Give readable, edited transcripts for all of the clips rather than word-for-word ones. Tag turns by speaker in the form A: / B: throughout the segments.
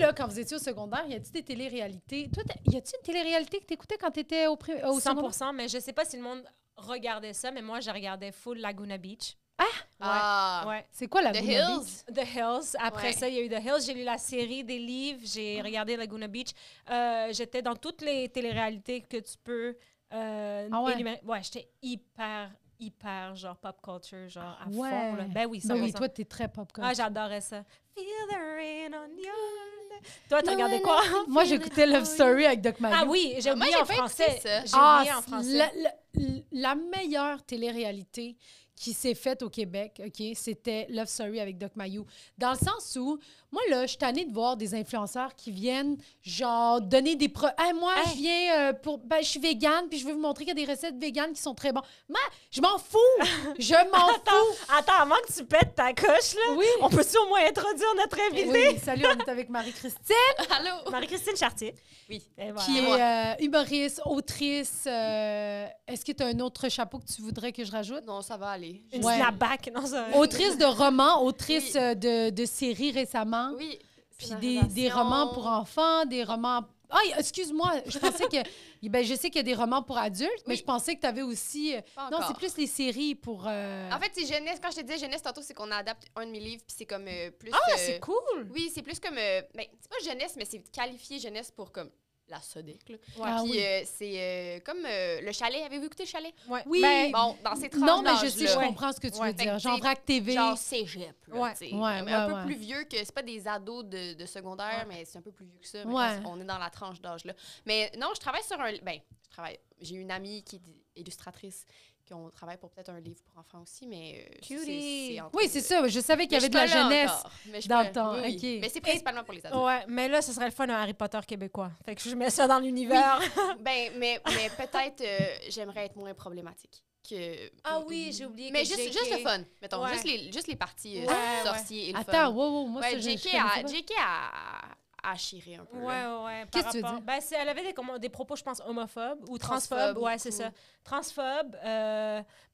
A: là, quand vous étiez au secondaire, y a-t-il des téléréalités? Toi, y a-t-il une télé-réalité que t'écoutais quand t'étais au secondaire?
B: 100%, mais je sais pas si le monde regardait ça, mais moi, je regardais full Laguna Beach.
C: Ah!
A: C'est quoi
C: The
A: Laguna Beach?
C: Hills?
B: The Hills. Après
C: Ouais.
B: ça, il y a eu The Hills. J'ai lu la série des livres. J'ai regardé Laguna Beach. J'étais dans toutes les téléréalités que tu peux énumérer. Ouais, j'étais hyper, genre, pop culture, genre, à fond, là. Ben oui, ça
A: Ben oui, toi, t'es très pop culture.
B: Ah, j'adorais ça. Feel the rain on your... Toi, t'as regardé quoi?
A: Moi, j'écoutais Love Story avec Doc Mayou.
B: Ah oui, j'ai
C: Moi,
B: oublié
C: j'ai
B: en
C: pas
B: français.
C: écouté ça.
B: J'ai oublié en français.
A: La meilleure télé-réalité qui s'est faite au Québec, OK, c'était Love Story avec Doc Mayou. Dans le sens où, moi, là, je suis tannée de voir des influenceurs qui viennent, genre, donner des... moi, je viens pour... Ben, je suis végane, puis je veux vous montrer qu'il y a des recettes véganes qui sont très bonnes. Moi, je m'en fous! Je m'en fous!
B: Attends, avant que tu pètes ta coche, là,
A: Oui.
B: on peut-tu au moins introduire notre invitée?
A: Oui, salut, on est avec Marie-Christine,
C: Allô?
B: Marie-Christine Chartier.
C: Oui.
B: Et voilà.
A: qui
C: moi.
A: est humoriste, autrice. Est-ce que tu as un autre chapeau que tu voudrais que je rajoute?
C: Non, ça va aller.
B: Une
A: Ouais.
B: snapback, non, ça...
A: Autrice de romans, autrice
C: Oui.
A: de séries récemment.
C: Oui.
A: Puis des romans pour enfants, des romans... Ah, excuse-moi, je pensais que... Ben, je sais qu'il y a des romans pour adultes, mais
C: Oui.
A: je pensais que tu avais aussi...
C: Pas
A: Non,
C: encore.
A: c'est plus les séries pour...
C: En fait, c'est jeunesse. Quand je te disais jeunesse tantôt, c'est qu'on adapte un de mes livres, puis c'est comme plus...
B: Ah, c'est cool!
C: Oui, c'est plus comme... ben, c'est pas jeunesse, mais c'est qualifié jeunesse pour comme la SODEC, là.
A: Ah
C: Puis
A: oui.
C: C'est comme le chalet. Avez-vous écouté le chalet?
B: Ouais.
A: Oui.
B: Ben,
C: Bon, dans ces tranches
A: Non, mais je sais, je
C: d'âge-là.
A: comprends ce que tu
B: Ouais.
A: veux dire.
C: Fait que,
A: Genre
C: tu sais,
A: Vrac TV.
C: Genre cégep, là,
B: Ouais.
C: tu sais.
A: Ouais,
C: Mais un
A: ouais,
C: peu
A: ouais.
C: plus vieux que... C'est pas des ados de secondaire, mais c'est un peu plus vieux que ça. Mais
A: Ouais.
C: on est dans la tranche d'âge-là. Mais non, je travaille sur un... Ben, je travaille... J'ai une amie qui est illustratrice, qu'on travaille pour peut-être un livre pour enfants aussi, mais...
B: Cutie.
C: entre-
A: Oui, c'est ça. Je savais qu'il y
C: Mais
A: avait de la
C: je suis pas là
A: jeunesse.
C: encore. Mais je
A: dans
C: peux-
A: le temps,
C: oui, oui.
A: ok.
C: Mais c'est principalement pour les ados.
B: Ouais, mais là, ce serait le fun un Harry Potter québécois. Fait que je mets ça dans l'univers.
C: Ben, mais peut-être j'aimerais être moins problématique. Que...
B: Ah oui, j'ai oublié
C: Mais
B: que
C: juste
B: JK
C: le fun. Mettons,
B: Ouais.
C: juste les parties
B: Ouais,
C: sorciers et le
A: Attends,
C: fun.
A: wow, moi,
C: Ouais,
A: ça, je
C: JK
A: connaissais pas.
C: a chiré un peu.
B: Ouais,
C: là.
B: ouais.
A: Qu'est-ce
B: par
A: que tu veux
B: rapport-
A: dire?
B: Ben, elle avait des propos, je pense, homophobes ou transphobes.
C: Transphobes,
B: Ouais, c'est
C: beaucoup.
B: ça. Transphobes,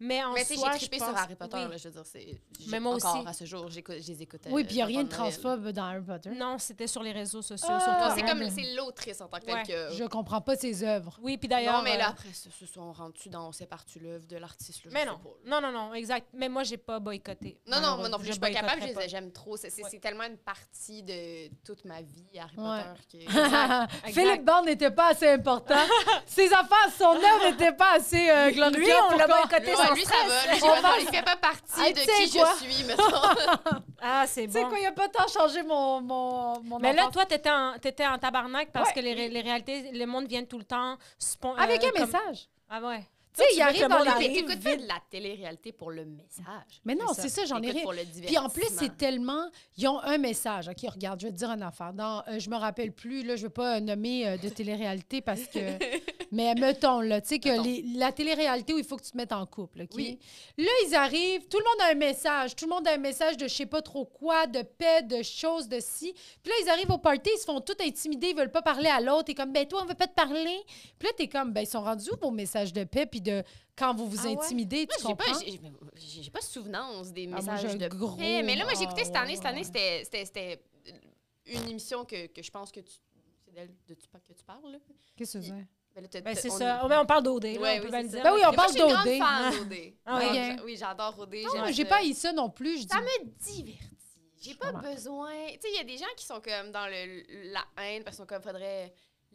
B: mais en
C: Mais tu sais,
B: soi,
C: j'ai trippé
B: je
C: sur
B: pense...
C: Harry Potter,
B: oui.
C: là, je veux dire, c'est...
B: Mais moi
C: encore,
B: aussi.
C: à ce jour, je les écoute.
A: Oui, puis il n'y a rien de
C: pendant Noël.
A: transphobe dans Harry Potter.
B: Non, c'était sur les réseaux sociaux.
A: Ah,
B: surtout
C: Non,
B: avant
C: c'est
A: ouais,
C: comme...
A: mais-
C: C'est l'autrice en tant que
B: Ouais.
C: telle que...
A: Je comprends pas ses œuvres.
B: Oui, puis d'ailleurs...
C: Non, mais là, après, ce sont rendus dans... C'est parti l'œuvre de l'artiste, là, je
B: Mais
C: sais
B: non.
C: pas, là.
B: Non, exact. Mais moi, j'ai pas boycotté.
C: Non, moi non plus, je suis pas capable,
B: boycotterais pas.
C: j'aime trop. C'est
B: Ouais.
C: tellement une partie de toute ma vie, Harry
A: Ouais.
C: Potter, que...
A: Philippe Bond n'était pas assez important. Ses affaires, son œuvre n'était pas assez glorifiante.
B: Lui, on
A: pour
B: l'a
A: qu'on-
B: boycotté
C: Ouais,
B: sans
C: lui, ça
B: stress.
C: va. Lui,
A: On va-
C: il fait pas partie
A: Ah,
C: de
A: tu sais
C: qui
A: quoi?
C: je suis, mettons.
B: Ah, c'est
A: Tu sais
B: bon.
A: quoi, il n'y a pas tant changé mon
B: Mais là,
A: enfance.
B: toi, t'étais en tabarnak parce
A: Ouais.
B: que les réalités, le monde vient tout le temps...
A: Avec un
B: comme-
A: message.
B: Ah ouais.
A: Tu sais, il
B: veux que
A: arrive
B: le
A: dans
B: monde
A: les...
B: arrive
C: Mais t'écoutes pas
A: vite.
C: de la télé-réalité pour le message.
A: Mais non,
B: C'est
A: c'est ça, j'en ai
C: T'écoutes
A: rien.
C: pour le
A: Puis en plus,
C: divertissement.
A: c'est tellement... Ils ont un message. OK, regarde, je vais te dire une affaire. Dans, je me rappelle plus, là, je ne veux pas nommer de télé-réalité parce que... Mais mettons, là, tu sais, que
C: Mettons.
A: la télé-réalité où il faut que tu te mettes en couple, OK?
C: Oui.
A: Là, ils arrivent, tout le monde a un message. Tout le monde a un message de je sais pas trop quoi, de paix, de choses, de ci. Puis là, ils arrivent au party, ils se font tout intimider, ils veulent pas parler à l'autre. T'es comme, ben toi, on veut pas te parler. Puis là, t'es comme, ben ils sont rendus où vos messages de paix puis de quand vous vous
C: Ah ouais?
A: intimidez, tu
C: Moi,
A: comprends?
C: j'ai pas souvenance des
A: Ah, moi,
C: messages
A: j'ai
C: de
A: un gros-
C: paix. Mais là, moi, j'ai écouté cette année.
A: ouais,
C: Cette année,
A: ouais.
C: c'était une émission que je pense que tu... C'est d'elle que tu parles, là?
A: Qu'est-ce que tu veux dire?
C: Ben là,
B: Ben, c'est
C: on
B: ça.
C: est-
B: Oh, ben, on parle d'OD.
C: Ouais,
B: on
C: oui,
B: peut bien
C: c'est
B: le
C: ça.
B: dire.
A: Ben oui, on
C: Mais moi,
A: parle
C: je suis une
A: d'OD.
C: grande fan d'OD.
B: Ah
A: oui?
C: Ouais, oui, j'adore OD.
A: Non,
C: j'aime
A: j'ai
C: ça.
A: pas haï ça non plus. Je dis,
C: Ça me divertit. J'ai pas
A: comprends.
C: besoin... Tu sais, il y a des gens qui sont comme dans la haine parce qu'ils sont comme, faudrait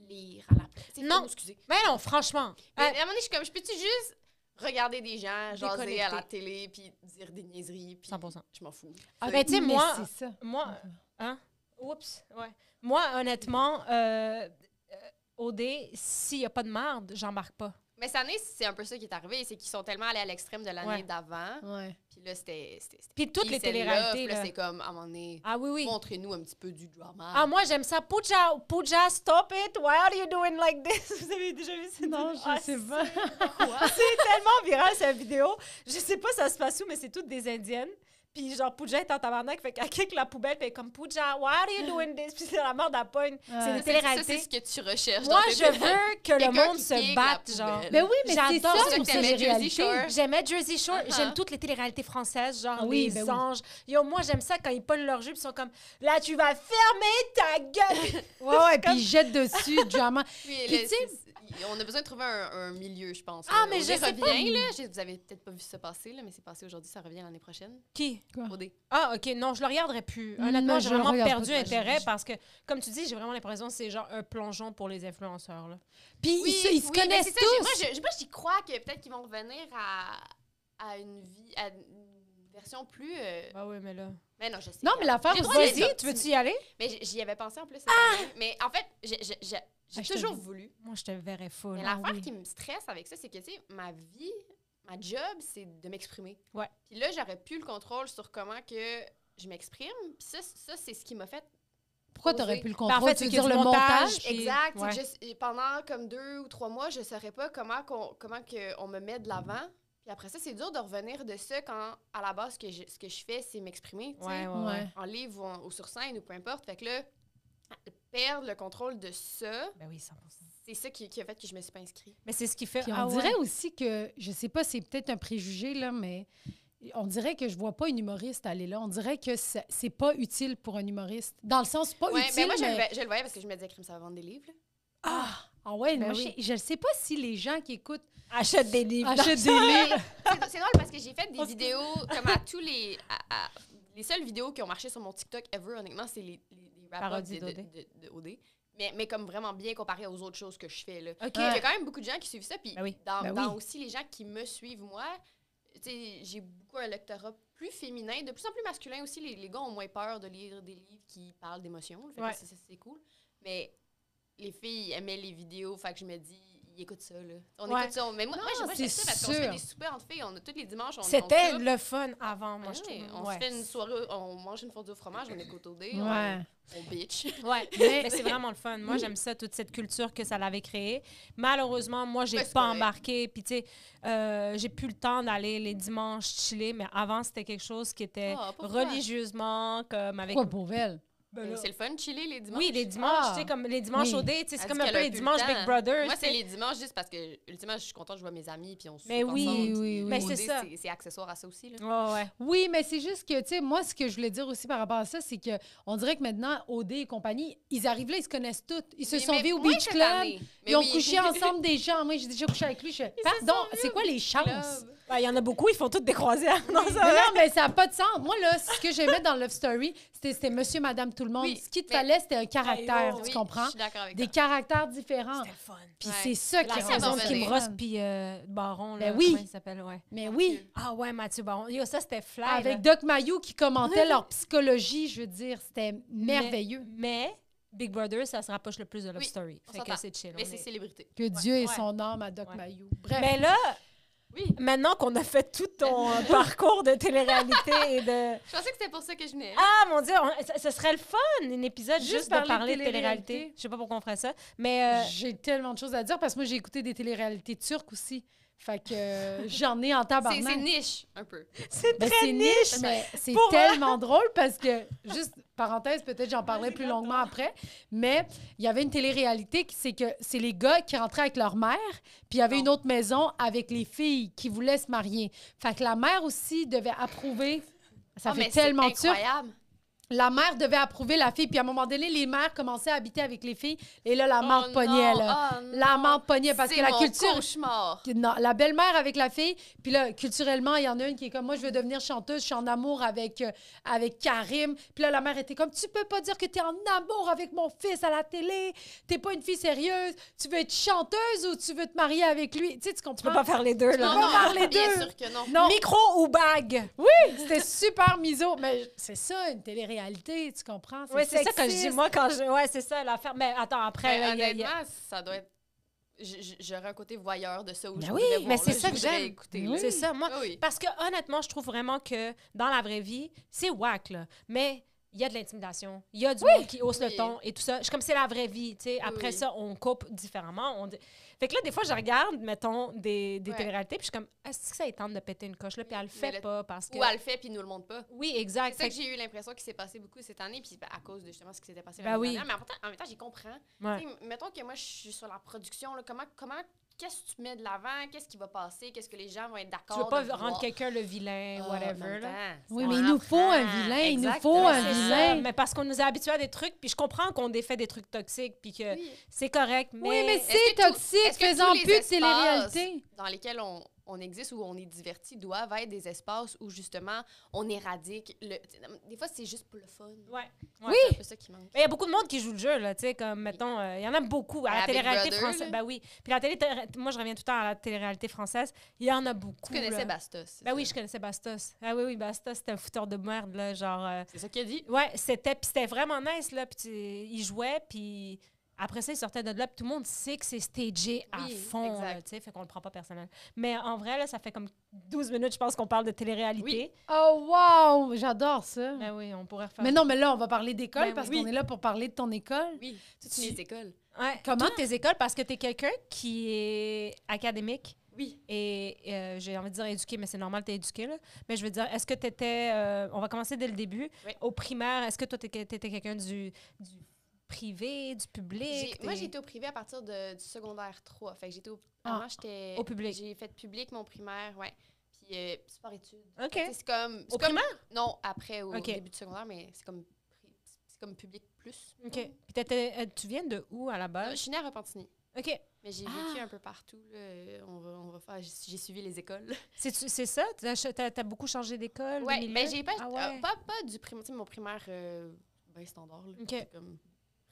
C: lire à la place. C'est
B: Non.
C: faux, excusez.
B: Mais non, franchement.
C: Mais à un moment donné, je suis comme, je peux-tu juste regarder des gens jaser
B: Déconnecter.
C: à la télé puis dire des niaiseries puis
B: 100%.
C: je m'en fous.
A: ah,
B: ben, tu sais,
A: mais
B: moi-
A: c'est ça.
B: Moi, hein? Oups, ouais. Moi, honnêtement, OD, s'il n'y a pas de merde, j'embarque pas.
C: Mais cette année, c'est un peu ça qui est arrivé, c'est qu'ils sont tellement allés à l'extrême de l'année
B: Ouais.
C: d'avant.
A: Ouais.
C: Puis là, c'était
B: Puis toutes
C: qui,
B: les
C: celle-là?
B: téléréalités,
C: Puis là,
B: là.
C: c'est comme, à un moment donné,
B: Ah oui, oui.
C: montrez-nous un petit peu du drama.
B: Ah, moi, j'aime ça. Pooja, stop it. Why are you doing like this? Vous avez déjà vu cette
A: Non,
B: vidéo? Ah,
A: je sais pas.
B: C'est tellement viral, cette vidéo. Je sais pas ça se passe où, mais c'est toutes des Indiennes. Puis genre, Pooja est en tabarnak, fait qu'elle kick la poubelle, puis elle est comme, Pooja, why are you doing this? Puis c'est la mort d'Apogne. C'est une télé-réalité.
C: Ça, c'est ce que tu recherches.
B: Moi, je veux que le monde se batte, genre.
A: Mais oui, mais c'est ça,
C: que t'aimais Jersey Shore.
B: J'aimais Jersey Shore. J'aime toutes les téléréalités françaises, genre les anges. Yo, moi, j'aime ça quand ils pognent leur jupe, ils sont comme, là, tu vas fermer ta gueule.
A: Ouais, puis ils jettent dessus, drama.
C: Puis,
A: tu sais,
C: on a besoin de trouver un milieu, je pense.
B: Ah, mais
C: OD
B: je sais
C: revient, là. Vous avez peut-être pas vu ça passer, là, mais c'est passé aujourd'hui, ça revient l'année prochaine.
B: Qui?
A: Quoi?
C: OD.
B: Ah, OK. Non, je le regarderai plus. Honnêtement,
A: Non,
B: j'ai
A: je le
B: vraiment
A: regarde
B: perdu
A: pas.
B: intérêt parce que, comme tu dis, j'ai vraiment l'impression que c'est genre un plongeon pour les influenceurs, là.
A: Puis ils se
C: mais
A: connaissent
C: c'est ça,
A: tous.
C: moi, j'y crois que peut-être qu'ils vont revenir à une version plus...
B: Ah oui, mais là...
C: Mais non, je sais.
A: Non, mais l'affaire,
C: J'ai le droit de
B: Vas-y,
C: dire.
B: tu veux-tu y aller?
C: Mais j'y avais pensé en plus. Mais en fait, j'ai
A: je te
C: toujours
A: dis.
C: voulu.
B: Moi, je te verrais full.
C: Mais
B: Ah
C: l'affaire
B: oui.
C: qui me stresse avec ça, c'est que, tu sais, ma vie, ma job, c'est de m'exprimer.
B: Ouais.
C: Puis là, j'aurais plus le contrôle sur comment que je m'exprime. Puis ça c'est ce qui m'a fait...
A: Pourquoi
C: oser.
A: t'aurais pu le
B: Ben, en
A: contrôle?
B: fait,
A: Tu
B: c'est
A: veux
B: qu'il y a
A: dire
B: du
A: le montage?
B: puis-
C: Exact.
B: ouais.
C: Et pendant comme 2 ou 3 mois, je savais pas comment on me met de l'avant. Puis après ça, c'est dur de revenir de ça quand, à la base, ce que je fais, c'est m'exprimer, tu sais,
B: Ouais.
C: en livre ou sur scène ou peu importe. Fait que là, perdre le contrôle de ça,
B: Ben oui, 100%.
C: c'est ça qui a fait que je me suis pas inscrite.
B: Mais c'est ce qui fait...
A: Puis on dirait aussi que, je sais pas, c'est peut-être un préjugé, là, mais on dirait que je vois pas une humoriste aller là. On dirait que c'est pas utile pour un humoriste. Dans le sens, pas
C: Ouais,
A: utile,
C: mais moi,
A: mais...
C: je le voyais parce que je me disais, crime, ça va vendre des livres. Là.
A: Ah ouais,
B: Ben
A: moi,
B: oui.
A: je ne sais pas si les gens qui écoutent
B: Achète des livres.
A: achètent des livres.
C: C'est drôle parce que j'ai fait des vidéos comme à tous les... les seules vidéos qui ont marché sur mon TikTok ever, honnêtement, c'est les rap
B: Parodies
C: de OD. Mais comme vraiment bien comparé aux autres choses que je fais. Là.
B: OK.
C: Il y a quand même beaucoup de gens qui suivent ça. Puis
B: Ben oui.
C: dans aussi les gens qui me suivent, moi, tu sais, j'ai beaucoup un lectorat plus féminin, de plus en plus masculin aussi. Les gars ont moins peur de lire des livres qui parlent d'émotions. Fait que
B: Ouais.
C: c'est cool. Mais les filles aimaient les vidéos, fait que je me dis, ils écoutent ça. Là. On
B: Ouais.
C: écoute ça. Mais moi
A: Non,
C: j'aime ça parce qu'on se fait
A: sûr.
C: des soupers entre filles. Tous les dimanches, on
B: C'était
C: soupe.
B: le fun avant, moi,
C: Ouais,
B: je trouve.
C: on se fait une soirée, on mange une fondue au fromage, on écoute OD,
A: Ouais.
C: on bitch.
B: Ouais, mais c'est vraiment le fun. Moi, j'aime ça, toute cette culture que ça l'avait créée. Malheureusement, moi, j'ai
C: Ouais, c'est
B: pas
C: correct.
B: embarqué. Puis, tu sais, j'ai plus le temps d'aller les dimanches chiller, mais avant, c'était quelque chose qui était
C: Ah, pourquoi?
B: religieusement, comme avec...
A: Pourquoi pour elle?
C: C'est le fun de chiller les dimanches.
B: Oui, les dimanches,
A: Ah.
B: tu sais, comme les dimanches
A: Oui.
B: au dé, tu sais, c'est
C: Elle
B: comme
C: dit
B: un
C: qu'elle
B: peu
C: a
B: les
C: plus
B: dimanches
C: le
B: Big
C: temps.
B: Brother.
C: Moi,
B: tu
C: c'est
B: sais.
C: les dimanches juste parce que, ultimement, je suis contente de jouer mes amis puis on se
B: Mais oui,
A: oui.
B: Mais c'est ça.
C: C'est accessoire à ça aussi. Là.
B: Ouais, ouais.
A: Oui, mais c'est juste que, tu sais, moi, ce que je voulais dire aussi par rapport à ça, c'est que on dirait que maintenant, OD et compagnie, ils arrivent là, ils se connaissent tous. Ils se sont vus au
C: moins
A: Beach
C: cette
A: Club.
C: année. Mais
A: Ils ont
C: oui.
A: couché ensemble des gens. Moi, j'ai déjà couché avec lui. Je fais,
C: se
A: pardon,
C: sont vus
A: c'est
C: au
A: quoi les
C: Beach
A: chances?
C: Club.
B: Ben, il y en a beaucoup, ils font toutes des croisières. Non, ça
A: Mais
B: va.
A: non, mais ça n'a pas de sens. Moi, là, ce que j'aimais dans Love Story, c'était monsieur, madame, tout le monde.
C: Oui,
A: Ce qu'il te
C: mais-
A: fallait, c'était un caractère,
B: Oui,
A: tu
C: Oui,
A: comprends?
C: Je suis d'accord avec
A: Des
C: toi.
A: caractères différents.
B: C'était le fun.
A: Puis
C: Ouais.
A: c'est ça qui
B: La
C: Ça va
B: saison de
C: revenir.
B: Kim Ross puis Baron, là,
A: Ben oui.
B: comment il s'appelle, ouais.
A: Mais oui,
B: Ah ouais, Mathieu Baron. Yo, ça, c'était fly.
A: avec
B: là.
A: Doc Mayou qui commentait leur psychologie, je veux dire, c'était merveilleux.
B: Mais Big Brother, ça se rapproche le plus de Love
C: Oui,
B: Story.
C: on
B: Fait que
C: s'entend.
B: c'est chill.
C: Mais
B: on
C: c'est
B: est-
C: célébrité.
A: Que Dieu ait
B: ouais.
A: son âme à Doc
B: Ouais.
A: Mayou. Bref.
B: Mais là,
C: Oui.
B: maintenant qu'on a fait tout ton parcours de télé-réalité et de...
C: Je pensais que c'était pour ça que je venais.
B: Ah, mon Dieu, ce serait le fun, un épisode
A: Juste
B: juste de
A: parler de
B: parler de
A: télé-réalité.
B: télé-réalité. Je sais pas pourquoi on ferait ça, mais...
A: J'ai tellement de choses à dire parce que moi, j'ai écouté des téléréalités turques aussi. Fait que j'en ai en tabarnak.
C: C'est niche, un peu.
B: c'est
A: Ben,
B: très
A: c'est
B: niche.
A: mais c'est
B: Pour-
A: tellement drôle parce que, juste parenthèse, peut-être j'en parlerai plus longuement après, mais il y avait une télé-réalité qui c'est que c'est les gars qui rentraient avec leur mère, puis il y avait
C: Bon.
A: une autre maison avec les filles qui voulaient se marier. Fait que la mère aussi devait approuver. Ça
C: Ah,
A: fait
C: mais c'est
A: tellement turc.
C: incroyable.
A: La mère devait approuver la fille, puis à un moment donné, les mères commençaient à habiter avec les filles, et là, la mère
C: Oh
A: pognait,
C: non,
A: là.
C: oh
A: La
C: non.
A: mère pognait parce que
C: C'est
A: la
C: mon
A: culture.
C: cauchemar.
A: Non, la belle-mère avec la fille, puis là, culturellement, il y en a une qui est comme, moi, je veux devenir chanteuse, je suis en amour avec Karim. Puis là, la mère était comme, tu peux pas dire que tu es en amour avec mon fils à la télé, t'es pas une fille sérieuse, tu veux être chanteuse ou tu veux te marier avec lui? Tu sais, tu
B: Tu peux
A: comprends?
B: pas faire les deux, là.
A: Non, non, faire les
C: bien
A: deux.
C: sûr que non.
A: Non,
B: Micro ou bague?
A: c'était super miso, mais c'est ça, une télé-réalité, tu comprends?
B: Oui, c'est ça que je dis,
A: sexiste.
B: moi, quand je... Ouais, c'est ça, l'affaire. Mais attends, après...
C: Mais
B: là, il y a-
C: honnêtement, ça doit être... J'aurais un côté voyeur de ça. Où
A: Ben
C: je
A: oui,
C: voudrais
B: mais
C: voir,
B: c'est
C: là,
B: ça
C: je
B: que
C: voudrais
B: j'aime.
C: écouter,
A: Oui.
C: là.
B: C'est ça, moi...
C: Ah oui.
B: Parce que honnêtement, je trouve vraiment que dans la vraie vie, c'est whack, là. Mais il y a de l'intimidation. Il y a du monde qui hausse le
C: Oui.
B: ton et tout ça. Je suis comme, c'est la vraie vie, tu sais. Après
C: Oui.
B: ça, on coupe différemment. Fait que là, des fois, je regarde, mettons, des
C: Ouais.
B: téléréalités, puis je suis comme, est-ce que ça est temps de péter une coche, là? Puis elle le fait
C: Mais
B: pas parce que...
C: Ou elle le fait, puis nous le montre pas.
B: Oui, exact.
C: C'est ça
B: Fait
C: que j'ai eu l'impression qu'il s'est passé beaucoup cette année, puis à cause de justement ce qui s'était passé
B: Ben
C: l'année
B: oui.
C: dernière. Mais en même temps, j'y comprends.
B: ouais.
C: Tu sais, mettons que moi, je suis sur la production, là, qu'est-ce que tu mets de l'avant? Qu'est-ce qui va passer? Qu'est-ce que les gens vont être d'accord
B: Tu veux pas
C: de
B: rendre
C: vouloir?
B: quelqu'un le vilain,
C: En
B: whatever,
C: même
B: là.
C: temps,
A: Oui,
C: ça
A: mais il
C: en
A: nous faut un
C: apprend.
A: vilain, il nous
C: Exactement.
A: faut un
B: C'est
A: vilain.
B: ça, mais parce qu'on nous a habitués à des trucs, puis je comprends qu'on défait des trucs toxiques, puis que
C: Oui.
B: c'est correct, mais...
A: Oui, mais
C: Est-ce
A: c'est
C: que tout-
A: toxique,
C: est-ce que
A: faisant
C: tous les
A: plus de
C: espaces
A: télé-réalité.
C: dans lesquels on existe ou on est diverti doivent être des espaces où justement on éradique des fois c'est juste pour le fun.
B: Ouais.
C: Ouais, c'est un peu ça qui manque.
B: Mais il y a beaucoup de monde qui joue le jeu, là, tu sais, comme, mettons, il y en a beaucoup à la
C: À Big
B: télé-réalité
C: Brother,
B: française.
C: là.
B: Ben oui. Puis la moi, je reviens tout le temps à la télé-réalité française. Il y en a beaucoup.
C: Tu connaissais
B: là.
C: Bastos? c'est
B: Ben oui,
C: ça?
B: je connaissais Bastos. Ah oui, Bastos, c'était un fouteur de merde, là, genre...
C: C'est ça qu'il a dit.
B: Ouais, c'était vraiment nice, là, puis il jouait, puis... Après ça, il sortait de là, puis tout le monde sait que c'est stagé à
C: Oui,
B: fond,
C: exact.
B: là, tu sais, fait qu'on le prend pas personnel. Mais en vrai, là, ça fait comme 12 minutes, je pense, qu'on parle de télé-réalité.
A: Oh, wow! J'adore ça.
B: Ben oui, on pourrait refaire...
A: Mais non, mais là, on va parler d'école
B: Ben
A: parce
C: oui.
A: qu'on est là pour parler de ton école.
C: Oui, toutes les écoles.
B: Ouais,
A: Comment?
B: toutes tes écoles, parce que tu es quelqu'un qui est académique
C: Oui.
B: et j'ai envie de dire éduqué, mais c'est normal, tu es éduqué, là. Mais je veux dire, est-ce que tu étais... on va commencer dès le début.
C: Oui.
B: Au primaire, est-ce que toi, tu étais quelqu'un du privé, du public?
C: Moi, j'ai été au privé à partir du secondaire 3. Fait que
A: Ah,
C: avant, j'étais...
B: au public.
C: J'ai fait public mon primaire, ouais. Puis sport études.
B: OK.
C: Fait que c'est comme...
B: Au primaire?
C: Non, après, au
B: OK.
C: début du secondaire, mais c'est comme public plus.
B: OK. Puis tu viens de où, à la
C: Je
B: base?
C: suis née à Repentigny.
B: OK.
C: Mais j'ai vécu un peu partout. Là. On va faire... J'ai suivi les écoles.
B: C'est ça? T'as beaucoup changé d'école?
C: Ouais,
B: de milieu?
C: mais j'ai pas...
B: Ah ouais.
C: pas du primaire. Tu sais, mon primaire, ben standard. Là.
B: OK.
C: C'est comme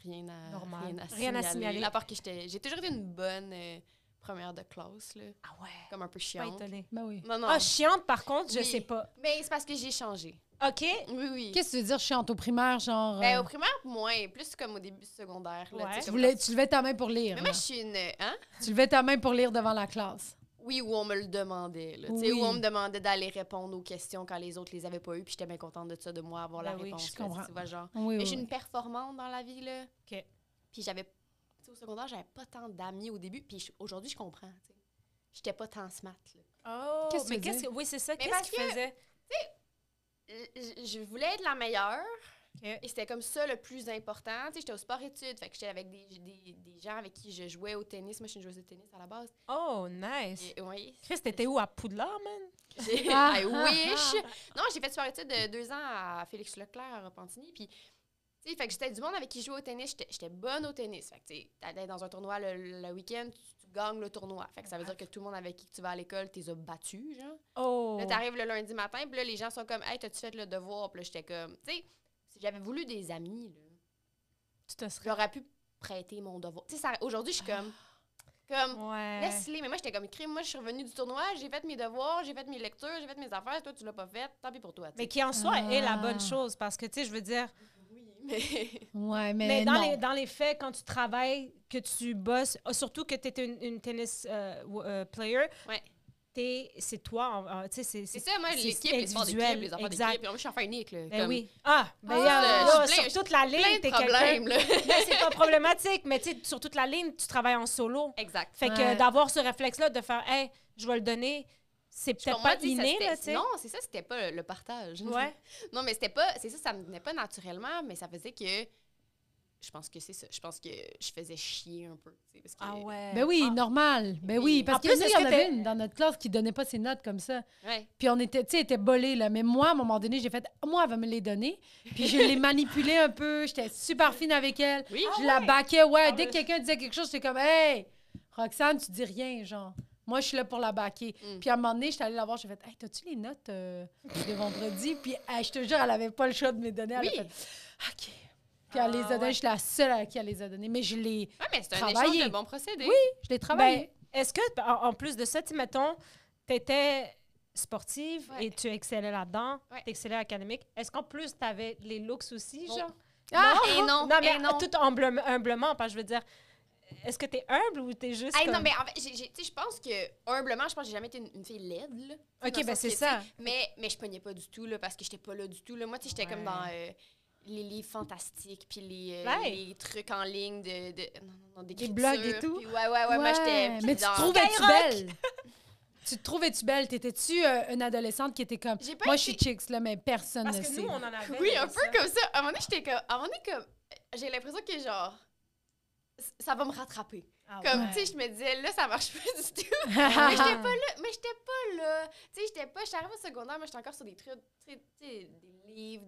C: rien à,
B: Normal.
C: rien à signaler.
B: À
C: À part que j'ai toujours été une bonne première de classe. Là.
B: Ah ouais.
C: Comme un peu
B: Pas
C: chiante.
B: étonnée.
A: Ben oui.
C: Non, non.
B: Ah, chiante, par contre, je
C: Oui.
B: sais pas.
C: Mais c'est parce que j'ai changé.
B: OK.
C: Oui, oui.
A: Qu'est-ce que tu veux dire chiante au primaire, genre...
C: Ben, au primaire, moins. Plus comme au début du secondaire. Là,
B: Ouais.
C: tu sais,
A: tu,
C: comme
A: voulais,
C: quand-
A: tu levais ta main pour lire.
C: Mais moi,
A: là.
C: je suis une... Hein?
A: Tu levais ta main pour lire devant la classe.
C: Oui, où on me le demandait. Là, tu
A: Oui.
C: sais, où on me demandait d'aller répondre aux questions quand les autres les avaient pas eues. Puis j'étais bien contente de ça, de moi avoir la
B: Ben oui,
C: réponse.
A: je
C: là,
A: comprends.
C: tu vois, genre.
A: Oui,
C: Mais
A: oui,
C: je suis
A: oui.
C: une performante dans la vie, là.
B: OK.
C: Puis j'avais... Tu sais, au secondaire, j'avais pas tant d'amis au début. Puis aujourd'hui, je comprends, tu sais. J'étais pas tant smart, là.
B: Oh,
A: Qu'est-ce que
B: mais
A: tu veux
B: qu'est-ce
A: dire?
B: que... Oui, c'est ça.
C: Mais
B: Qu'est-ce
C: parce
B: qu'il
C: que-
B: faisait?
C: Je voulais être la meilleure.
B: OK.
C: Et c'était comme ça le plus important. Tu sais, j'étais au sport-études. Fait que j'étais avec des gens avec qui je jouais au tennis. Moi, je suis une joueuse de tennis à la base.
B: Oh, nice.
C: Et, oui.
B: Chris, t'étais où, à Poudlard, man?
A: Ah,
C: I
A: ah,
C: wish! Non, j'ai fait sport-études de 2 ans à Félix Leclerc à Repentigny. Puis, tu sais, fait que j'étais du monde avec qui je jouais au tennis. J'étais bonne au tennis. Fait que, tu sais, t'allais dans un tournoi le week-end, tu gagnes le tournoi. Fait que ça veut dire que tout le monde avec qui tu vas à l'école, t'es battu, genre.
B: Oh.
C: Là, t'arrives le lundi matin, puis là, les gens sont comme, hey, t'as-tu fait le devoir? Puis là, j'étais comme, tu sais, si j'avais voulu des amis, là,
B: Tu te serais...
C: j'aurais pu prêter mon devoir. Tu sais, aujourd'hui, je suis comme,
B: Ouais.
C: laisse-les. Mais moi, j'étais comme, crime, moi, je suis revenue du tournoi, j'ai fait mes devoirs, j'ai fait mes lectures, j'ai fait mes affaires, toi, tu l'as pas fait, tant pis pour toi. tu sais.
B: Mais qui, en soi, est la bonne
A: Ah.
B: chose. Parce que, tu sais, je veux dire...
C: Oui, mais.
A: Ouais, mais,
B: Mais
A: non.
B: dans les faits, quand tu travailles, que tu bosses, surtout que tu es une tennis player,
C: Ouais.
B: c'est toi, tu sais,
C: C'est ça, moi,
B: c'est
C: l'équipe, les sports d'équipe,
B: individuel,
C: les affaires
B: exact.
C: d'équipe. Puis moi, je suis enfin unique, là.
B: Ben
C: comme
B: oui. Ah, ben
C: Ah,
B: là,
C: je suis plein-
B: sur toute la ligne,
C: Plein
B: t'es
C: de
B: quelqu'un...
C: problèmes, là.
B: Ben, c'est pas problématique, mais tu sais, sur toute la ligne, tu travailles en solo.
C: Exact.
B: Fait que
A: Ouais.
B: d'avoir ce réflexe-là, de faire, hey, je vais le donner, c'est
C: Pour
B: peut-être
C: moi,
B: pas
C: tu sais, ça,
B: inné,
C: c'était-
B: là, tu sais.
C: Non, c'est ça, c'était pas le partage.
B: Ouais.
C: Non, mais c'était pas. C'est ça, ça me venait pas naturellement, mais ça faisait que. Je pense que c'est ça. Je pense que je faisais chier un peu. Tu sais, parce que,
B: Ah ouais.
A: Ben oui,
B: Ah.
A: normal. Ben oui,
C: En
A: parce que
B: plus,
A: nous, il
B: est-ce
A: y en
B: que
A: avait
B: t'es-
A: une dans notre classe qui donnait pas ses notes comme ça.
C: Ouais.
A: Puis on était, tu sais, elle était bolée, là. Mais moi, à un moment donné, j'ai fait, moi, elle va me les donner. Puis je l'ai manipulée un peu. J'étais super fine avec elle.
C: Oui.
A: Je la baquais, ouais.
B: Ah
A: Dès
B: ouais.
A: que quelqu'un disait quelque chose, j'étais comme, hey, Roxane, tu dis rien, genre. Moi, je suis là pour la baquer.
C: Mm.
A: Puis à un moment donné, j'étais allée la voir, j'ai fait, hey, t'as-tu les notes de vendredi? Puis hey, je te jure, elle avait pas le choix de me les donner. Elle
C: Oui.
A: a fait, OK. Puis elle les a
B: Ah,
A: donnés.
B: ouais.
A: Je suis la seule à qui elle les a donnés. Mais je l'ai
C: Ouais, mais c'est un
A: Travailler.
C: échange de bons procédés.
A: Oui. travaillé.
B: Ben, est-ce que, en plus de ça, tu mettons, t'étais sportive
C: Ouais.
B: et tu excellais là-dedans,
C: Ouais.
B: t'excellais académique. Est-ce qu'en plus, t'avais les looks aussi,
C: Non.
B: genre?
C: Ah, et non,
B: Non, mais
C: et non.
B: tout humblement, parce que je veux dire, est-ce que t'es humble ou t'es juste
C: Hey,
B: comme...
C: non, mais en fait, tu sais, je pense que, humblement, je pense que j'ai jamais été une fille laide, là. Tu sais,
B: OK,
C: dans le
B: ben
C: sens
B: c'est
C: que,
B: ça.
C: tu sais, mais je pognais pas du tout, là, parce que j'étais pas là du tout, là. Moi, tu sais, j'étais comme
B: Ouais.
C: dans les livres fantastiques, puis
B: Ouais.
C: les trucs en ligne d'écriture.
B: Les blogs et tout.
C: Puis moi, j'étais...
A: Mais tu te trouvais-tu belle? Tu te trouvais-tu belle? T'étais-tu une adolescente qui était comme...
C: J'ai pas
A: Moi,
C: été-
A: je suis chicks, là, mais personne
B: Parce
A: ne
B: que
A: sait.
B: nous, on en avait.
C: Oui,
B: de
C: un peu
B: ça.
C: comme ça. À un moment donné, j'étais comme... À un moment donné, comme... J'ai l'impression que, genre... Ça va me rattraper.
B: Ah
C: Comme,
A: ouais.
C: tu sais, je me disais, là, ça marche pas du tout. Mais
A: Ah.
C: j'étais pas là. Tu sais, j'étais arrivée au secondaire, mais j'étais encore sur des trucs, tu sais, des livres,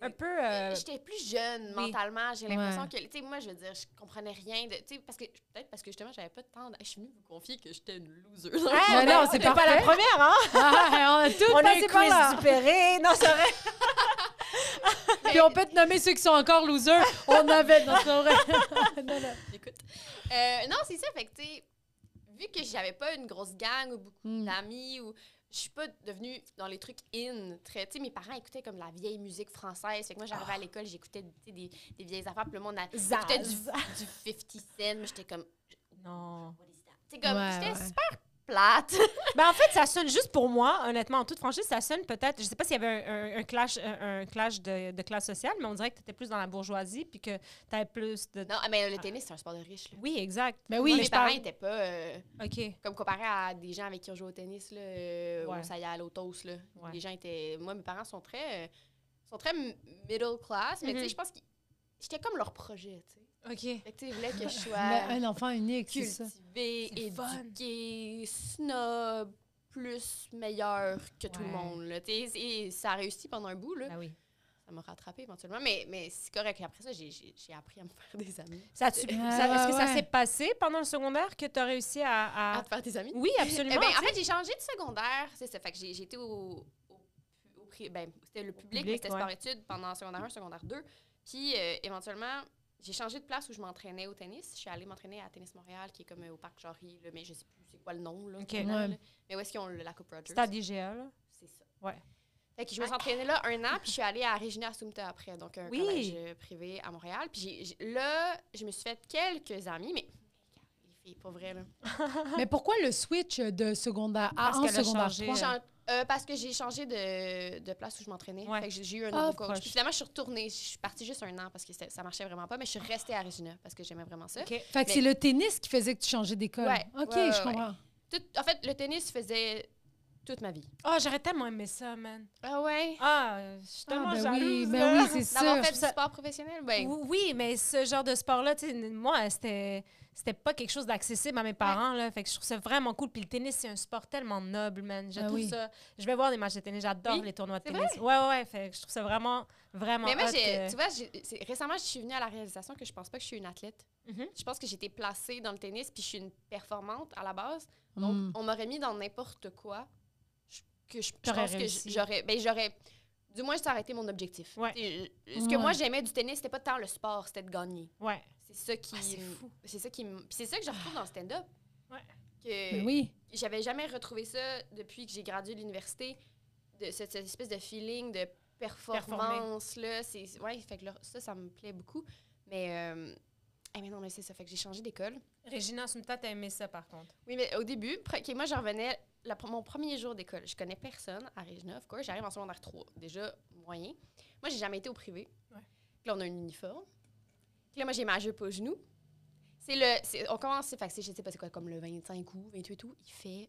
B: Un peu.
C: J'étais plus jeune
B: oui.
C: mentalement. J'ai l'impression
A: Ouais.
C: que, tu sais, moi, je veux dire, je comprenais rien de, tu sais, peut-être parce que justement, j'avais pas de temps. Je suis venue vous confier que j'étais une loser.
A: Mais non, c'est
B: t'es pas
A: parfait.
B: la première, hein?
A: Ah, on a tout
B: On a
A: passé
B: eu
A: par là.
B: Chris Dupéré. Non, c'est vrai.
A: Puis on peut te nommer ceux qui sont encore losers. On avait notre vrai. Non, non.
C: Écoute. Non, c'est ça. Fait que, tu sais, vu que j'avais pas une grosse gang ou beaucoup d'amis, ou je suis pas devenue dans les trucs très... Tu sais, mes parents écoutaient comme la vieille musique française. Fait que moi, j'arrivais à l'école, j'écoutais des vieilles affaires. Puis le monde écoutait du 50 Cent. Moi, j'étais comme...
B: Non.
C: What is that? Tu sais, comme,
A: Ouais,
C: j'étais
A: ouais.
C: super plate.
B: Ben, en fait, ça sonne juste pour moi, honnêtement, en toute franchise, ça sonne peut-être. Je sais pas s'il y avait un clash de classe sociale, mais on dirait que tu étais plus dans la bourgeoisie puis que tu avais plus de.
C: Non, mais le tennis, c'est un sport de riche. Là.
B: Oui, exact.
A: Ben
C: Moi,
A: oui,
C: mes
A: je
C: parents
A: parle.
C: n'étaient pas...
B: OK.
C: comme comparé à des gens avec qui on joue au tennis, là,
B: Ouais.
C: au Saya, à l'Autos, là.
B: Ouais.
C: Les gens étaient... Moi, mes parents sont très middle class, mais tu sais, je pense que j'étais comme leur projet, tu sais.
B: OK.
C: Fait que, tu sais, ils voulaient que je
A: Mais
C: sois
A: un enfant unique, c'est ça.
C: cultivée,
B: C'est le fun.
C: éduquée, snob, plus meilleure que tout le
B: Ouais.
C: monde, là. Tu sais, et ça a réussi pendant un bout, là.
B: Ben oui.
C: Ça m'a rattrapée éventuellement, mais c'est correct. Après ça, j'ai appris à me faire des amis.
B: Est-ce que ça
A: ouais.
B: s'est passé pendant le secondaire que tu as réussi à...
C: À te faire des amis?
B: Oui, absolument.
C: Eh ben,
B: tu
C: en
B: sais.
C: fait, j'ai changé de secondaire, c'est ça. Fait que j'ai été c'était le public, mais c'était
B: ouais.
C: sport-études pendant secondaire 1, secondaire 2. Puis, éventuellement, j'ai changé de place où je m'entraînais au tennis. Je suis allée m'entraîner à Tennis Montréal, qui est comme au Parc Jarry, là, mais je sais plus c'est quoi le nom, là.
B: OK.
C: maintenant,
A: Ouais.
C: là. Mais où est-ce qu'ils ont la Coupe Rogers?
B: C'était à DGA, là.
C: C'est ça.
B: Ouais.
C: Fait que je me suis entraînée là 1 an, puis je suis allée à Regina Assumpta après, donc un
B: Oui.
C: collège privé à Montréal. Puis là, je me suis fait quelques amis, mais les filles, pas vrai, là.
A: Mais pourquoi le switch de secondaire
B: Parce
A: en
B: qu'elle a
A: secondaire
B: changé.
A: 3?
C: Parce que j'ai changé de place où je m'entraînais.
B: Ouais.
C: Fait que j'ai eu un
A: Ah,
C: nouveau coach.
B: proche.
C: Puis finalement, je suis retournée. Je suis partie juste 1 an parce que ça marchait vraiment pas, mais je suis restée à Regina parce que j'aimais vraiment ça.
B: OK.
A: Fait que
C: Mais-
A: c'est le tennis qui faisait que tu changeais d'école.
C: Ouais,
A: OK,
C: ouais,
A: je
C: ouais.
A: comprends.
C: En fait, le tennis faisait toute ma vie.
B: Oh, j'aurais tellement aimé ça, man.
C: Ah ouais?
B: Ah, je suis tellement
A: Ah, ben
B: jalouse.
A: oui,
B: là.
A: ben oui, c'est sûr.
C: D'avoir fait
B: je
C: du
B: trouve ça-
C: sport professionnel? Ben,
B: Oui, mais ce genre de sport-là, tu sais, moi, c'était pas quelque chose d'accessible à mes parents, là. Fait que je trouve ça vraiment cool. Puis le tennis, c'est un sport tellement noble, man. Je
A: Ah
B: trouve
A: oui.
B: ça... Je vais voir des matchs de tennis. J'adore
C: Oui,
B: les tournois de
C: c'est
B: tennis. Ouais. Fait que je trouve ça vraiment
C: mais moi,
B: hot que-
C: tu vois, récemment, je suis venue à la réalisation que je pense pas que je suis une athlète.
B: Mhm.
C: Je pense que j'ai été placée dans le tennis, puis je suis une performante à la base. Donc,
A: Mm.
C: on m'aurait mis dans n'importe quoi. Je
B: T'aurais
C: pense que
B: réussi.
C: j'aurais. Du moins, ça aurait été mon objectif.
B: Ouais.
C: Ce que moi, j'aimais du tennis, c'était pas tant le sport, c'était de gagner.
B: Ouais.
C: C'est ça qui.
B: Ah, c'est fou.
C: C'est ça qui. Puis c'est ça que je retrouve dans le stand-up.
B: Ouais.
C: Que
A: Ben oui.
C: j'avais jamais retrouvé ça depuis que j'ai gradué de l'université, de cette espèce de feeling de performance là. Ouais, fait que là, ça me plaît beaucoup. Mais mais non, mais c'est ça. Fait que j'ai changé d'école.
B: Régina Assumpta, t'as aimé ça, par contre.
C: Oui, mais au début, moi, je revenais mon premier jour d'école. Je connais personne à Regina, of course. J'arrive en secondaire 3. Déjà, moyen. Moi, j'ai jamais été au privé.
B: Ouais.
C: Puis là, on a un uniforme. Puis là, moi, j'ai ma jupe aux genoux. On commence, fait que je sais pas c'est quoi, comme le 25 août, 28 août, il fait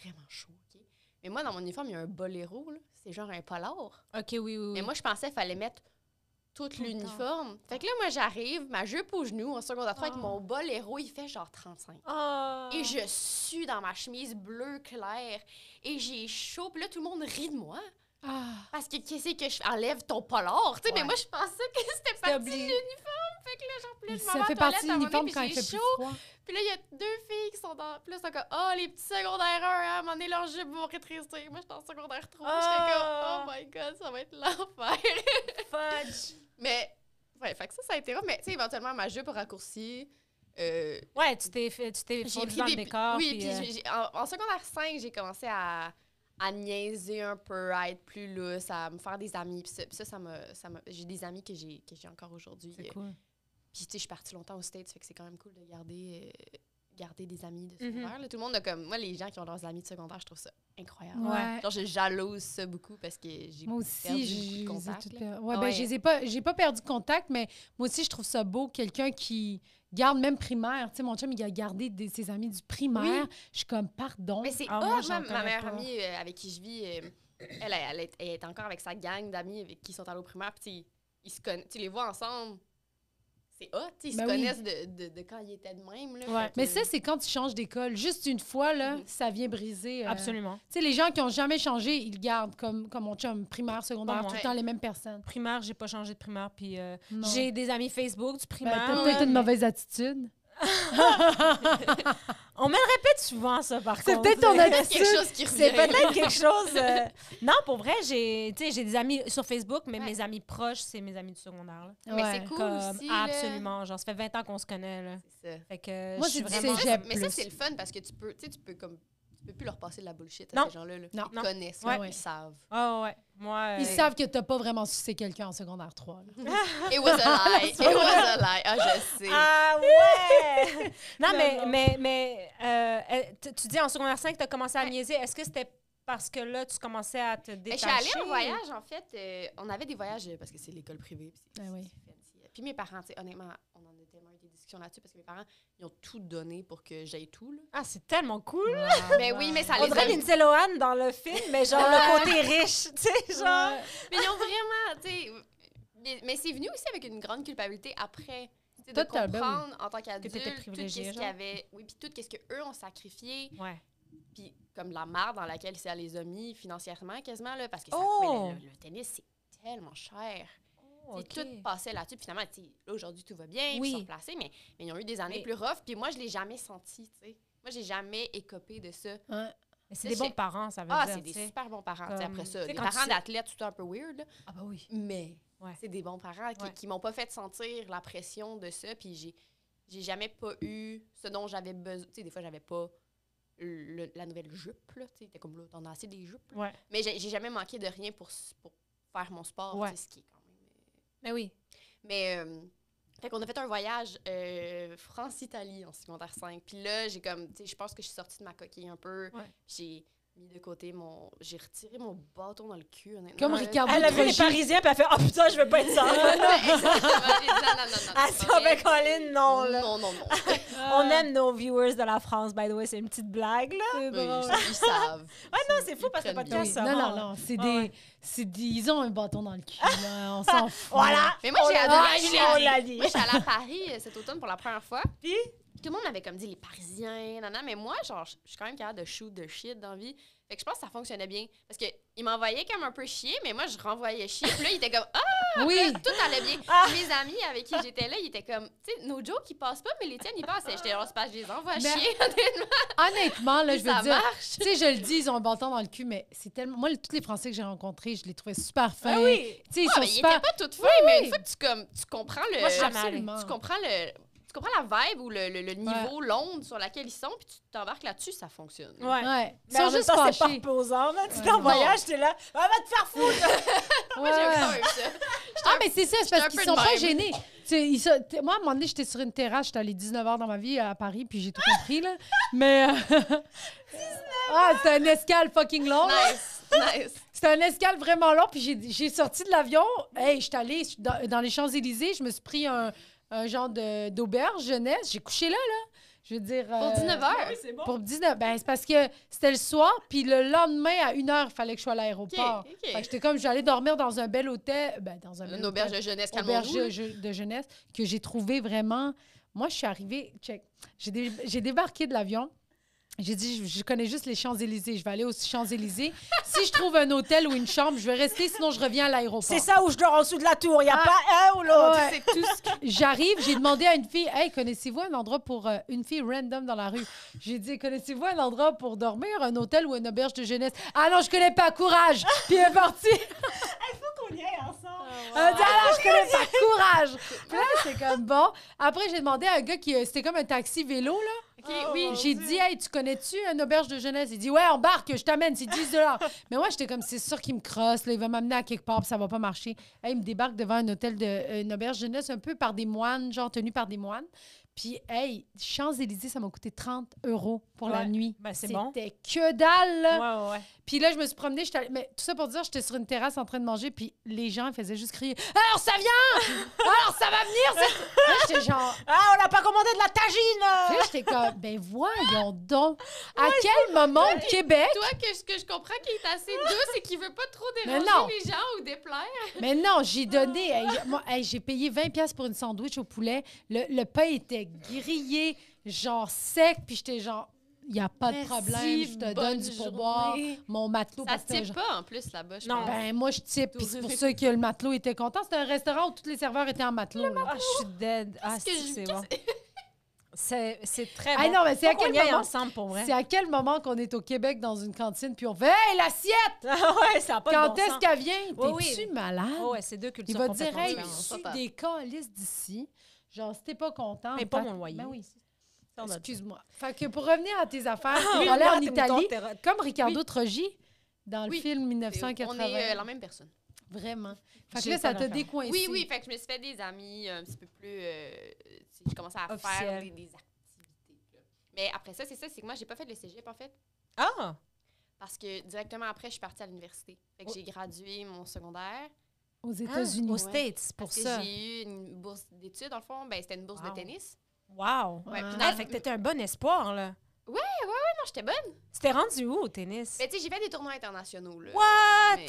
C: vraiment chaud, OK? Mais moi, dans mon uniforme, il y a un boléro, là. C'est genre un polar.
B: OK, oui.
C: Mais moi, je pensais qu'il fallait mettre tout
B: Tout le
C: l'uniforme. Fait que là, moi, j'arrive, ma jupe aux genoux, en secondaire 3, avec
B: Oh.
C: mon boléro, il fait genre 35.
B: Oh.
C: Et je sue dans ma chemise bleu clair. Et j'ai chaud. Puis là, tout le monde rit de moi.
A: Ah.
C: Parce que qu'est-ce que je enlève ton polar? Tu sais, mais
B: Ouais.
C: moi, je pensais que c'était partie de
B: obligé.
C: l'uniforme. Fait que là, genre, puis là, je m'en
A: Ça
C: vais
A: fait
C: à la
A: partie
C: toilette,
A: de
C: à un moment
A: l'uniforme
C: donné,
A: quand il
C: puis
A: fait
C: j'ai
A: plus
C: chaud.
A: froid.
C: Puis là, il y a 2 filles qui sont dans... Puis là, ils sont comme, oh, les petits secondaires 1, hein, à un moment donné, leurs jupes vont rétrécir. Moi, j'étais en secondaire 3. J'étais comme, oh my God, ça va être l'enfer.
B: Fudge.
C: Mais, ouais, fait que ça a été rough. Mais, tu sais, éventuellement, ma jupe a raccourci.
B: Ouais, tu t'es fondu dans le décor.
C: Oui,
B: puis,
C: puis en secondaire 5, j'ai commencé à niaiser un peu, à être plus lousse, à me faire des amis. Puis ça m'a j'ai des amis que j'ai encore aujourd'hui.
B: c'est cool.
C: Puis, tu sais, je suis partie longtemps aux States, fait que c'est quand même cool de garder des amis de secondaire. Là. Tout le monde a comme... Moi, les gens qui ont leurs amis de secondaire, je trouve ça incroyable.
A: Ouais.
C: Genre, je jalouse ça beaucoup parce que j'ai
A: Moi
C: perdu
A: aussi,
C: beaucoup de
A: je les ai
C: contact,
A: toutes
C: là.
A: per- Ouais,
C: Ah
A: ben,
C: ouais.
A: j'ai pas perdu contact, mais moi aussi, je trouve ça beau. Quelqu'un qui garde même primaire. Tu sais, mon chum, il a gardé ses amis du primaire.
C: Oui.
A: Je suis comme, pardon.
C: Mais c'est
B: Ah,
C: hot.
B: moi,
C: Moi,
B: j'en
C: ma
B: connais
C: meilleure
B: pas.
C: amie avec qui je vis, elle est encore avec sa gang d'amis avec qui sont allés au primaire. Puis ils se connaissent. Tu les vois ensemble. C'est hot. Ils
A: Ben
C: se
A: oui.
C: connaissent de quand ils étaient de même. Là,
B: Ouais.
C: Fait que-
A: Mais ça, c'est quand tu changes d'école. Juste une fois, là,
C: Mhm.
A: ça vient briser.
B: Absolument.
A: Tu sais, les gens qui ont jamais changé, ils le gardent comme mon chum, primaire, secondaire,
B: Comme
A: tout le
C: moi.
A: temps les mêmes personnes.
B: Primaire, j'ai pas changé de primaire. Puis
A: Non.
B: j'ai des amis Facebook du
A: Ben,
B: primaire.
A: t'as peut-être
B: là,
A: une
B: mais-
A: mauvaise attitude.
B: On me le répète souvent, ça, par
A: C'est
B: contre.
A: peut-être ton
C: C'est
A: attitude.
C: quelque chose qui revient.
B: C'est peut-être quelque chose. Non, pour vrai, j'ai des amis sur Facebook, mais
C: Ouais.
B: mes amis proches, c'est mes amis du secondaire. Là.
C: Mais
A: Ouais.
C: c'est cool
B: Comme,
C: aussi. là.
B: absolument. Genre, ça fait 20 ans qu'on se connaît. Là.
C: C'est ça.
B: Fait que
A: Moi,
B: je suis
A: c'est du
B: vraiment...
A: cégep.
C: Mais ça,
A: plus.
C: c'est le fun parce que tu peux comme. Tu peux plus leur passer de la bullshit à
B: Non.
C: ces gens-là. Là.
A: Non.
C: Ils
B: Non.
C: connaissent,
B: Ouais.
C: là, ils savent.
B: Ah ouais. Moi,
A: Ils savent que t'as pas vraiment sucé quelqu'un en secondaire 3. là.
C: It was a lie. It was a lie. Ah, je sais.
B: Ah ouais! non,
A: Non.
B: mais tu dis en secondaire 5, tu as commencé à
C: Ouais.
B: niaiser. Est-ce que c'était parce que là, tu commençais à te
C: Mais
B: détacher?
C: je suis allée en voyage, en fait. On avait des voyages parce que c'est l'école privée. Puis c'est
A: Ah oui.
C: c'est fancy. Puis mes parents, tu sais, honnêtement, on en a tellement eu des discussions là-dessus parce que mes parents, ils ont tout donné pour que j'aille tout. Là.
B: Ah, c'est tellement cool!
C: Mais oui, mais ça
B: On
C: les
B: dirait
C: a...
B: Lindsay Lohan dans le film, mais genre le côté riche, tu sais, genre...
C: Mais ils ont vraiment, tu sais... Mais c'est venu aussi avec une grande culpabilité après. Tu sais, de
A: Total, ben oui.
C: comprendre en tant qu'adulte
B: t'étais
C: tout
B: privilégiée,
C: ce qu'il y
B: genre.
C: avait... Oui, puis tout ce qu'eux ont sacrifié.
B: Ouais.
C: Puis comme la merde dans laquelle ça les a mis financièrement quasiment, là, parce que ça,
B: Oh!
C: mais le tennis, c'est tellement cher.
B: Oh,
C: Tu sais, tout passait là-dessus. Puis finalement, tu sais, là, aujourd'hui, tout va bien, puis
B: Oui.
C: ils sont replacés, mais ils ont eu des années
B: Mais-
C: plus rough. Puis moi, je l'ai jamais senti, tu sais. Moi, j'ai jamais écopé de ça.
A: Ouais.
B: Mais c'est des bons parents, ça veut
C: Ah,
B: dire,
C: c'est des
B: tu sais.
C: super bons parents. tu sais,
B: Comme-
C: après ça,
B: tu sais,
C: des
B: quand
C: parents
B: tu-
C: d'athlètes, tout un peu weird, là.
B: Ah bah oui.
C: Mais
B: Ouais.
C: c'est des bons parents
B: Ouais.
C: qui m'ont pas fait sentir la pression de ça. Puis j'ai jamais pas eu ce dont j'avais besoin. Tu sais, des fois, j'avais pas la nouvelle jupe, là. Tu sais, t'es comme là, t'en as assez des jupes. là.
B: Ouais.
C: Mais j'ai jamais manqué de rien pour faire mon sport,
B: Ouais.
C: tu sais, ce qui est quand même...
B: Mais oui.
C: Mais, fait qu'on a fait un voyage France-Italie en secondaire 5. Puis là, j'ai comme, tu sais, je pense que je suis sortie de ma coquille un peu.
B: Ouais.
C: J'ai mis de côté j'ai retiré mon bâton dans le cul, honnêtement.
A: Comme
C: là.
A: Ricardo
B: Elle a vu les
A: Trogi.
B: Parisiens, puis elle a fait « Ah putain, je veux pas être ça! »
C: Exactement. J'ai dit, non.
B: Ah,
C: c'est
B: ça,
C: pas
B: ben
C: vrai.
B: Colin, non, là.
C: Non.
B: On aime nos viewers de la France, by the way, c'est une petite blague, là.
A: C'est
C: Oui,
A: drôle.
C: ils savent.
B: Ouais, non, c'est fou parce que le
C: Ils prennent
B: podcast,
C: bien.
B: ça
A: Non,
B: rend.
A: non, c'est
B: Ouais,
A: des, c'est des... Ils ont un bâton dans le cul, là. On s'en fout.
B: Voilà!
C: Mais moi, j'ai
B: On
C: adoré.
B: l'a dit,
C: Je l'ai
B: on
C: dit.
B: l'a dit.
C: Moi, je suis allée à Paris cet automne pour la première fois.
B: Puis?
C: Tout le monde m'avait comme dit les Parisiens, mais moi, genre, je suis quand même capable de shoot de shit dans la vie. Fait que je pense que ça fonctionnait bien. Parce qu'il m'envoyait comme un peu chier, mais moi, je renvoyais chier. Puis là, il était comme Ah!
A: Oui.
C: Là, tout allait bien.
B: Ah!
C: Mes amis avec qui j'étais là, ils étaient comme Tu sais, nos jokes, ils passent pas, mais les tiennes, ils passent. J'étais genre, c'est parce que je les envoie
A: Mais-
C: chier, honnêtement.
A: Honnêtement, là, je veux
C: ça
A: dire...
C: marche.
A: Tu sais, je le dis, ils ont un bâton dans le cul, mais c'est tellement... Moi, tous les Français que j'ai rencontrés, je les trouvais super fins.
B: Ah oui!
A: Tu sais, ils
C: Ah,
A: sont
C: mais ils
A: super...
C: étaient pas toutes fins, mais une fois que tu comprends le.
B: Moi, je suis jamais allée.
A: Absolument.
C: Tu comprends la vibe ou le niveau, l'onde sur laquelle ils sont, puis tu t'embarques là-dessus, ça fonctionne.
B: Ouais.
A: Ouais. Ils
B: Mais
A: sont
B: en même
A: juste
B: temps, c'est pas
A: fâchés.
B: reposant, là. Tu
A: Ouais,
B: t'es en
A: non.
B: voyage, t'es là. Ah, va te faire foutre!
C: Moi, j'ai
A: Ouais.
C: quand même ça.
A: Ah, mais c'est ça, c'est parce
C: un
A: qu'ils
C: peu
A: sont
C: de
A: pas
C: même.
A: gênés. Tu sais, moi, à un moment donné, j'étais sur une terrasse, j'étais allée 19 heures dans ma vie à Paris, puis j'ai tout compris, là. Mais. Ah, c'était un escale fucking long. là.
C: Nice.
A: C'était un escale vraiment long, puis j'ai sorti de l'avion. Hey, j'étais allée dans les Champs-Élysées, je me suis pris un genre d'auberge jeunesse. J'ai couché là. Je veux dire.
C: Pour 19 heures.
B: Oui, c'est bon.
A: Pour 19. Ben, c'est parce que c'était le soir, puis le lendemain, à 1h, il fallait que je sois à l'aéroport.
C: OK.
A: Fait que j'étais comme, j'allais dormir dans un bel hôtel. Ben, dans un bel
C: Une auberge
A: hôtel.
C: de jeunesse,
A: Auberge
C: calmons-nous.
A: de jeunesse que j'ai trouvé vraiment. Moi, je suis arrivée. Check. J'ai débarqué de l'avion. J'ai dit, je connais juste les Champs-Élysées. Je vais aller aux Champs-Élysées. Si je trouve un hôtel ou une chambre, je vais rester, sinon je reviens à l'aéroport.
B: C'est ça où je dors en dessous de la tour. Il n'y a
A: Ah.
B: pas un ou l'autre.
A: Ouais.
C: C'est tout ce que...
A: J'arrive, j'ai demandé à une fille, « Hey, connaissez-vous un endroit pour une fille random dans la rue? » J'ai dit, « Connaissez-vous un endroit pour dormir, un hôtel ou une auberge de jeunesse? »« Ah non, je connais pas, courage! » Puis elle est partie.
B: Qu'on y aille ensemble.
A: Elle a dit, « Ah non, je connais pas, courage! » Puis là, c'est comme, bon. Après, j'ai demandé à un gars qui, c'était comme un taxi vélo, là.
C: OK,
B: Oh,
C: oui.
B: mon
A: J'ai
B: Dieu.
A: dit, hey, tu connais-tu une auberge de jeunesse? Il dit, ouais, embarque, je t'amène, c'est 10 $. Mais moi, j'étais comme, c'est sûr qu'il me crosse, là, il va m'amener à quelque part, puis ça va pas marcher. Hey, il me débarque devant un hôtel une auberge de jeunesse un peu par des moines, genre tenu par des moines. Puis, hey, Champs-Élysées, ça m'a coûté 30 € pour la nuit.
B: Ben, c'est bon.
A: C'était que dalle, là.
B: Ouais.
A: Puis là, je me suis promenée, mais tout ça pour dire, j'étais sur une terrasse en train de manger, puis les gens ils faisaient juste crier « Alors, ça vient! Alors, ça va venir! » Là, j'étais genre...
B: Ah, on n'a pas commandé de la tagine!
A: Puis là, j'étais comme, ben voyons donc. À quel moment au Québec...
C: Toi, ce que je comprends qu'il est assez doux, c'est qu'il veut pas trop
A: Mais
C: déranger
A: non.
C: les gens ou déplaire.
A: Mais non, j'ai donné... j'ai payé 20$ pour une sandwich au poulet. Le pain était grillé, genre sec, puis j'étais genre... Il n'y a pas de problème, je te donne du pourboire, mon matelot.
C: Ça
A: parce
C: se
A: que
C: type pas en plus là-bas, je
B: Non.
C: pense.
A: Ben, moi, je type, puis c'est pour ça que le matelot était content. C'était un restaurant où tous les serveurs étaient en matelot. Là.
B: Ah, je suis dead. Ah,
C: Parce que
B: c'est bon. C'est très
A: Ah
B: bon.
A: non, mais c'est à
B: Faut qu'on
A: quel
B: y aille
A: moment...
B: ensemble, pour vrai.
A: C'est à quel moment qu'on est au Québec dans une cantine puis on fait « Hey, l'assiette!
B: Ah ouais, ça n'a pas de
A: Quand
B: bon
A: est-ce
B: sens.
A: qu'elle vient?
B: Oui,
A: T'es-tu
B: oui.
A: malade?
B: Oh, ouais, c'est deux cultures
A: Il va te dire «
B: complètement
A: Hey,
B: différentes.
A: je suis des calices d'ici. » Genre, si t'es pas content...
B: Mais pas
A: fait-
B: mon loyer.
A: Ben oui.
B: Ça, on a-
A: Excuse-moi. Fait que pour revenir à tes affaires,
B: Oui,
A: on allait en
B: tes
A: Italie,
B: moutons, tes-
A: comme Ricardo Trogi dans le
C: Oui.
A: film
C: On
A: 1980.
C: est la même personne.
A: Vraiment. Fait que
B: J'ai
A: là, ça
B: pas
A: t'a
B: d'affaires.
A: décoincé.
C: Oui, fait que je me suis fait des amis un petit peu plus... j'ai commencé à faire
B: Officiel.
C: des activités. Là. Mais après ça, c'est que moi, j'ai pas fait le cégep, en fait.
B: Ah!
C: Parce que directement après, je suis partie à l'université. Fait que
B: Oh.
C: j'ai gradué mon secondaire.
A: Aux
B: Aux
A: États-Unis.
B: States, pour
C: Parce que
B: ça.
C: j'ai eu une bourse d'études, dans le fond. Ben, c'était une bourse
B: Wow.
C: de tennis.
B: Wow!
C: Ouais, puis
B: Ah, fait que t'étais un bon espoir, là.
C: Non, j'étais bonne.
B: C'était rendu où, au tennis?
C: Mais tu sais, j'ai fait des tournois internationaux, là.
B: What?
C: Mais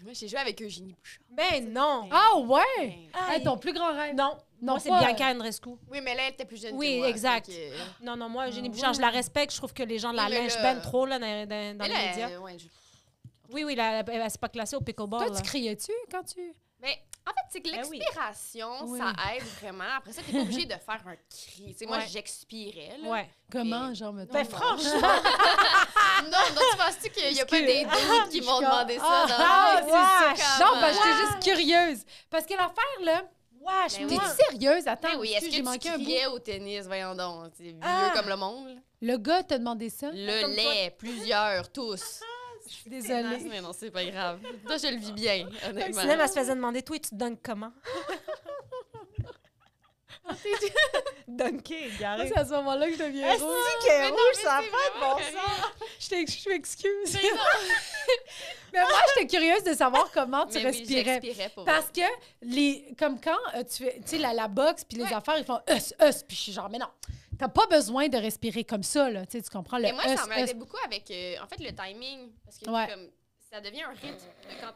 C: moi, j'ai joué avec Eugénie Bouchard.
B: Ben non!
A: Ah ouais!
C: Ben,
A: Hey, ton plus grand rêve.
B: Non,
A: Non,
B: moi, c'est
A: pas-
B: Bianca Andreescu.
C: oui, mais là, elle était plus jeune
B: Oui,
C: que moi.
B: exact.
C: fait que-
B: Non, moi, Eugénie
A: Ah
B: Bouchard,
A: ouais.
B: je la respecte. Je trouve que les gens la
C: Oui, mais
B: lynchent
C: là-
B: ben trop là, dans
C: Mais
B: les
C: là,
B: médias.
C: ouais,
B: Oui, elle s'est pas classée au pickleball.
A: Toi,
B: là.
A: tu criais-tu quand tu...
C: Mais en fait, c'est que
B: Ben oui.
C: l'expiration,
A: Oui.
C: ça aide vraiment. Après ça, t'es pas obligé de faire un cri. Tu sais, moi,
B: Ouais.
C: j'expirais, là.
B: Ouais.
A: Comment, genre, mettons?
B: Ben
C: non.
B: franchement,
C: Non, tu penses-tu qu'il y a pas des doutes qui m'ont demandé ça dans
A: Ah,
C: la vie?
A: c'est ça.
C: Comment?
A: Non, ben, j'étais juste curieuse. Parce que l'affaire, là...
B: wesh,
C: Ben
A: T'es-tu
B: moi...
A: sérieuse? Attends,
C: Ben oui, est-ce
A: excuse,
C: que
A: j'ai
C: tu
A: manqué un bout.
C: criais au tennis? Voyons donc. C'est vieux
B: Ah.
C: comme le monde. là.
A: Le gars t'a demandé ça?
C: Le
B: Comme
C: lait, plusieurs, tous.
A: Je suis désolée.
C: Mais non, c'est pas grave. Toi, je le vis bien, honnêtement.
B: Sinon, elle se faisait demander, toi, tu te dunks comment? Dunker,
A: Moi,
B: garé.
A: c'est à ce moment-là que je deviens
B: Est-ce
A: rouge.
B: qu'elle est
C: Mais non,
B: rouge,
C: mais
B: ça n'a
C: c'est
B: pas de bon
C: vraiment
B: sens?
A: Je m'excuse. Mais moi, j'étais curieuse de savoir comment tu
C: Mais oui,
A: respirais.
C: j'expirais pour
A: Parce que, comme quand tu fais, tu sais, la boxe puis les
C: Ouais.
A: affaires, ils font puis je suis genre, mais non, t'as pas besoin de respirer comme ça, là, tu sais, tu comprends, le
C: Mais moi, ça m'aidait
A: us.
C: beaucoup avec, en fait, le timing. Parce que
A: Ouais.
C: comme, ça devient un rythme. de Quand...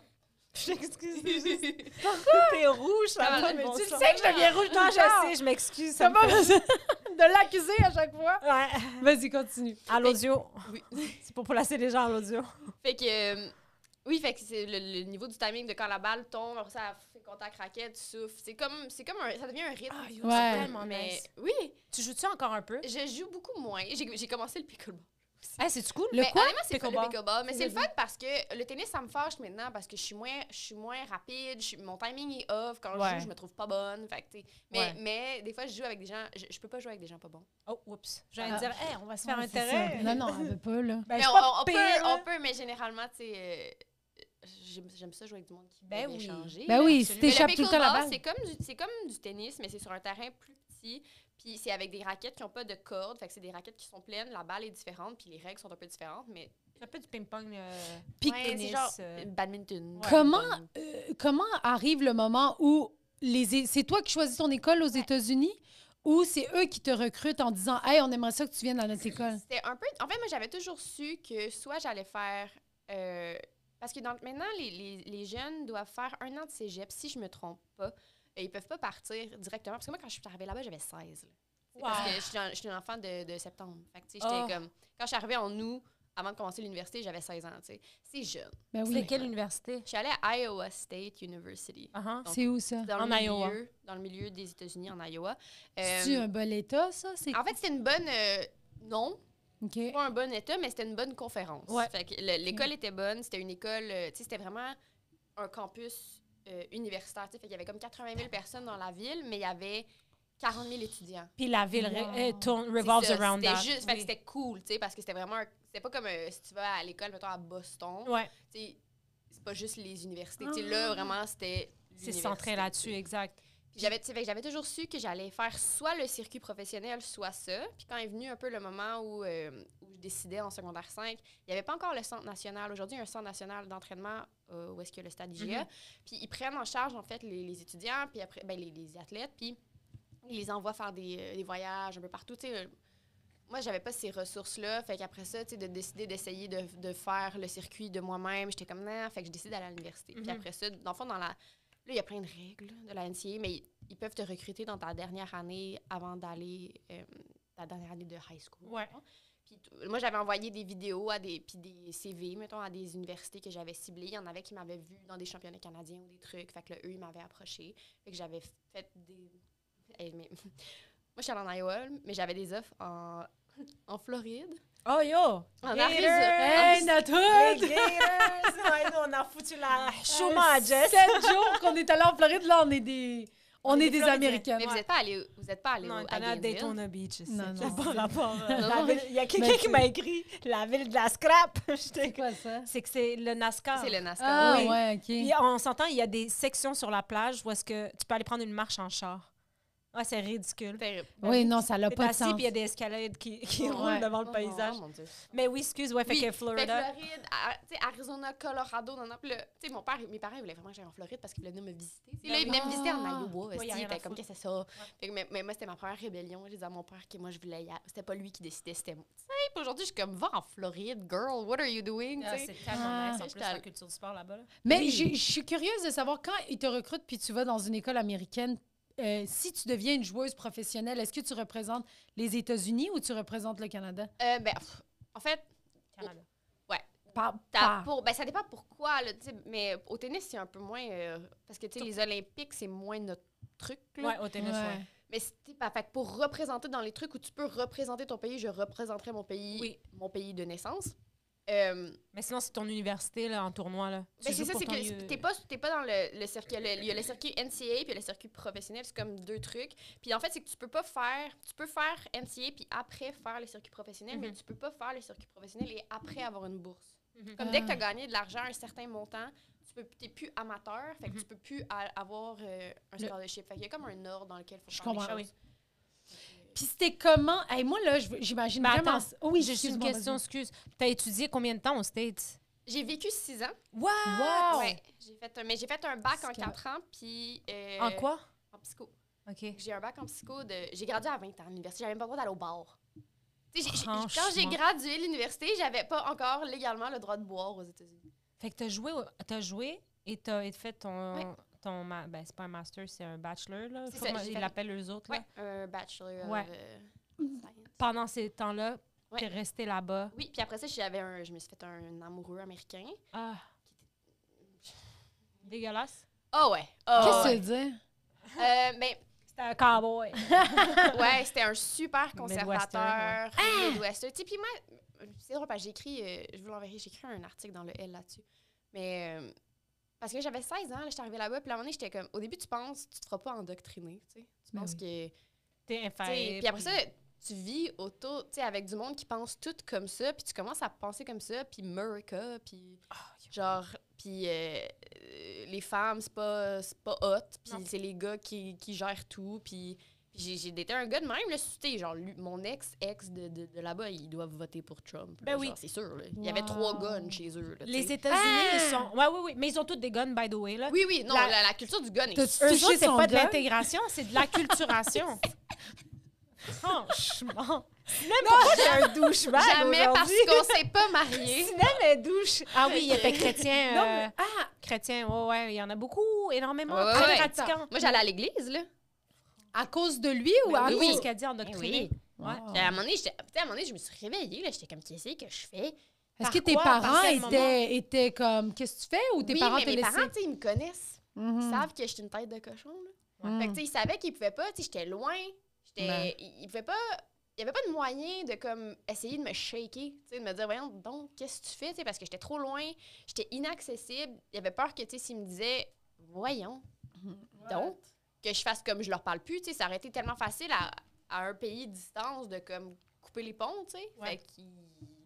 B: Je m'excuse. T'es rouge, ça
C: Comment,
B: n'a pas de
C: mais
B: bon
A: Tu le
B: sens.
A: sais que je deviens rouge
B: Non,
A: tout le temps.
B: je sais, je m'excuse.
A: T'as
B: Ça me
A: pas
B: fait...
A: besoin de l'accuser à chaque fois.
B: Ouais.
A: Vas-y, continue.
B: À l'audio.
C: Oui.
B: C'est pour placer les gens à l'audio.
C: Fait que, oui, fait que c'est le niveau du timing de quand la balle tombe, après ça fait contact raquette, tu souffles. C'est comme ça devient un rythme.
A: Ouais.
B: C'est tellement
C: Mais
B: nice.
C: oui,
B: Tu joues-tu encore un peu?
C: je joue beaucoup moins. J'ai commencé le pickleball.
B: Hey, c'est-tu cool?
A: Le
C: Mais
A: quoi?
C: honnêtement, c'est le
B: Pickleball.
C: pickleball. Mais c'est le
A: Vas-y.
C: fun parce que le tennis, ça me fâche maintenant parce que je suis moins rapide, mon timing est off. Quand je
B: Ouais.
C: joue, je me trouve pas bonne. Fait que, tu sais,
B: Ouais.
C: mais des fois, je joue avec des gens. Je peux pas jouer avec des gens pas bons.
B: Oh, oups. J'allais
A: Ah.
B: dire, hey, on va se faire
A: Ouais,
B: un
A: c'est
B: terrain.
A: ça. Non, elle veut pas, là.
B: Ben,
C: mais
B: je suis pas
C: on peut,
B: pire, là.
C: on peut, mais généralement, tu sais, j'aime ça jouer avec du monde qui
B: Ben
C: peut
B: oui.
C: échanger.
A: Ben
C: là.
A: oui,
B: absolument.
A: si
C: Mais
A: t'échappes
C: le
A: tout le temps la
C: pickleball,
A: balle.
C: c'est comme du tennis, mais c'est sur un terrain plus petit. Puis c'est avec des raquettes qui n'ont pas de corde. Fait que c'est des raquettes qui sont pleines. La balle est différente, puis les règles sont un peu différentes. Mais
B: C'est un peu du ping-pong.
A: Puis
C: ouais,
B: tennis,
C: c'est genre
B: euh.
C: badminton.
B: Ouais.
A: Comment,
C: ping-pong.
A: comment arrive le moment où c'est toi qui choisis ton école aux États-Unis ou c'est eux qui te recrutent en disant « Hey, on aimerait ça que tu viennes à notre école
C: C'était un peu. En fait, moi, j'avais toujours su que soit j'allais faire. Parce que maintenant, les jeunes doivent faire 1 an de cégep, si je me trompe pas. Ils peuvent pas partir directement. Parce que moi, quand je suis arrivée là-bas, j'avais 16. Là.
B: Wow.
C: Parce que je suis une enfant de septembre. Fait que, tu sais,
B: Oh.
C: j'étais comme. Quand je suis arrivée en août, avant de commencer l'université, j'avais 16 ans. Tu sais. C'est jeune. ?»
A: Ben
B: C'est
A: oui.
B: quelle université?
C: Je suis allée à Iowa State University.
B: Uh-huh.
A: C'est où ça?
C: Dans
B: En
C: le
B: Iowa.
C: milieu, dans le milieu des États-Unis, en Iowa.
A: C'est un bel état, ça? C'est
C: En fait, c'était une bonne. Non,
A: OK.
C: pas un bon état, mais c'était une bonne conférence.
B: Ouais.
C: Fait que l'école était bonne. C'était une école. Tu sais, c'était vraiment un campus universitaire. Tu sais, fait qu'il y avait comme 80 000 personnes dans la ville, mais il y avait 40 000 étudiants.
B: Puis la ville
A: Wow.
B: tourne,
C: C'est
B: revolves
C: ça,
B: around
C: c'était
B: that.
C: juste, fait que
B: Oui.
C: c'était cool, tu sais, parce que c'était vraiment. C'était pas comme si tu vas à l'école, mettons, à Boston.
B: Ouais,
C: Tu sais, c'est pas juste les universités. Tu sais, là, vraiment, c'était.
B: c'est centré là-dessus, exact.
C: Puis j'avais toujours su que j'allais faire soit le circuit professionnel, soit ça. Puis quand est venu un peu le moment où je décidais en secondaire 5, il n'y avait pas encore le centre national. Aujourd'hui, il y a un centre national d'entraînement où est-ce qu'il y a le stade IGA. Puis ils prennent en charge, en fait, les étudiants, puis après, les athlètes, puis ils les envoient faire des voyages un peu partout, tu sais. Moi, j'avais pas ces ressources-là. Fait qu'après ça, tu sais, de décider d'essayer de faire le circuit de moi-même, j'étais comme, non, fait que je décide d'aller à l'université. Puis après ça, dans le fond, là, il y a plein de règles de la NCAA, mais ils peuvent te recruter dans ta dernière année avant d'aller, ta dernière année de high school.
B: Ouais.
C: Puis moi, j'avais envoyé des vidéos puis des CV, mettons, à des universités que j'avais ciblées. Il y en avait qui m'avaient vu dans des championnats canadiens ou des trucs. Fait que là, eux, ils m'avaient approché. Fait que j'avais fait des... moi, je suis allée en Iowa, mais j'avais des offres en Floride.
B: Oh yo!
C: En Arizona.
A: Hey, notre hood!
B: Les Gators! Ouais, nous, on a foutu la chômage.
A: 7 jours qu'on est allé en Floride, là, on est des
B: Floridiens.
A: Américains.
C: Mais vous n'êtes pas allés
B: Non, on est
C: à
B: allé à
C: Gainesville.
B: Daytona Beach.
A: Non,
B: Ça
A: non.
B: n'a pas rapport.
C: Non,
B: Il y a quelqu'un qui m'a écrit la ville de la scrap.
A: C'est quoi ça?
B: C'est que c'est le NASCAR.
C: C'est le NASCAR.
A: Ah,
B: Oui.
A: ouais, OK.
B: Puis on s'entend, il y a des sections sur la plage où est-ce que tu peux aller prendre une marche en char. Ah, c'est ridicule.
C: Terrible.
A: Oui, non, ça n'a
B: T'es
A: pas de
B: assis,
A: sens.
B: puis il y a des escalades qui
A: Ouais.
B: roulent devant le
C: Oh,
B: paysage.
C: oh, mon Dieu.
B: Mais oui, excuse, ouais, fait
C: Oui,
B: que Florida.
C: Floride, tu sais, Arizona, Colorado, non, non. Puis là, tu sais, mes parents, ils voulaient vraiment que j'aille en Floride parce qu'ils voulaient venir me visiter. Tu sais, là, ils venaient me visiter en Iowa.
B: Ouais, y a
C: Ils
B: rien à
C: étaient comme,
B: foutre.
C: qu'est-ce que c'est ça? Fait que, mais moi, c'était ma première rébellion. J'ai dit à mon père que moi, je voulais y aller. C'était pas lui qui décidait, c'était moi. Tu sais, puis aujourd'hui, je suis comme, va en Floride, girl, what are you doing?
B: Ah,
C: Tu sais.
B: c'est tellement nice, en
C: J'étais
B: plus, la
C: allée-
B: culture du sport là-bas. Là.
A: Mais
C: Oui.
A: je suis curieuse de savoir, quand ils te recrutent puis tu vas dans une école américaine, si tu deviens une joueuse professionnelle, est-ce que tu représentes les États-Unis ou tu représentes le Canada?
C: En fait,
B: Canada.
C: ça dépend pourquoi, là, tu sais, mais au tennis, c'est un peu moins... parce que, tu sais, les Olympiques, c'est moins notre truc, là.
B: Ouais, au tennis, ouais.
C: Mais c'était pas fait pour représenter dans les trucs où tu peux représenter ton pays, je représenterais mon pays,
B: Oui.
C: mon pays de naissance.
B: Mais sinon, c'est ton université là, en tournoi. Là. Tu
C: Ben c'est
B: joues
C: ça,
B: pour
C: c'est
B: ton
C: que t'es pas dans le circuit. Il y a le circuit NCAA puis le circuit professionnel, c'est comme deux trucs. Puis en fait, c'est que tu peux faire NCAA puis après faire le circuit professionnel, mais tu peux pas faire le circuit professionnel et après avoir une bourse. Comme dès que tu as gagné de l'argent à un certain montant, t'es plus amateur, fait que tu peux plus avoir un scholarship. Fait qu'il y a comme un ordre dans lequel il faut faire les
A: comprends.
C: choses.
A: Puis c'était comment? Hey, moi, là, j'imagine
B: Ben,
A: vraiment...
B: attends,
A: Oh, oui,
B: j'ai juste une
A: excuse-moi,
B: question,
A: vas-y.
B: excuse. Tu as étudié combien de temps aux States?
C: J'ai vécu 6 ans.
B: Wow!
C: Ouais, j'ai fait un bac en 4 ans, puis...
B: En quoi?
C: En psycho.
B: OK.
C: J'ai un bac en psycho j'ai gradué à 20 ans à l'université. J'avais même pas le droit d'aller au bar. Tu sais, quand j'ai
B: Franchement.
C: gradué de l'université, j'avais pas encore légalement le droit de boire aux États-Unis.
B: Fait que t'as joué et t'as fait ton...
C: Ouais.
B: Ben, c'est pas un master, c'est un bachelor, là.
C: C'est
B: Comment
C: ça, j'ai
B: ils
C: fait-
B: l'appellent eux autres, là.
C: Ouais, un bachelor
B: Ouais.
C: of science.
B: Pendant ces temps-là,
C: Ouais.
B: t'es resté là-bas.
C: Oui, puis après ça, je me suis fait un amoureux américain.
B: Ah. Dégueulasse.
C: Ah ouais.
A: Qu'est-ce que
C: ouais.
A: tu veux dire?
C: Mais
B: C'était un cowboy.
C: ouais, c'était un super conservateur,
B: Midwestern,
C: Midwestern. Tu sais, puis moi, c'est drôle parce que j'ai écrit, je vous l'enverrai, j'ai écrit un article dans le L là-dessus. Mais parce que j'avais 16 ans, là, j'étais arrivée là-bas, puis à un moment donné, j'étais comme, au début, tu penses, tu te feras pas endoctriner, tu sais. Tu
A: Ben
C: penses
A: oui.
C: que,
B: T'es
C: tu sais,
B: infaillible.
C: puis après ça, tu vis autour, tu sais, avec du monde qui pense tout comme ça, puis tu commences à penser comme ça, puis America, puis genre, puis les femmes, c'est pas hot,
B: Non.
C: puis c'est les gars qui gèrent tout, puis j'ai daté un gars de même, là, tu sais, genre, mon ex de là-bas, ils doivent voter pour Trump.
B: Ben
C: là,
B: oui.
C: genre, c'est sûr, là. Il y avait 3 guns chez eux, là, tu
B: Les
C: sais.
B: États-Unis, ils sont... Ouais, oui, oui. Mais ils ont tous des guns, by the way, là.
C: Oui, oui, non,
B: La-
C: la culture du gun est
A: T'as-tu
B: Eux
A: touché
B: autres, c'est
A: son
B: pas de
A: gun?
B: l'intégration, c'est de la culturation. Franchement. Sinem, pourquoi j'ai un douchebag
C: jamais parce
B: aujourd'hui?
C: qu'on s'est pas mariés.
B: Sinem est douche. Ah oui, il était chrétien.
A: Non, mais-
B: Chrétien, ouais. Il y en a beaucoup, énormément.
C: Ouais,
B: très
C: ouais.
B: pratiquants.
C: Moi, j'allais à l'église, là.
A: À cause de lui ou
B: Ben
A: à
B: oui,
A: cause...
B: c'est ce qu'elle dit endoctriné.
C: Oui.
B: Ouais.
C: Puis à un moment donné, je me suis réveillée, là, j'étais comme, qu'est-ce que je fais?
A: Est-ce
B: Par
A: que tes
B: quoi? Par
A: parents
B: quel moment?
A: étaient comme, qu'est-ce que tu fais? Ou tes
C: Oui,
A: parents
C: mais
A: te
C: mes
A: laissaient?
C: parents, tu sais, ils me connaissent.
A: Mhm.
C: Ils savent que j'étais une tête de cochon, là.
A: Mhm.
C: Fait que, tu sais, ils savaient qu'ils pouvaient pas, tu sais, j'étais loin.
A: Ouais.
C: Ils pouvaient pas... Il n'y avait pas de moyen de, comme, essayer de me shaker, tu sais, de me dire, voyons, donc, qu'est-ce que tu fais, tu sais, parce que j'étais trop loin, j'étais inaccessible. Il y avait peur que, tu sais, s'ils me disaient, voyons, donc, que je fasse comme je leur parle plus, tu sais, ça aurait été tellement facile à un pays de distance de, comme, couper les ponts, tu sais.
B: Ouais.
C: Fait qu'ils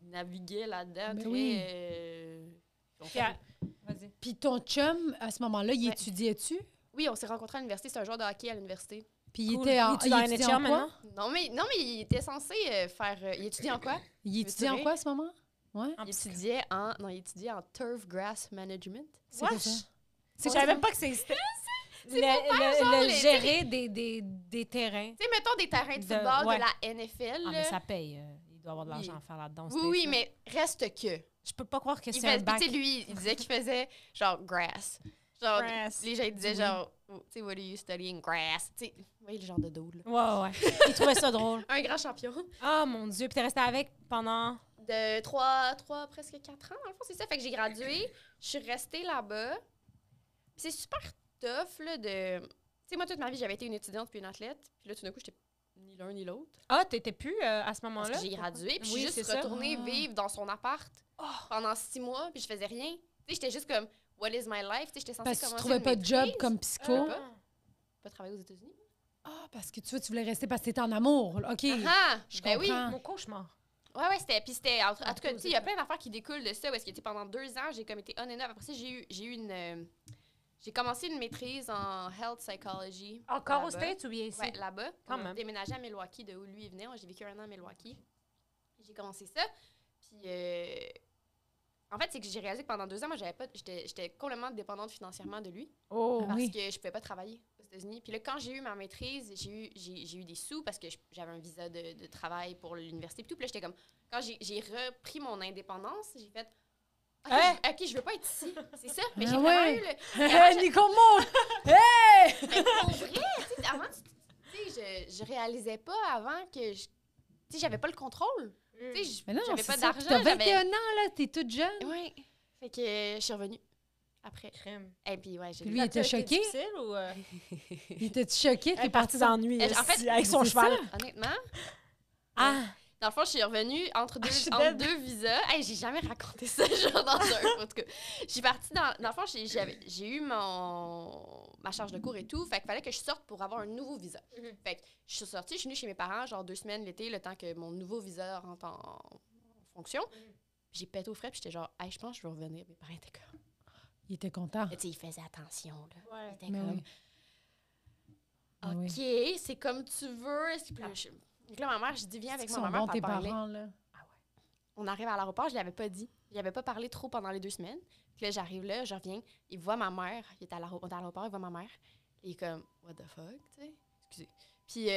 C: naviguaient là-dedans
A: Mais
C: très...
A: oui.
C: ils ont
B: Puis
C: fait-
B: Vas-y.
A: Puis ton chum, à ce moment-là, il
C: Ouais.
A: étudiait-tu?
C: Oui, on s'est rencontrés à l'université. C'est un joueur de hockey à l'université.
A: Puis
B: Cool.
A: il était en,
B: Es-tu dans
A: il étudiait en
B: NHL
A: quoi?
B: maintenant?
C: Non, mais il était censé faire... il étudiait en quoi?
A: Il étudiait en
C: Veux-tu
A: quoi à ce moment? Ouais.
B: En
C: Il étudiait en... Non, il étudiait en Turf Grass Management.
A: C'est quoi ça?
B: Je savais même pas que ça existait. Le gérer des terrains.
C: Tu sais, mettons des terrains de
B: De-
C: football
B: ouais.
C: de la NFL.
B: Ah, mais
C: là.
B: ça paye. Il doit avoir de l'argent
C: Oui.
B: à faire là-dedans.
C: Oui, mais reste que.
B: Je peux pas croire que
C: Il
B: c'est un
C: fait,
B: bac.
C: tu sais, lui, il disait qu'il faisait genre grass. Genre,
B: Grass.
C: les gens ils disaient
B: Oui.
C: genre, tu sais, what are you studying? Grass. Tu sais, vous voyez le genre de dos, là.
B: Ouais. Il trouvait ça drôle.
C: Un grand champion.
B: Ah, mon Dieu. Puis t'es resté avec pendant...
C: De 3 presque 4 ans, dans le fond, c'est ça. Fait que j'ai gradué, je suis restée là-bas. Puis c'est super tough, là, de... Tu sais, moi, toute ma vie, j'avais été une étudiante puis une athlète. Puis là, tout d'un coup, j'étais ni l'un ni l'autre.
B: Ah, t'étais plus à ce
C: Parce
B: moment-là?
C: que j'ai gradué, puis je
B: Oui,
C: suis
B: c'est
C: juste
B: ça.
C: retournée
A: Ah.
C: vivre dans son appart pendant 6 mois, puis je faisais rien. Tu sais, j'étais juste comme, what is my life? Tu sais, j'étais censée
A: Parce que tu
C: commencer
A: trouvais
C: une
A: pas de job
C: maîtrise.
A: comme psycho.
C: Ah. Pas travailler aux États-Unis.
A: Ah, parce que tu vois, tu voulais rester parce que t'étais en amour. là. OK.
C: Ah,
A: je
C: ben oui.
A: comprends.
B: Mon cauchemar.
C: Ouais, c'était. Puis c'était. En tout cas,
B: aux
C: tu sais, il y a plein d'affaires qui découlent de ça. Parce que, tu sais, pendant 2 ans, j'ai comme été on and off. Après ça, j'ai eu une. J'ai commencé une maîtrise en health psychology.
B: Encore au
C: là-bas.
B: States ou bien ici?
C: Ouais, là-bas.
B: Quand
C: On a
B: même.
C: déménagé à Milwaukee, de où lui il venait. Moi, j'ai vécu 1 an à Milwaukee. J'ai commencé ça. Puis, en fait, c'est que j'ai réalisé que pendant 2 ans, moi, j'étais complètement dépendante financièrement de lui.
B: Oh.
C: Parce
A: oui.
C: que je pouvais pas travailler aux États-Unis. Puis là, quand j'ai eu ma maîtrise, j'ai eu des sous parce que j'avais un visa de travail pour l'université. Puis tout. Puis là, j'étais comme... Quand j'ai repris mon indépendance, j'ai fait... OK,
B: Hein?
C: je veux pas être ici. C'est ça. Mais
A: Ah
C: j'ai
A: ouais.
C: vraiment eu le...
A: Nico Moore! Hey!
C: Mais pour vrai, tu sais, avant, tu sais, je réalisais pas avant que... Tu sais, j'avais pas le contrôle. Tu sais,
A: Mais non,
C: j'avais
A: c'est
C: pas
A: ça.
C: d'argent.
A: T'as 21 ans, là. T'es toute jeune.
C: Oui. Fait que je suis revenue après.
B: Crème.
C: Et puis, ouais, j'ai...
A: Puis lui, il était choqué.
B: difficile ou...
A: Il était choqué.
B: Elle est partie d'ennui
C: En fait,
B: avec son
A: c'est
B: cheval.
C: Honnêtement...
B: Ah!
C: Dans le fond, je suis revenue entre
B: je suis
C: entre
B: dead.
C: 2 visas. Hey, j'ai jamais raconté ça, genre dans un... En tout cas, je suis partie dans le fond, j'ai eu ma charge de cours et tout. Fait qu'il fallait que je sorte pour avoir un nouveau visa. Fait que je suis sortie, je suis venue chez mes parents, genre 2 semaines l'été, le temps que mon nouveau visa rentre en fonction. J'ai pété aux frais, puis j'étais genre, hey, je pense que je vais revenir. Mes parents étaient comme...
A: Il était content.
C: Mais tu sais, ils faisaient attention, là.
B: Ouais.
C: Ils étaient
A: Mais
C: comme...
A: oui. Ah
C: OK,
A: oui.
C: c'est comme tu veux. Puis là, donc là, ma mère, je dis, viens avec
A: Ils
C: moi.
A: sont
C: Ma mère,
A: bons, tes
C: elle parlait.
A: parents, là.
C: On arrive à l'aéroport, je l'avais pas dit. Je l'avais pas parlé trop pendant les 2 semaines. Puis là, j'arrive là, je reviens, il voit ma mère. Il est à l'aéroport, il voit ma mère. Et il est comme, what the fuck, tu sais. Excusez. Puis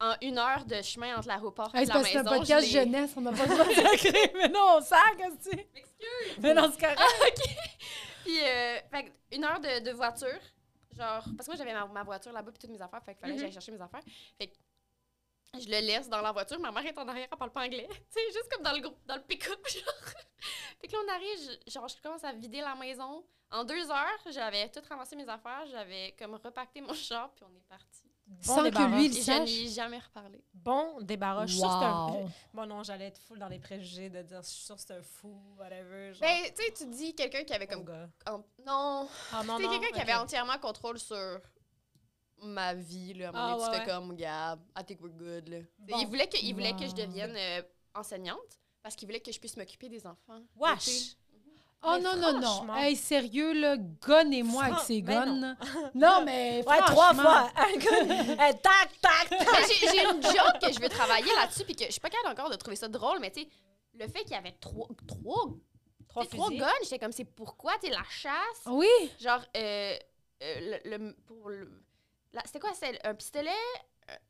C: en 1 heure de chemin entre l'aéroport et
A: Hey,
C: la
A: c'est parce que c'est
C: maison,
A: un podcast
C: je l'ai-
A: jeunesse, on n'a pas le droit de sacrer. Mais non, on sac, aussi.
C: M'excuse.
A: Mais non, c'est correct.
C: Puis, fait que 1 heure de voiture. Genre, parce que moi, j'avais ma voiture là-bas, puis toutes mes affaires. Fait qu'il fallait que j'aille chercher mes affaires. Fait que je le laisse dans la voiture. Ma mère est en arrière, elle parle pas anglais. Tu sais, juste comme dans le pick-up, genre. Fait que là, on arrive, je commence à vider la maison. En 2 heures, j'avais tout ramassé mes affaires. J'avais comme repacté mon char, puis on est parti.
B: Bon
A: Sans
B: débarras.
A: que lui, il
C: Et je
A: sache.
C: n'y ai jamais reparlé.
B: Bon débarras. Je suis sûre que c'est un...
A: Wow.
B: Bon, non, j'allais être full dans les préjugés de dire, je suis sûre que c'est un fou, whatever. Genre,
C: Ben, tu sais, tu dis quelqu'un qui avait
B: bon
C: comme...
B: gars.
C: Non,
B: Ah non,
C: tu sais,
B: non.
C: quelqu'un qui
B: ok.
C: avait entièrement contrôle sur ma vie, là. À un moment donné, tu fais comme, Gab, I think we're good, là.
B: Bon.
C: Il voulait que je
A: Wow.
C: devienne enseignante parce qu'il voulait que je puisse m'occuper des enfants.
B: Wesh!
C: l'été.
A: Oh
B: Mais
A: non, non, non.
B: franchement.
A: Hey, sérieux, là, gonne-moi avec ces
B: Ben non.
A: guns. Non, mais
B: Ouais, 3
A: franchement.
B: fois. Un gars, tac, tac, tac.
C: Mais j'ai une joke que je veux travailler là-dessus, puis que je suis pas capable encore de trouver ça drôle, mais tu sais, le fait qu'il y avait trois
B: Trois fusils.
C: guns, j'étais comme, c'est pourquoi, tu sais, la chasse,
A: Oui.
C: genre, c'était quoi, c'est un pistolet,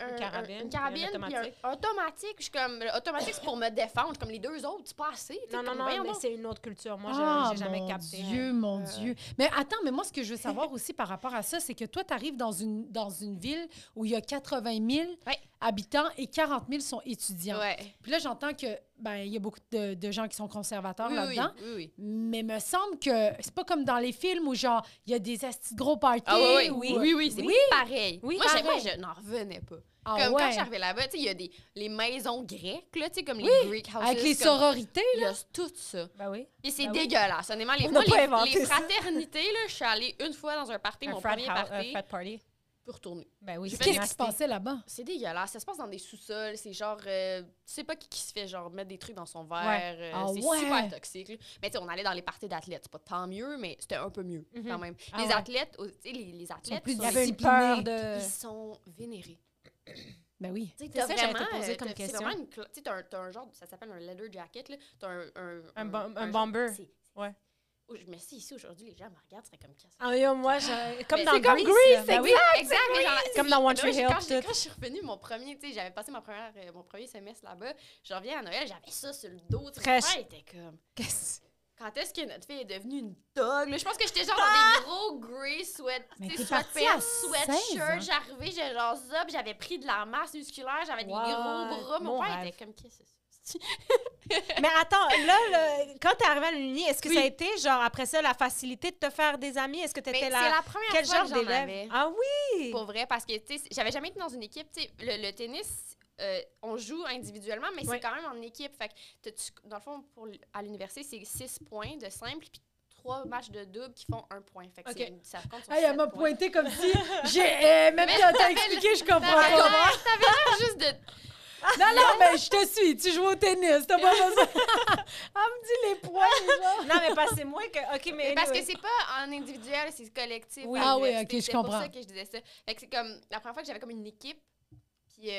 B: Une carabine,
C: une carabine,
B: puis un
C: puis un automatique. Je suis comme, automatique, c'est pour me défendre, comme les 2 autres, c'est pas assez. tu sais,
B: Non, non,
C: comme,
B: non,
C: voyons
B: mais
C: donc.
B: c'est une autre culture. Moi,
A: Ah,
B: j'ai jamais
A: mon
B: capté.
A: Dieu, mon Dieu. Mais attends, mais moi, ce que je veux savoir aussi par rapport à ça, c'est que toi, tu arrives dans une ville où il y a 80 000
C: Ouais.
A: habitants et 40 000 sont étudiants.
C: Ouais.
A: Puis là, j'entends que ben il y a beaucoup de gens qui sont conservateurs
C: Oui, oui,
A: là-dedans.
C: oui.
A: Mais me semble que c'est pas comme dans les films où, genre, il y a des astis de gros parties.
C: Ah oui,
A: ou-
C: oui, c'est
A: Oui.
C: pareil.
B: Oui,
C: moi,
B: pareil.
C: moi, je n'en revenais pas.
A: Ah
C: Comme quand
A: ouais.
C: je suis arrivée là-bas, tu sais, il y a les maisons grecques, là, tu sais, comme les Greek houses.
A: Avec les
C: comme-
A: sororités,
C: Il y
A: là.
C: a tout ça.
B: Ben oui.
C: Et c'est
B: Ben oui.
C: dégueulasse. Honnêtement,
B: On n'a pas inventé
C: les
B: ça.
C: fraternités, là, je suis allée une fois dans un party, mon premier party.
B: frat party.
C: peux retourner.
B: Ben oui,
A: Qu'est-ce qui se passait là-bas?
C: C'est dégueulasse. Ça se passe dans des sous-sols. C'est genre... tu sais pas qui se fait genre mettre des trucs dans son verre. C'est super toxique. Là. Mais tu sais, on allait dans les parties d'athlètes. C'est pas tant mieux, mais c'était un peu mieux quand même. Les athlètes, tu sais, les athlètes...
A: Ils
C: sont
A: avaient une peur de...
C: Ils sont vénérés.
A: Ben oui.
B: C'est ça que j'allais te poser comme question.
C: C'est vraiment tu sais, t'as un genre... Ça s'appelle un leather jacket. Là. T'as
B: un bomber. Ouais.
C: Je me suis ici aujourd'hui, les gens me regardent, c'est comme casse.
B: Ah oui, moi, comme dans
C: Grease.
B: Grease,
C: Ben oui, exact.
B: Comme dans One Tree Hill.
C: Quand je suis revenue, mon premier semestre là-bas, je reviens à Noël, j'avais ça sur le dos. Mon père était comme... Quand est-ce que notre fille est devenue une dog? Là? Je pense que j'étais genre dans des gros grey sweatpants, sweatshirt. J'arrivais, j'ai genre ça, puis j'avais pris de la masse musculaire, j'avais des gros bras. Mon père était comme, qu'est-ce que c'est ça?
B: Mais attends, là, quand t'es arrivée à l'Uni, est-ce que ça a été, genre, après ça, la facilité de te faire des amis? Est-ce que t'étais là?
C: C'est la première fois que j'en avais.
B: Ah oui!
C: Pour vrai, parce que, tu sais, j'avais jamais été dans une équipe. Tu sais, le tennis, on joue individuellement, mais c'est quand même en équipe. Fait que, dans le fond, à l'université, c'est 6 points de simple, puis 3 matchs de double qui font 1 point. Fait que ça compte sur 7
A: elle m'a pointé comme si j'ai... même quand t'as expliqué, je comprends pas.
C: T'avais l'air juste de...
A: Non, mais je te suis. Tu joues au tennis. T'as pas besoin. Elle me dit les points, genre.
B: Non, mais parce que c'est moi que... OK, mais...
C: Parce que c'est pas en individuel, c'est collectif.
A: Oui. Ah oui, OK, je comprends.
C: C'est pour ça que je disais ça. Fait que c'est comme... La première fois que j'avais comme une équipe, puis...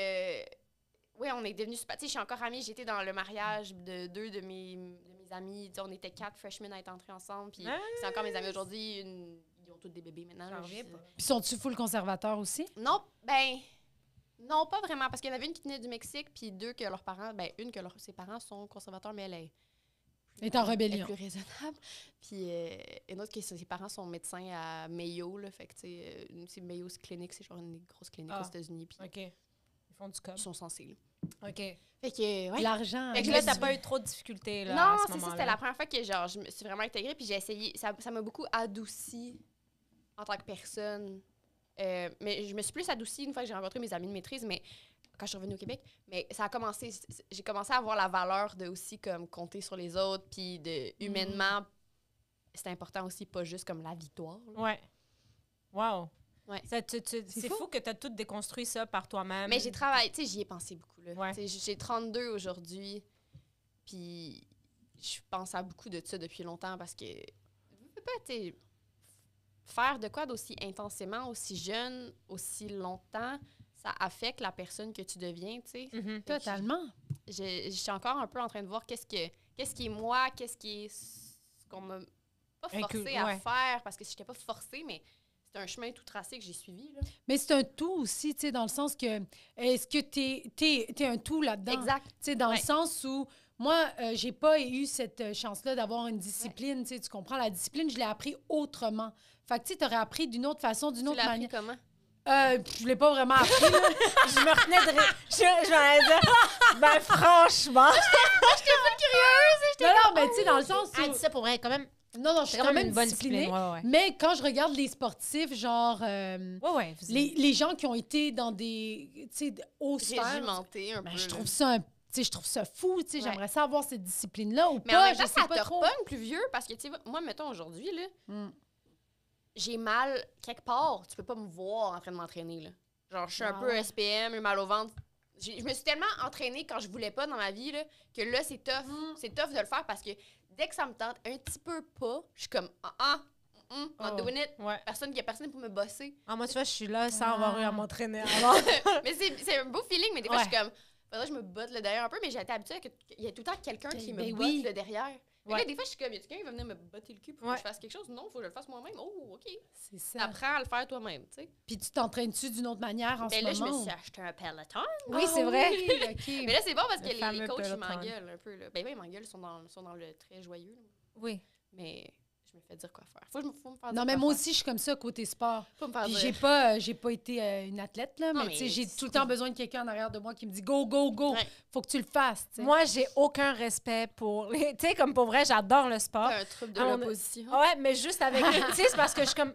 C: oui, on est devenus super... Tu sais, je suis encore amie. J'étais dans le mariage de 2 de mes amis. T'sais, on était 4 freshmen à être entrés ensemble. Puis c'est encore mes amis aujourd'hui. Ils ont tous des bébés maintenant. J'en reviens pas.
A: Puis sont-tu full conservateurs aussi?
C: Non, ben... Non, pas vraiment, parce qu'il y en avait une qui venait du Mexique, puis 2 que leurs parents... Ben, une que ses parents sont conservateurs, mais elle
A: est en rébellion.
C: Elle est plus raisonnable. Puis une autre, ses parents sont médecins à Mayo, là, fait que, tu sais, c'est Mayo Clinic, c'est genre une grosse clinique aux États-Unis. Puis
B: OK. Ils font du com.
C: Ils sont censés, là.
B: OK.
C: Fait que, ouais.
A: L'argent.
B: Fait que là, t'as pas eu trop de difficultés, là,
C: non, c'est ça, c'était la première fois que, genre, je me suis vraiment intégrée, puis j'ai essayé... Ça m'a beaucoup adoucie en tant que personne. Mais je me suis plus adoucie une fois que j'ai rencontré mes amis de maîtrise, mais quand je suis revenue au Québec. Mais ça a commencé... J'ai commencé à avoir la valeur de aussi, comme, compter sur les autres, puis humainement, c'est important aussi, pas juste comme la victoire. Là.
B: Ouais. Wow.
C: Ouais.
B: C'est fou que tu as tout déconstruit ça par toi-même.
C: Mais j'ai travaillé, tu sais, j'y ai pensé beaucoup. Là.
B: Ouais.
C: J'ai 32 aujourd'hui, puis je pense à beaucoup de ça depuis longtemps parce que, faire de quoi d'aussi intensément, aussi jeune, aussi longtemps, ça affecte la personne que tu deviens, tu sais.
B: Mm-hmm.
A: Totalement.
C: Je suis encore un peu en train de voir qu'est-ce qui est moi, qu'est-ce qui est ce qu'on m'a pas forcé à faire, parce que je n'étais pas forcée, mais c'est un chemin tout tracé que j'ai suivi. Là.
A: Mais c'est un tout aussi, tu sais, dans le sens que, est-ce que t'es un tout là-dedans?
C: Exact.
A: Tu sais, dans le sens où, moi, j'ai pas eu cette chance-là d'avoir une discipline, tu sais, tu comprends? La discipline, je l'ai appris autrement. Fait que, tu sais, t'aurais appris d'une autre façon, d'une autre manière.
C: Tu l'as appris comment?
A: Je l'ai pas vraiment appris, là.
B: Je me retenais de rire. Je dire, ben franchement.
C: J'étais pas curieuse.
A: Non, mais tu sais, dans le sens où...
B: Elle dit ça pour vrai, quand même.
A: Non, je suis quand même
B: une bonne
A: disciplinée.
B: discipline.
A: Mais quand je regarde les sportifs, genre... les gens qui ont été dans des... Tu sais, hauts sphères...
C: J'ai jumenté un peu.
A: Je trouve ça je trouve ça fou, tu sais, j'aimerais ça avoir cette discipline-là ou
C: mais
A: pas,
C: en même temps,
A: je sais
C: ça
A: pas
C: te
A: trop.
C: repogne plus vieux parce que, tu sais, moi, mettons, aujourd'hui, là, j'ai mal quelque part. Tu peux pas me voir en train de m'entraîner, là. Genre, je suis un peu SPM, j'ai mal au ventre. Je me suis tellement entraînée quand je voulais pas dans ma vie, là, que là, c'est tough. C'est tough de le faire parce que dès que ça me tente un petit peu pas, je suis comme, not doing it.
B: Ouais.
C: Personne pour me bosser.
B: Ah, moi, tu vois, je suis là sans avoir eu à m'entraîner.
C: Mais c'est un beau feeling, mais des fois, je suis comme... Faudrait que je me botte le derrière un peu, mais j'ai été habituée qu'il y a tout le temps quelqu'un qui me botte le derrière. Mais là, des fois, je suis comme, y a quelqu'un qui va venir me botter le cul pour que je fasse quelque chose? Non, il faut que je le fasse moi-même. Oh, OK.
A: C'est ça.
C: T'apprends à le faire toi-même, tu sais.
A: Puis tu t'entraînes-tu d'une autre manière en ce moment?
C: Là, je me suis acheté un Peloton.
B: Oui, c'est vrai.
A: Oui, OK.
C: Mais là, c'est bon parce que les coachs,
B: Peloton.
C: ils m'engueulent un peu. Là. Ben oui, ils m'engueulent, ils sont dans le très joyeux. Là.
B: Oui.
C: Mais... je me fais dire quoi faire. Faut me faire dire
A: non, mais
C: quoi
A: moi
C: faire.
A: aussi, je suis comme ça côté sport.
C: Faut me faire
A: Puis
C: dire.
A: j'ai pas été une athlète, là,
C: Non,
A: mais tu sais,
C: mais
A: j'ai tout le temps besoin de quelqu'un en arrière de moi qui me dit « Go, go, go!
C: Ouais.
A: Faut que tu le fasses! »
B: Moi, j'ai aucun respect pour... Tu sais, comme pour vrai, j'adore le sport.
C: T'as un trouble de l'opposition.
B: Ouais, mais juste avec... tu sais, c'est parce que je suis comme...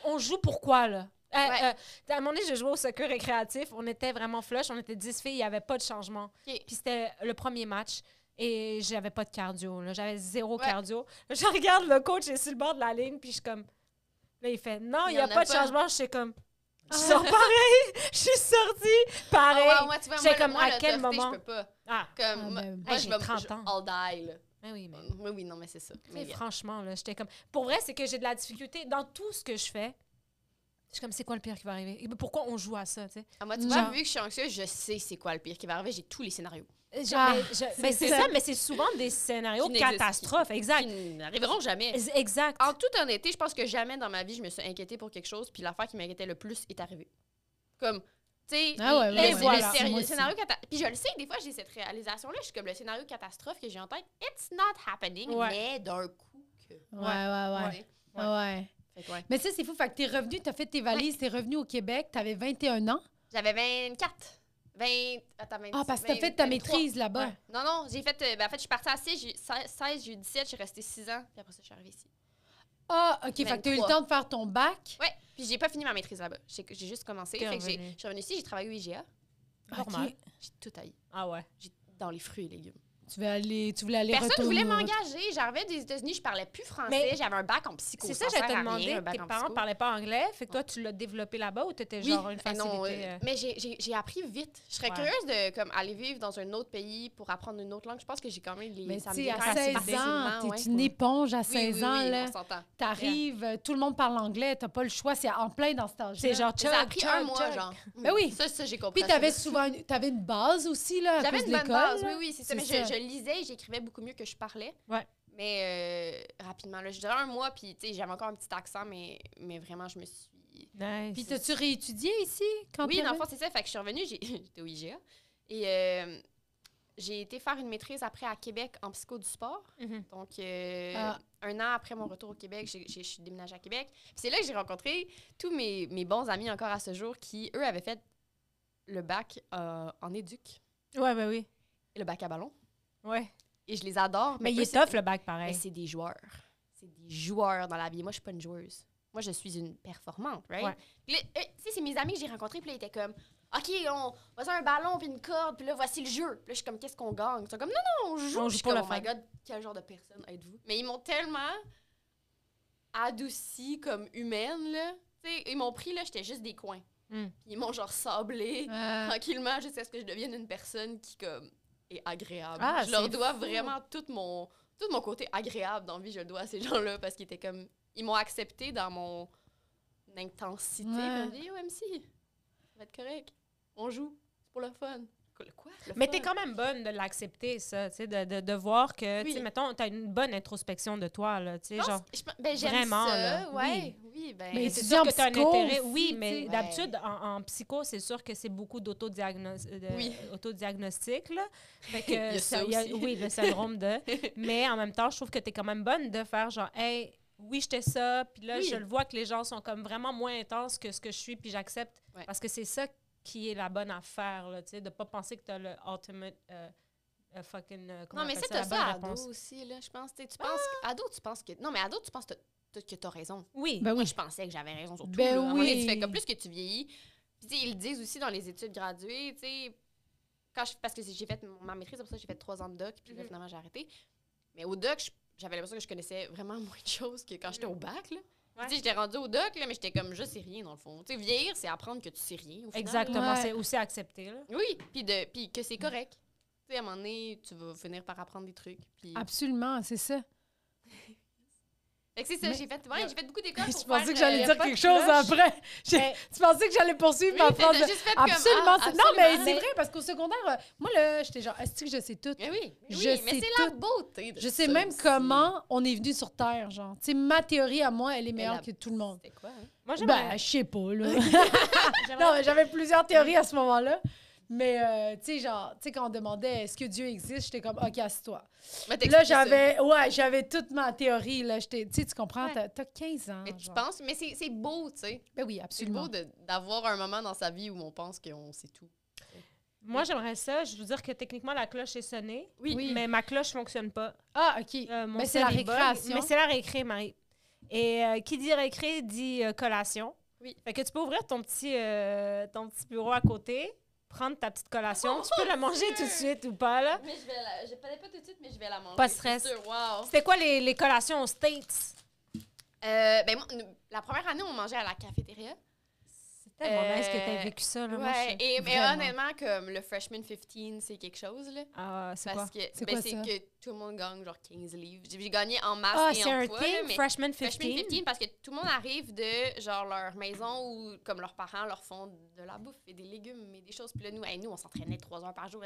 B: On joue pourquoi, là? À un moment donné, je jouais au soccer récréatif. On était vraiment flush. On était 10 filles. Il n'y avait pas de changement.
C: Okay.
B: Puis c'était le premier match. Et j'avais pas de cardio. Là. J'avais 0 cardio. Je regarde le coach est sur le bord de la ligne. Puis je suis comme... Là, il fait « Non, il n'y a pas de changement. » Je suis comme... Je sors pareil. Je suis sortie pareil.
C: Moi, tu vois,
B: J'étais
C: moi,
B: comme, à
C: le
B: quel
C: tough day,
B: moment?
C: je peux pas.
B: Ah.
C: Comme,
A: ben,
C: moi,
B: j'ai 30 ans.
C: I'll die, là.
B: Oui, mais...
C: Oui, non, mais c'est ça.
B: Tu sais, franchement, là, j'étais comme... Pour vrai, c'est que j'ai de la difficulté dans tout ce que je fais. Je suis comme, c'est quoi le pire qui va arriver? Et pourquoi on joue à ça, tu sais?
C: Moi, tu vois, vu que je suis anxieuse, je sais c'est quoi le pire qui va arriver. J'ai tous les scénarios.
B: Mais c'est ça, mais c'est souvent des scénarios catastrophes, exact.
C: Qui n'arriveront jamais.
B: Exact.
C: En toute honnêteté, je pense que jamais dans ma vie, je me suis inquiétée pour quelque chose, puis l'affaire qui m'inquiétait le plus est arrivée. Comme, tu sais, le scénario catastrophe. Puis je le sais, des fois, j'ai cette réalisation-là. Je suis comme le scénario catastrophe que j'ai en tête. It's not happening, mais d'un coup que...
A: Ouais. Mais ça, c'est fou. Fait que t'es revenu, t'as fait tes valises, t'es revenu au Québec, t'avais 21 ans.
C: J'avais 24. Attends, 26,
A: parce que t'as fait ta maîtrise là-bas.
C: Ouais. Non, j'ai fait... en fait, je suis partie à 16, j'ai eu 17, j'ai resté 6 ans, puis après ça, je suis arrivée ici.
A: Ah, OK. 23. Fait que t'as eu le temps de faire ton bac.
C: Ouais, puis j'ai pas fini ma maîtrise là-bas. J'ai juste commencé. Fait que je suis revenue ici, j'ai travaillé au IGA.
B: Normal.
C: J'ai tout haï.
B: Ah ouais?
C: Dans les fruits et légumes.
A: Tu voulais aller
C: Personne ne voulait
A: retourner.
C: m'engager. J'arrivais des États-Unis, je parlais plus français. J'avais un bac en psycho.
B: C'est ça, j'allais te demander. Tes parents parlaient pas anglais. Fait que toi, tu l'as développé là-bas ou t'étais genre une facilité?
C: Non, mais j'ai appris vite. Je serais curieuse de comme, aller vivre dans un autre pays pour apprendre une autre langue. Je pense que j'ai quand même
A: Mais tu sais, à 16 ans, t'es une éponge à 16 ans.
C: Oui,
A: là.
C: on s'entend.
A: T'arrives, tout le monde parle anglais, t'as pas le choix, c'est en plein dans cet âge-là.
B: C'est genre,
C: ça a pris un mois, genre.
A: Ben oui.
C: Ça, j'ai compris.
A: Puis t'avais une base aussi, là, à cause de l'école.
C: J'avais une bonne base, oui, c'est ça. Mais je lisais et j'écrivais beaucoup mieux que je parlais.
B: Ouais.
C: Mais rapidement, là, je dirais un mois, puis tu sais, j'avais encore un petit accent, mais vraiment, je me suis...
B: Nice.
A: Puis t'as-tu réétudié ici?
C: Oui, dans le fond, c'est ça. Fait que je suis revenue, j'étais au IGA. Et j'ai été faire une maîtrise après à Québec en psycho du sport. Donc, un an après mon retour au Québec, je suis déménagée à Québec. Puis c'est là que j'ai rencontré tous mes bons amis encore à ce jour qui, eux, avaient fait le bac en éduc.
B: Ouais, ben oui.
C: Et le bac à ballon.
B: Ouais.
C: Et je les adore.
B: Mais il est tough, le bac, pareil.
C: Mais c'est des joueurs. C'est des joueurs dans la vie. Moi, je suis pas une joueuse. Moi, je suis une performante, right?
B: Ouais.
C: Tu sais, c'est mes amis que j'ai rencontrés, puis là, ils étaient comme, OK, on va faire un ballon puis une corde, puis là, voici le jeu. Puis là, je suis comme, qu'est-ce qu'on gagne? Ils sont comme, non, on joue.
B: On
C: je suis
B: joue pour
C: comme,
B: le
C: oh my
B: fun.
C: God, quel genre de personne êtes-vous? Mais ils m'ont tellement adoucie comme humaine, là. Tu sais, ils m'ont pris, là, j'étais juste des coins. Puis ils m'ont genre sablé tranquillement jusqu'à ce que je devienne une personne qui, comme, est agréable. Je leur dois vraiment tout mon côté agréable dans la vie, je le dois à ces gens-là parce qu'ils étaient comme... Ils m'ont accepté dans mon intensité. Ils m'ont dit, MC, ça va être correct. On joue. C'est pour le fun. Quoi?
B: Mais t'es quand même bonne de l'accepter, ça, tu sais, de voir que, tu sais, mettons, t'as une bonne introspection de toi, là, tu sais, genre...
C: j'aime
B: vraiment,
C: ça,
B: là.
C: Oui, ben...
B: Mais c'est sûr que t'as un intérêt, oui, mais
A: t'sais.
B: d'habitude, en psycho, c'est sûr que c'est beaucoup d'autodiagnostic, là. Fait que
C: il y a ça aussi.
B: Oui, le syndrome de... Mais en même temps, je trouve que t'es quand même bonne de faire genre, hey, oui, j'étais ça, puis là, je le vois que les gens sont comme vraiment moins intenses que ce que je suis, puis j'accepte, parce que c'est ça qui est la bonne affaire, là, tu sais, de pas penser que t'as le ultimate fucking...
C: non, mais c'est ça, ado aussi, là, je pense. Tu penses... Ado, tu penses que... Non, mais ado, tu penses que t'as raison.
B: Oui.
A: Ben oui.
C: Moi, je pensais que j'avais raison sur tout,
A: Ben
C: là.
A: oui.
C: Tu fais comme plus que tu vieillis. Puis, tu sais, ils le disent aussi dans les études graduées, tu sais... Parce que j'ai fait ma maîtrise, après ça, j'ai fait 3 ans de doc, puis là, finalement, j'ai arrêté. Mais au doc, j'avais l'impression que je connaissais vraiment moins de choses que quand j'étais au bac, là. Tu sais, j'étais rendue au doc, là, mais j'étais comme, je sais rien, dans le fond. Tu sais, vieillir, c'est apprendre que tu sais rien, au final.
B: Exactement, c'est aussi accepter, là.
C: Oui, puis que c'est correct. Tu sais, à un moment donné, tu vas finir par apprendre des trucs. Puis...
A: Absolument, c'est ça.
C: Fait que c'est ça, j'ai fait beaucoup d'écoles pour
A: Tu pensais
C: faire,
A: que j'allais dire quelque chose après. Tu pensais que j'allais poursuivre ma phrase. Absolument. Non, mais c'est vrai, parce qu'au secondaire, moi, là, j'étais genre, est-ce que je sais tout?
C: Mais oui,
A: mais
C: c'est la beauté de
A: je sais
C: ça
A: même
C: aussi.
A: comment on est venu sur Terre, genre. Tu sais, ma théorie à moi, elle est meilleure que tout le monde.
C: C'était quoi, hein?
B: Moi,
A: Ben, je sais pas, là. Non, mais j'avais plusieurs théories à ce moment-là. Mais, tu sais, genre, tu sais, quand on demandait est-ce que Dieu existe, j'étais comme, OK, assieds-toi. Là, j'avais toute ma théorie, là. Tu sais, tu comprends, t'as 15 ans.
C: Mais tu
A: genre.
C: penses, mais c'est beau, tu sais.
A: Ben oui,
C: C'est
A: absolument.
C: beau d'avoir un moment dans sa vie où on pense qu'on sait tout.
B: Moi, j'aimerais ça. Je veux dire que techniquement, la cloche est sonnée.
A: Oui.
B: Mais ma cloche ne fonctionne pas.
A: Ah, OK.
B: Mon
A: Mais c'est la
B: cell est bug.
A: récréation.
B: Mais c'est la récré, Marie. Et qui dit récré dit collation.
C: Oui.
B: Fait que tu peux ouvrir ton petit bureau à côté, prendre ta petite collation. Tu peux la manger tout de suite ou pas, là.
C: Mais je pas tout de suite, mais je vais la manger.
B: Pas de stress.
C: Wow.
B: C'était quoi les collations aux States?
C: Ben moi, la première année, on mangeait à la cafétéria.
B: C'est tellement nice que t'aies vécu ça. Là. Moi,
C: mais
A: vraiment.
C: honnêtement, comme le Freshman 15, c'est quelque chose. Là,
B: Ah, c'est quoi?
C: parce que
A: C'est quoi,
C: c'est
A: ça?
C: que tout le monde gagne genre 15 livres. J'ai gagné en masse
B: Ah,
C: et
B: c'est
C: en
B: un
C: poids.
B: thing,
C: Là, mais
B: Freshman 15?
C: Freshman 15, parce que tout le monde arrive de genre leur maison où comme leurs parents leur font de la bouffe et des légumes et des choses. Puis là, nous, on s'entraînait 3 heures par jour.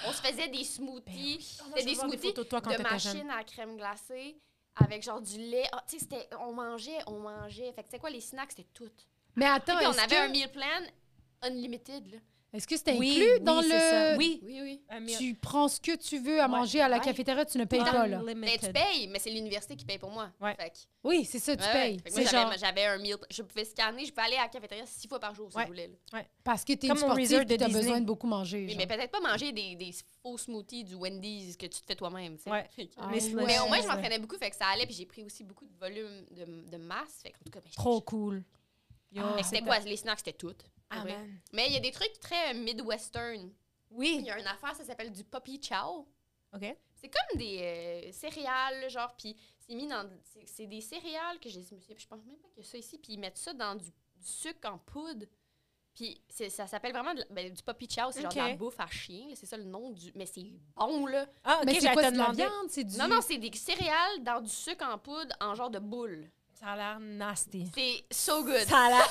C: On se faisait des smoothies. C'était des smoothies
B: de, toi quand
C: de
B: t'étais jeune.
C: machine à crème glacée avec genre du lait. Ah, tu sais, on mangeait. Fait que c'est quoi, les snacks, c'était tout.
A: Mais attends,
C: Puis on
A: est-ce
C: avait un
A: que,
C: meal plan unlimited, là.
A: est-ce que c'était
B: Oui,
A: inclus
B: oui,
A: dans
B: c'est
A: le...
B: ça. Oui.
C: Oui.
A: Tu prends ce que tu veux à manger à la
C: Ouais.
A: cafétéria, tu ne payes pas, là.
C: Mais tu payes, mais c'est l'université qui paye pour moi.
B: Ouais.
C: Fait que,
A: Oui, c'est ça, tu payes.
C: Fait que moi,
A: C'est genre...
C: j'avais un meal. Je pouvais scanner, je pouvais aller à la cafétéria 6 fois par jour si
B: Ouais.
C: je voulais. Là.
A: Parce que t'es
B: Comme
A: une
B: au
A: sportive
B: resort
A: et
B: de
A: t'as
B: Disney.
A: besoin de beaucoup manger.
C: Oui,
A: genre.
C: mais peut-être pas manger des faux smoothies du Wendy's que tu te fais toi-même. Tu sais.
B: Ouais.
C: Fait que-
A: Ah,
B: Les
A: ouais.
B: slushs.
C: Mais au moins, je
B: Ouais.
C: m'entraînais beaucoup, fait que ça allait, puis j'ai pris aussi beaucoup de volume de masse. Fait qu'en tout cas,
B: Trop cool. Yo,
C: Fait que c'était quoi? Les snacks, c'était tout.
B: Ah,
C: Ouais.
B: man.
C: Mais il y a des trucs très midwestern. Il
B: Oui.
C: y a une affaire, ça s'appelle du Poppy Chow.
B: OK.
C: C'est comme des céréales, genre, puis c'est mis dans... C'est des céréales que je pense même pas qu'il y a ça ici, puis ils mettent ça dans du sucre en poudre. Puis ça s'appelle vraiment du Poppy Chow, c'est genre de la bouffe à chien, là, c'est ça le nom du... Mais c'est bon, là.
B: Ah, OK,
A: Mais c'est
B: j'allais
A: quoi,
B: te
A: c'est de la
B: demander.
A: viande? C'est du...
C: Non, c'est des céréales dans du sucre en poudre en genre de boule.
B: Ça a l'air nasty.
C: C'est so good.
B: Ça a l'air...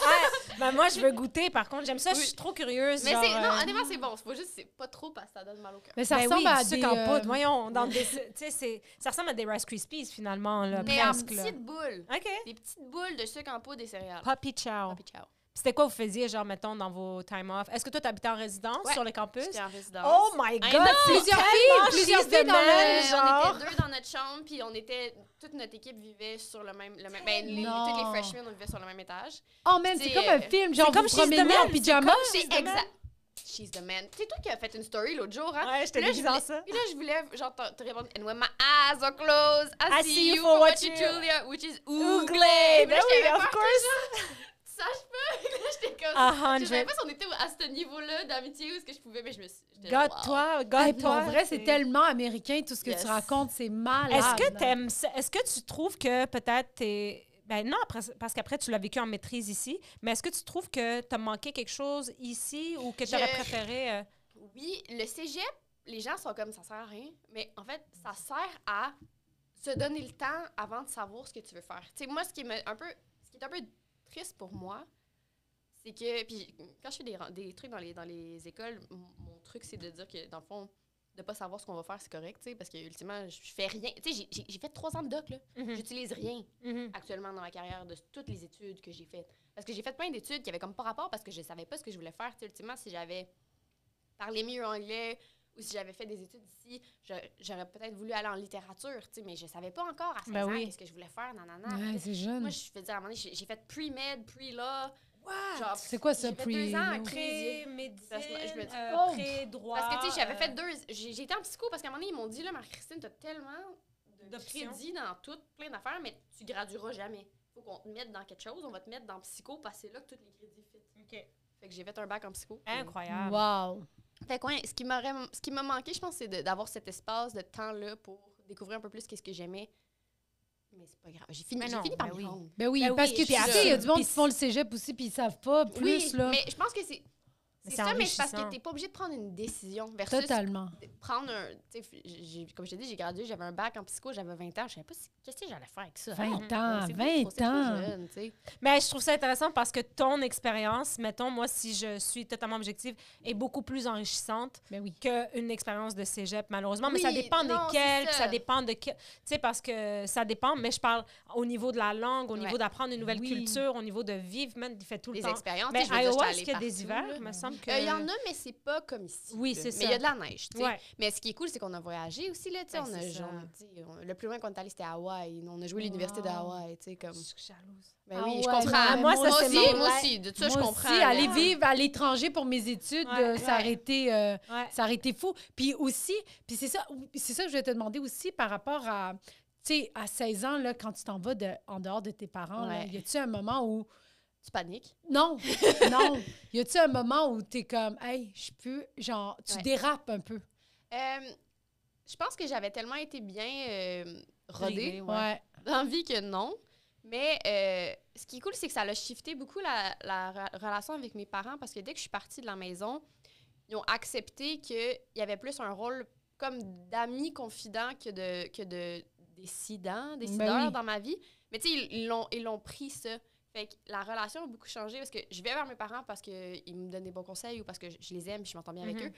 B: Ben, moi, je veux goûter, par contre. J'aime ça,
C: Oui.
B: je suis trop curieuse.
C: Mais
B: genre,
C: non, honnêtement, c'est bon. Faut juste, c'est pas trop parce que ça donne mal au cœur.
A: Mais ça
B: Ben
A: ressemble
B: oui,
A: à
B: du
A: des...
B: sucre en poudre. Voyons, dans des... Tu sais, ça ressemble à des Rice Krispies, finalement, là,
C: Mais en
B: presque. là.
C: petites boules.
B: OK.
C: Des petites boules de sucre en poudre et céréales.
B: Poppy Chow.
C: Poppy Chow.
B: C'était quoi vous faisiez, genre, mettons, dans vos time off? Est-ce que toi, t'habitais en résidence
C: Ouais.
B: sur le campus?
C: J'étais en résidence.
B: Oh my God!
C: I know!
B: c'est
A: Plusieurs
B: tellement
A: filles
B: cheese de
A: dans
B: même,
A: le-
B: genre.
C: On était 2 dans notre chambre, puis on était... Toute notre équipe vivait sur le même... Ben,
A: Non.
C: toutes les freshmen, on vivait sur le même étage.
A: Oh man, c'est
C: C'est,
A: comme un film, genre
B: comme
A: vous
B: She's the
A: promenez
B: Man,
A: en pyjama.
C: C'est
B: She's the man.
C: exact. She's the man. C'est toi qui as fait une story l'autre jour, hein?
B: Ouais, j'étais
C: Puis là,
B: déguisée en ça.
C: Puis là, je voulais, genre, te répondre. And when my eyes are closed, I see you
B: for
C: for
B: what
C: what you
B: you-
C: truly are, which is
B: Ouglé!
C: ouglé.
B: Ben oui, of
C: peur
B: course!
C: tu saches pas. Puis là, j'étais comme...
B: A
C: Je savais
B: hundred.
C: pas si on était à ce niveau-là d'amitié ou ce que je pouvais, mais je me suis... j'étais
B: God,
C: wow.
B: toi,
A: Hey,
B: God,
A: pour
B: toi.
A: vrai, c'est tellement américain, tout ce que
C: Yes.
A: tu racontes, c'est malade.
B: Est-ce que t'aimes ça? Est-ce que tu trouves que peut-être t'es... Ben non, parce qu'après, tu l'as vécu en maîtrise ici, mais est-ce que tu trouves que t'as manqué quelque chose ici ou que t'aurais préféré...
C: Oui, le cégep, les gens sont comme, ça sert à rien, mais en fait, ça sert à se donner le temps avant de savoir ce que tu veux faire. Tu sais, moi, ce qui est un peu triste pour moi, c'est que, puis quand je fais des trucs dans les écoles, mon truc, c'est de dire que, dans le fond, de pas savoir ce qu'on va faire, c'est correct, tu sais, parce que, ultimement, je fais rien. Tu sais, j'ai fait 3 ans de doc, là. J'utilise rien actuellement dans ma carrière de toutes les études que j'ai faites. Parce que j'ai fait plein d'études qui avaient comme pas rapport parce que je savais pas ce que je voulais faire. Tu sais, ultimement, si j'avais parlé mieux anglais ou si j'avais fait des études ici, j'aurais peut-être voulu aller en littérature, tu sais, mais je savais pas encore à 16 ans qu'est-ce que je voulais faire, nanana.
A: Ouais, c'est jeune.
C: Moi, je faisais à un moment donné, j'ai fait pre-med, pre-law.
B: What?
C: Genre,
A: C'est quoi ça,
C: j'ai fait 2 ans à crédit.
B: Pré-médecine,
C: Parce que je me dis,
A: oh!
B: pré-droit...
C: Parce que, tu sais, j'avais fait 2... J'ai été en psycho parce qu'à un moment donné, ils m'ont dit, là, Marie-Christine, t'as tellement de
B: d'options.
C: crédit dans tout, plein d'affaires, mais tu gradueras jamais. Faut qu'on te mette dans quelque chose, on va te mettre dans psycho parce que c'est là que tous les crédits fit.
B: OK.
C: Fait que j'ai fait un bac en psycho.
B: Incroyable.
A: Wow.
C: Fait que, ouais, ce qui m'a manqué, je pense, c'est d'avoir cet espace de temps-là pour découvrir un peu plus qu'est-ce que j'aimais. Mais c'est pas grave. J'ai fini par
B: ben
C: m'y rendre.
A: Ben oui,
B: Ben
A: parce
B: oui,
A: que
B: puis
A: tu sais, il y a du monde
B: puis
A: qui font le cégep aussi, puis ils savent pas plus, là.
C: mais je pense que c'est
B: Mais
C: ça, mais c'est parce
B: enrichissant.
C: que t'es pas obligé de prendre une décision versus
A: Totalement.
C: prendre un... Tu sais, comme je t'ai dit, j'ai gradué, j'avais un bac en psycho, j'avais 20 ans. Je savais pas qu'est-ce que j'allais faire avec ça.
A: 20
C: Ah,
A: ans,
C: c'est
A: 20
C: trop
A: ans.
C: jeune, tu sais.
B: Mais je trouve ça intéressant parce que ton expérience, mettons, moi, si je suis totalement objective, est beaucoup plus enrichissante
A: Ben oui.
B: qu'une expérience de cégep, malheureusement. Mais
C: Oui,
B: ça dépend
C: non,
B: desquelles,
C: c'est
B: puis
C: ça.
B: ça dépend de... Tu sais, parce que ça dépend, mais je parle au niveau de la langue, au niveau
C: Ouais.
B: d'apprendre une nouvelle
A: Oui.
B: culture, au niveau de vivre, même, il fait tout le
C: Les
B: temps.
C: expériences,
B: Mais
C: tu sais, je veux dire,
B: Iowa,
C: j'étais
B: est-ce qu'il y a
C: allée
B: des
C: partout,
B: hivers?
C: là.
B: Il me semble que...
C: Il y en a, mais c'est pas comme ici.
B: Oui,
C: là.
B: c'est ça.
C: Mais il y a de la neige, tu sais.
B: Ouais.
C: Mais ce qui est cool, c'est qu'on a voyagé aussi, là, tu sais.
B: Ben,
C: On a
B: c'est ça.
C: genre, tu sais, le plus loin qu'on est allé, c'était à Hawaï. On a joué à l'université de Hawaï, tu sais, comme...
B: Je suis jalouse.
C: Ben
A: Ah
C: oui, je
A: ouais,
C: comprends.
A: non,
B: moi,
C: moi
B: ça, c'est
C: aussi,
B: mon
C: moi
B: rêve.
C: aussi. De ça, je
A: Moi
C: comprends.
A: aussi,
C: là.
A: aller vivre à l'étranger pour mes études,
B: Ouais,
A: ça aurait été...
B: Ouais.
A: Ça aurait été fou. Puis aussi, puis c'est ça que je vais te demander aussi par rapport à, tu sais, à 16 ans, là, quand tu t'en vas en dehors de tes parents, là,
C: Ouais.
A: y a-tu un moment où...
C: Tu paniques.
A: Non, non. Y a-tu un moment où t'es comme, hey, je peux, genre, tu
C: Ouais.
A: dérapes un peu?
C: Je pense que j'avais tellement été bien rodée
B: Réglée,
A: Ouais.
C: dans la vie que non. Mais ce qui est cool, c'est que ça a shifté beaucoup la relation avec mes parents parce que dès que je suis partie de la maison, ils ont accepté qu'il y avait plus un rôle comme d'amis confidents que de décideurs dans ma vie. Mais tu sais, ils l'ont pris ça. Fait que la relation a beaucoup changé parce que je vais vers mes parents parce qu'ils me donnent des bons conseils ou parce que je les aime et je m'entends bien avec eux.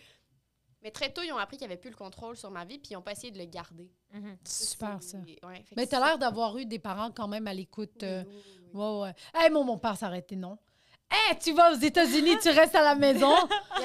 C: Mais très tôt, ils ont appris qu'ils n'avaient plus le contrôle sur ma vie puis ils n'ont pas essayé de le garder.
A: Super, ça.
C: Ouais,
A: Mais t'as l'air d'avoir eu des parents quand même à l'écoute. Ouais. Hey, mon père s'est arrêté, non? Hey, tu vas aux États-Unis, tu restes à la maison.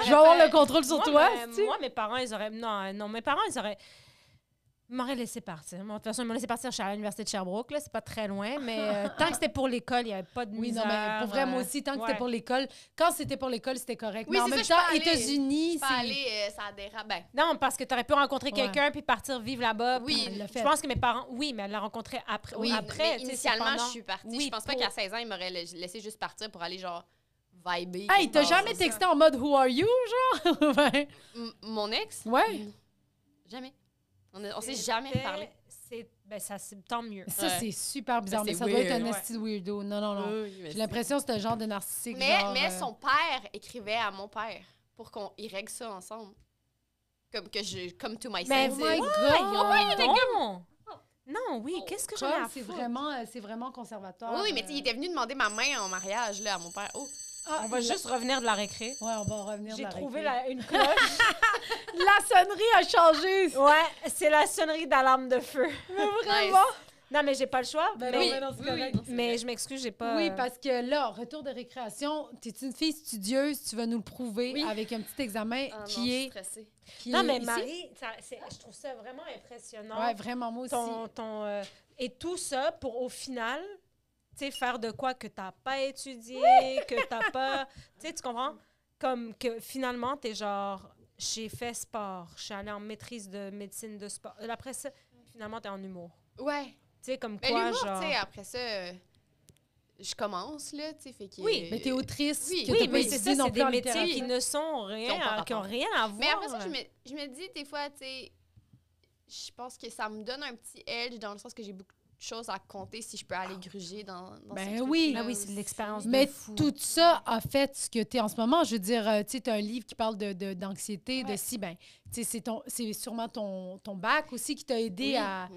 A: Je vais avoir le contrôle sur toi.
B: Moi, mes parents, ils auraient... Non, mes parents, ils m'auraient laissé partir. De toute façon, ils m'ont laissé partir à l'université de Sherbrooke. Là, c'est pas très loin, mais tant que c'était pour l'école, il n'y avait pas de misère.
A: Oui, non, mais pour vrai, moi aussi, tant que c'était pour l'école. Quand c'était pour l'école, c'était correct.
C: Oui,
A: mais en même temps, États-Unis,
C: c'est... aller, ça dérape. Ben.
B: Non, parce que tu aurais pu rencontrer quelqu'un puis partir vivre là-bas.
C: Oui,
B: je pense que mes parents... Oui, mais elle l'a rencontré après.
C: Oui,
B: après,
C: initialement, je suis partie. Oui, je pense pas qu'à 16 ans, ils m'auraient laissé juste partir pour aller, genre, vibrer.
A: Hey, t'as jamais texté en mode « Who are you », genre?
C: Mon ex?
A: Ouais.
C: Jamais. On s'est jamais parlé.
B: C'est tant mieux.
A: Ça, c'est super bizarre. Mais ça doit être un esti weirdo. Non. J'ai l'impression que c'est un genre de narcissique.
C: Mais son père écrivait à mon père pour qu'on règle ça ensemble. Comme to my senses.
A: Mais my God!
B: Non, oui, qu'est-ce que j'en ai à foutre?
A: C'est vraiment conservateur.
C: Oui, mais il était venu demander ma main en mariage là, à mon père. Oh.
B: On va juste revenir de la récré.
A: Ouais, on va revenir de la récré.
B: J'ai trouvé une cloche.
A: La sonnerie a changé.
B: Ouais, c'est la sonnerie d'alarme de feu.
A: Mais vraiment?
B: Non, mais j'ai pas le choix.
C: Mais
B: je m'excuse, j'ai pas...
A: Oui, parce que là, retour de récréation, t'es une fille studieuse, tu vas nous le prouver avec un petit examen qui est...
C: stressée.
B: Mais Marie, je trouve ça vraiment impressionnant.
A: Ouais, vraiment, moi aussi.
B: Et tout ça pour, au final... Tu sais, faire de quoi que t'as pas étudié, que t'as pas... Tu sais, tu comprends? Comme que finalement, t'es genre, j'ai fait sport, je suis allée en maîtrise de médecine de sport. Après ça, finalement, t'es en humour.
C: Ouais.
B: Tu sais, comme
C: mais
B: quoi,
C: l'humour,
B: genre...
C: tu sais, après ça, je commence, là, tu sais, fait que...
A: Oui, mais t'es autrice.
B: Oui, mais c'est ça, c'est des métiers qui ne sont rien, qui ont rien à voir.
C: Mais après ça, je me dis, des fois, tu sais, je pense que ça me donne un petit edge dans le sens que j'ai beaucoup choses à compter si je peux aller gruger dans
A: ces trucs.
B: Ah oui, c'est de l'expérience
A: mais
B: de fou.
A: Tout ça a fait ce que tu es en ce moment. Je veux dire, tu sais, tu as un livre qui parle d'anxiété, de si, ben, tu sais, c'est sûrement ton bac aussi qui t'a aidé à...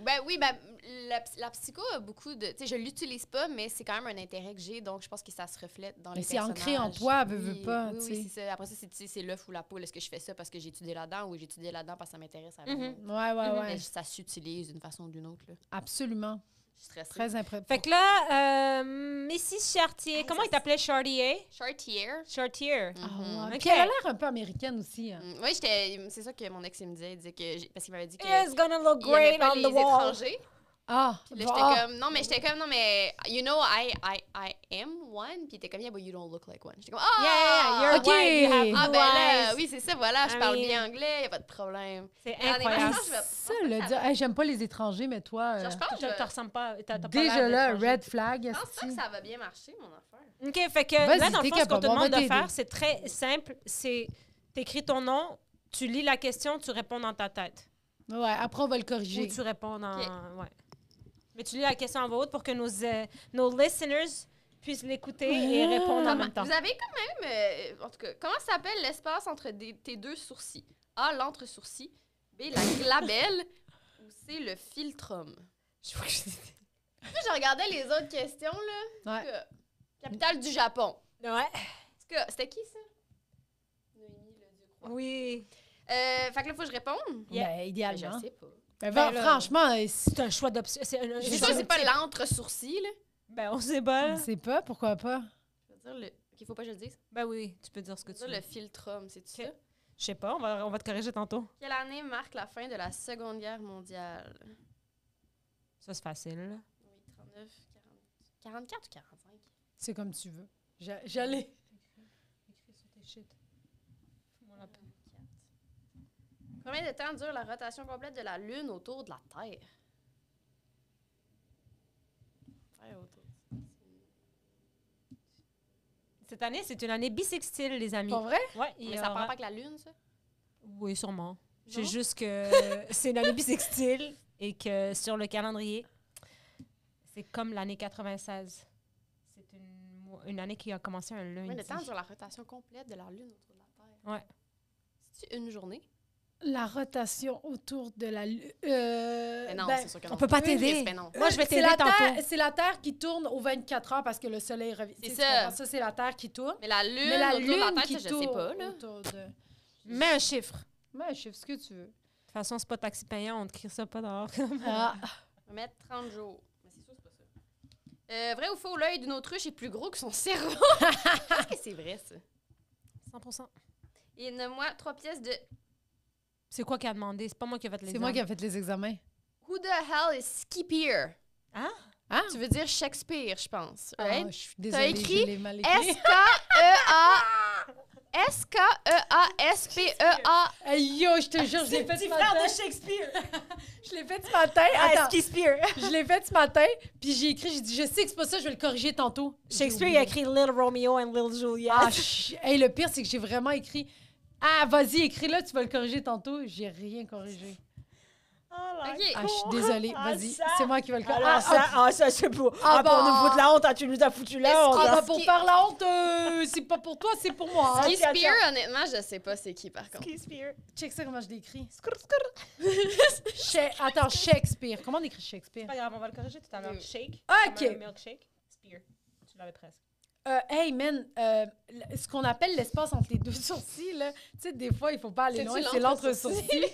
C: La psycho a beaucoup de... Tu sais, je l'utilise pas, mais c'est quand même un intérêt que j'ai, donc je pense que ça se reflète dans les personnages.
A: C'est ancré en toi, veux pas, tu sais.
C: Oui, c'est ça. Après ça, c'est l'œuf ou la poule. Est-ce que je fais ça parce que j'ai étudié là-dedans ou j'ai étudié là-dedans parce que ça m'intéresse à
A: Ouais.
C: Mais ça s'utilise d'une façon ou d'une autre, là.
A: Absolument.
C: Je suis stressée.
A: Très impressionnant.
B: Fait que là, Mrs. Chartier, comment il t'appelait Chartier? Chartier.
A: Puis elle a l'air un peu américaine aussi.
C: Oui, c'est ça que mon ex il me disait. Il disait que, parce qu'il m'avait dit que...
B: It's gonna look great on the wall.
C: Étrangers.
A: Ah,
C: puis là, j'étais comme, non, mais, you know, I am one. Puis il était comme, yeah, but you don't look like one. J'étais comme,
B: you're white, you have blue eyes.
C: Oui, c'est ça, voilà, je parle bien anglais, il n'y a pas de problème.
B: C'est incroyable.
A: Ça, le dire, j'aime pas les étrangers, mais toi,
C: je pense que
B: tu ressembles pas,
A: déjà là, red flag.
C: Je pense pas que ça va bien marcher, mon affaire.
B: OK, fait que là, dans le fond, ce qu'on te demande de faire, c'est très simple. C'est, t'écris ton nom, tu lis la question, tu réponds dans ta tête.
A: Ouais, après, on va le corriger.
B: Ou tu réponds dans... Ouais. Mais tu lis la question en voix haute pour que nos listeners puissent l'écouter et répondre en même temps.
C: Vous avez quand même... en tout cas, comment ça s'appelle l'espace entre tes deux sourcils? A, l'entre-sourcil. B, la glabelle. Ou C, le philtrum? Moi, je regardais les autres questions, là.
A: Ouais.
C: Capitale du Japon.
B: Ouais.
C: C'était qui, ça? Noémie, le dieu croix.
B: Oui.
C: Fait que là, il faut que je réponde?
A: Ben, idéalement.
C: Je sais pas.
A: Ben, franchement,
B: c'est un choix d'option.
C: C'est sûr que c'est pas l'entre-sourcil, là.
B: Ben, on sait pas.
A: On sait pas, pourquoi pas?
C: Je veux dire, OK, faut pas que je le dise.
B: Ben oui, tu peux dire ce que tu veux.
C: Le philtrum, c'est ça?
B: Je sais pas, on va te corriger tantôt.
C: Quelle année marque la fin de la Seconde Guerre mondiale?
B: Ça, c'est facile.
C: Oui, 39, 44 ou 45?
A: C'est comme tu veux. J'allais...
B: Écris sur tes shit. Fais-moi la peine.
C: Combien de temps dure la rotation complète de la Lune autour de la Terre?
B: Cette année, c'est une année bissextile, les amis.
A: Pas vrai?
B: Ouais.
C: Mais ça part pas avec la Lune, ça?
B: Oui, sûrement. C'est juste que c'est une année bissextile et que sur le calendrier, C'est comme l'année 96. C'est une année qui a commencé un lundi.
C: Oui, le temps sur la rotation complète de la Lune autour de la Terre.
B: Ouais.
C: C'est une journée?
A: La rotation autour de la Lune.
C: Mais non, c'est sûr que non.
B: On peut pas t'aider.
C: Mais non.
B: Moi, je vais
A: C'est
B: t'aider tantôt.
A: c'est la Terre qui tourne aux 24 heures parce que le Soleil revient.
C: C'est
A: Tu
C: ça.
A: comprends? Ça, c'est la Terre qui tourne.
C: Mais la Lune,
A: Mais la
C: autour de la
A: Lune
C: Terre,
A: qui
C: ça, je sais
A: tourne
C: pas, là.
A: autour de...
B: Mets un chiffre. De
A: Mais je sais ce que tu veux.
B: toute façon, c'est pas taxi payant, on te crie ça pas dehors.
A: Ah.
C: On va mettre 30 jours. Mais c'est sûr, c'est pas ça. Vrai ou faux, l'œil d'une autruche est plus gros que son cerveau? Est-ce que c'est vrai, ça?
B: 100%.
C: Et nomme-moi 3 pièces de...
B: C'est quoi qui a demandé? C'est pas moi qui ai fait les
A: C'est moi qui ai fait les examens.
C: Who the hell is Skipper?
B: Ah?
A: Ah?
C: Tu veux dire Shakespeare, je pense, right?
A: Je suis désolée,
C: écrit
A: je l'ai mal écrit.
C: S-K-E-A-S-P-E-A.
A: Hey, yo, je te jure, je l'ai fait ce matin.
B: Shakespeare!
A: Je l'ai fait ce matin. Attends,
B: Shakespeare!
A: je l'ai fait ce matin, puis j'ai écrit, j'ai dit, je sais que c'est pas ça, je vais le corriger tantôt.
B: Shakespeare,
A: J'ai
B: il a
A: oublié.
B: écrit Little Romeo and Little Juliet.
A: Ah, hey, le pire, c'est que j'ai vraiment écrit. Ah, vas-y, écris-le, tu vas le corriger tantôt. J'ai rien corrigé.
C: OK.
A: Ah, je suis désolée, vas-y. C'est moi qui vais le corriger.
B: Alors ça, c'est pour...
A: Ah,
B: pour
A: bah.
B: nous foutre la honte, tu nous as foutu la honte.
A: Ah, bah,
C: Est-ce
A: pour
C: qu'il-
A: faire la honte, c'est pas pour toi, c'est pour moi. hein.
C: Skipper, honnêtement, je sais pas c'est qui, par contre.
B: Shakespeare.
A: Check ça comment je l'écris. Attends, Shakespeare. Comment on écrit Shakespeare?
B: Pas grave, on va le corriger tout à l'heure.
C: Oui.
B: Shake.
A: OK.
B: Comme un milkshake. Spear. Tu l'avais presque.
A: Hey, man, ce qu'on appelle l'espace entre les deux sourcils, là, tu sais, des fois, il faut pas aller
C: C'est-tu
A: loin, c'est l'entre-sourcil.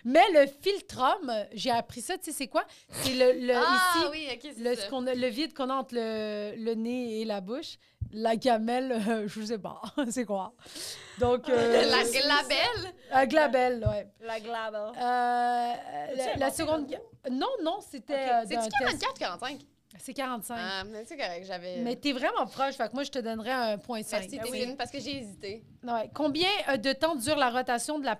A: Mais le philtrum, j'ai appris ça, tu sais, c'est quoi? C'est le
C: Ah
A: ici,
C: oui, OK, c'est
A: le,
C: ça.
A: le vide qu'on a entre le nez et la bouche. La gamelle, je sais pas, c'est quoi? Donc,
C: La glabelle?
A: glabelle, ouais.
B: La glabelle.
A: La seconde... Non, c'était...
C: C'est-tu
A: d'un test.
C: 44 45?
A: C'est 45.
C: Ah, mais c'est correct, j'avais...
A: Mais t'es vraiment proche, fait que moi, je te donnerais un point 5.
C: Merci, Téphine, parce que j'ai hésité.
A: Ouais. Combien de temps dure la rotation de la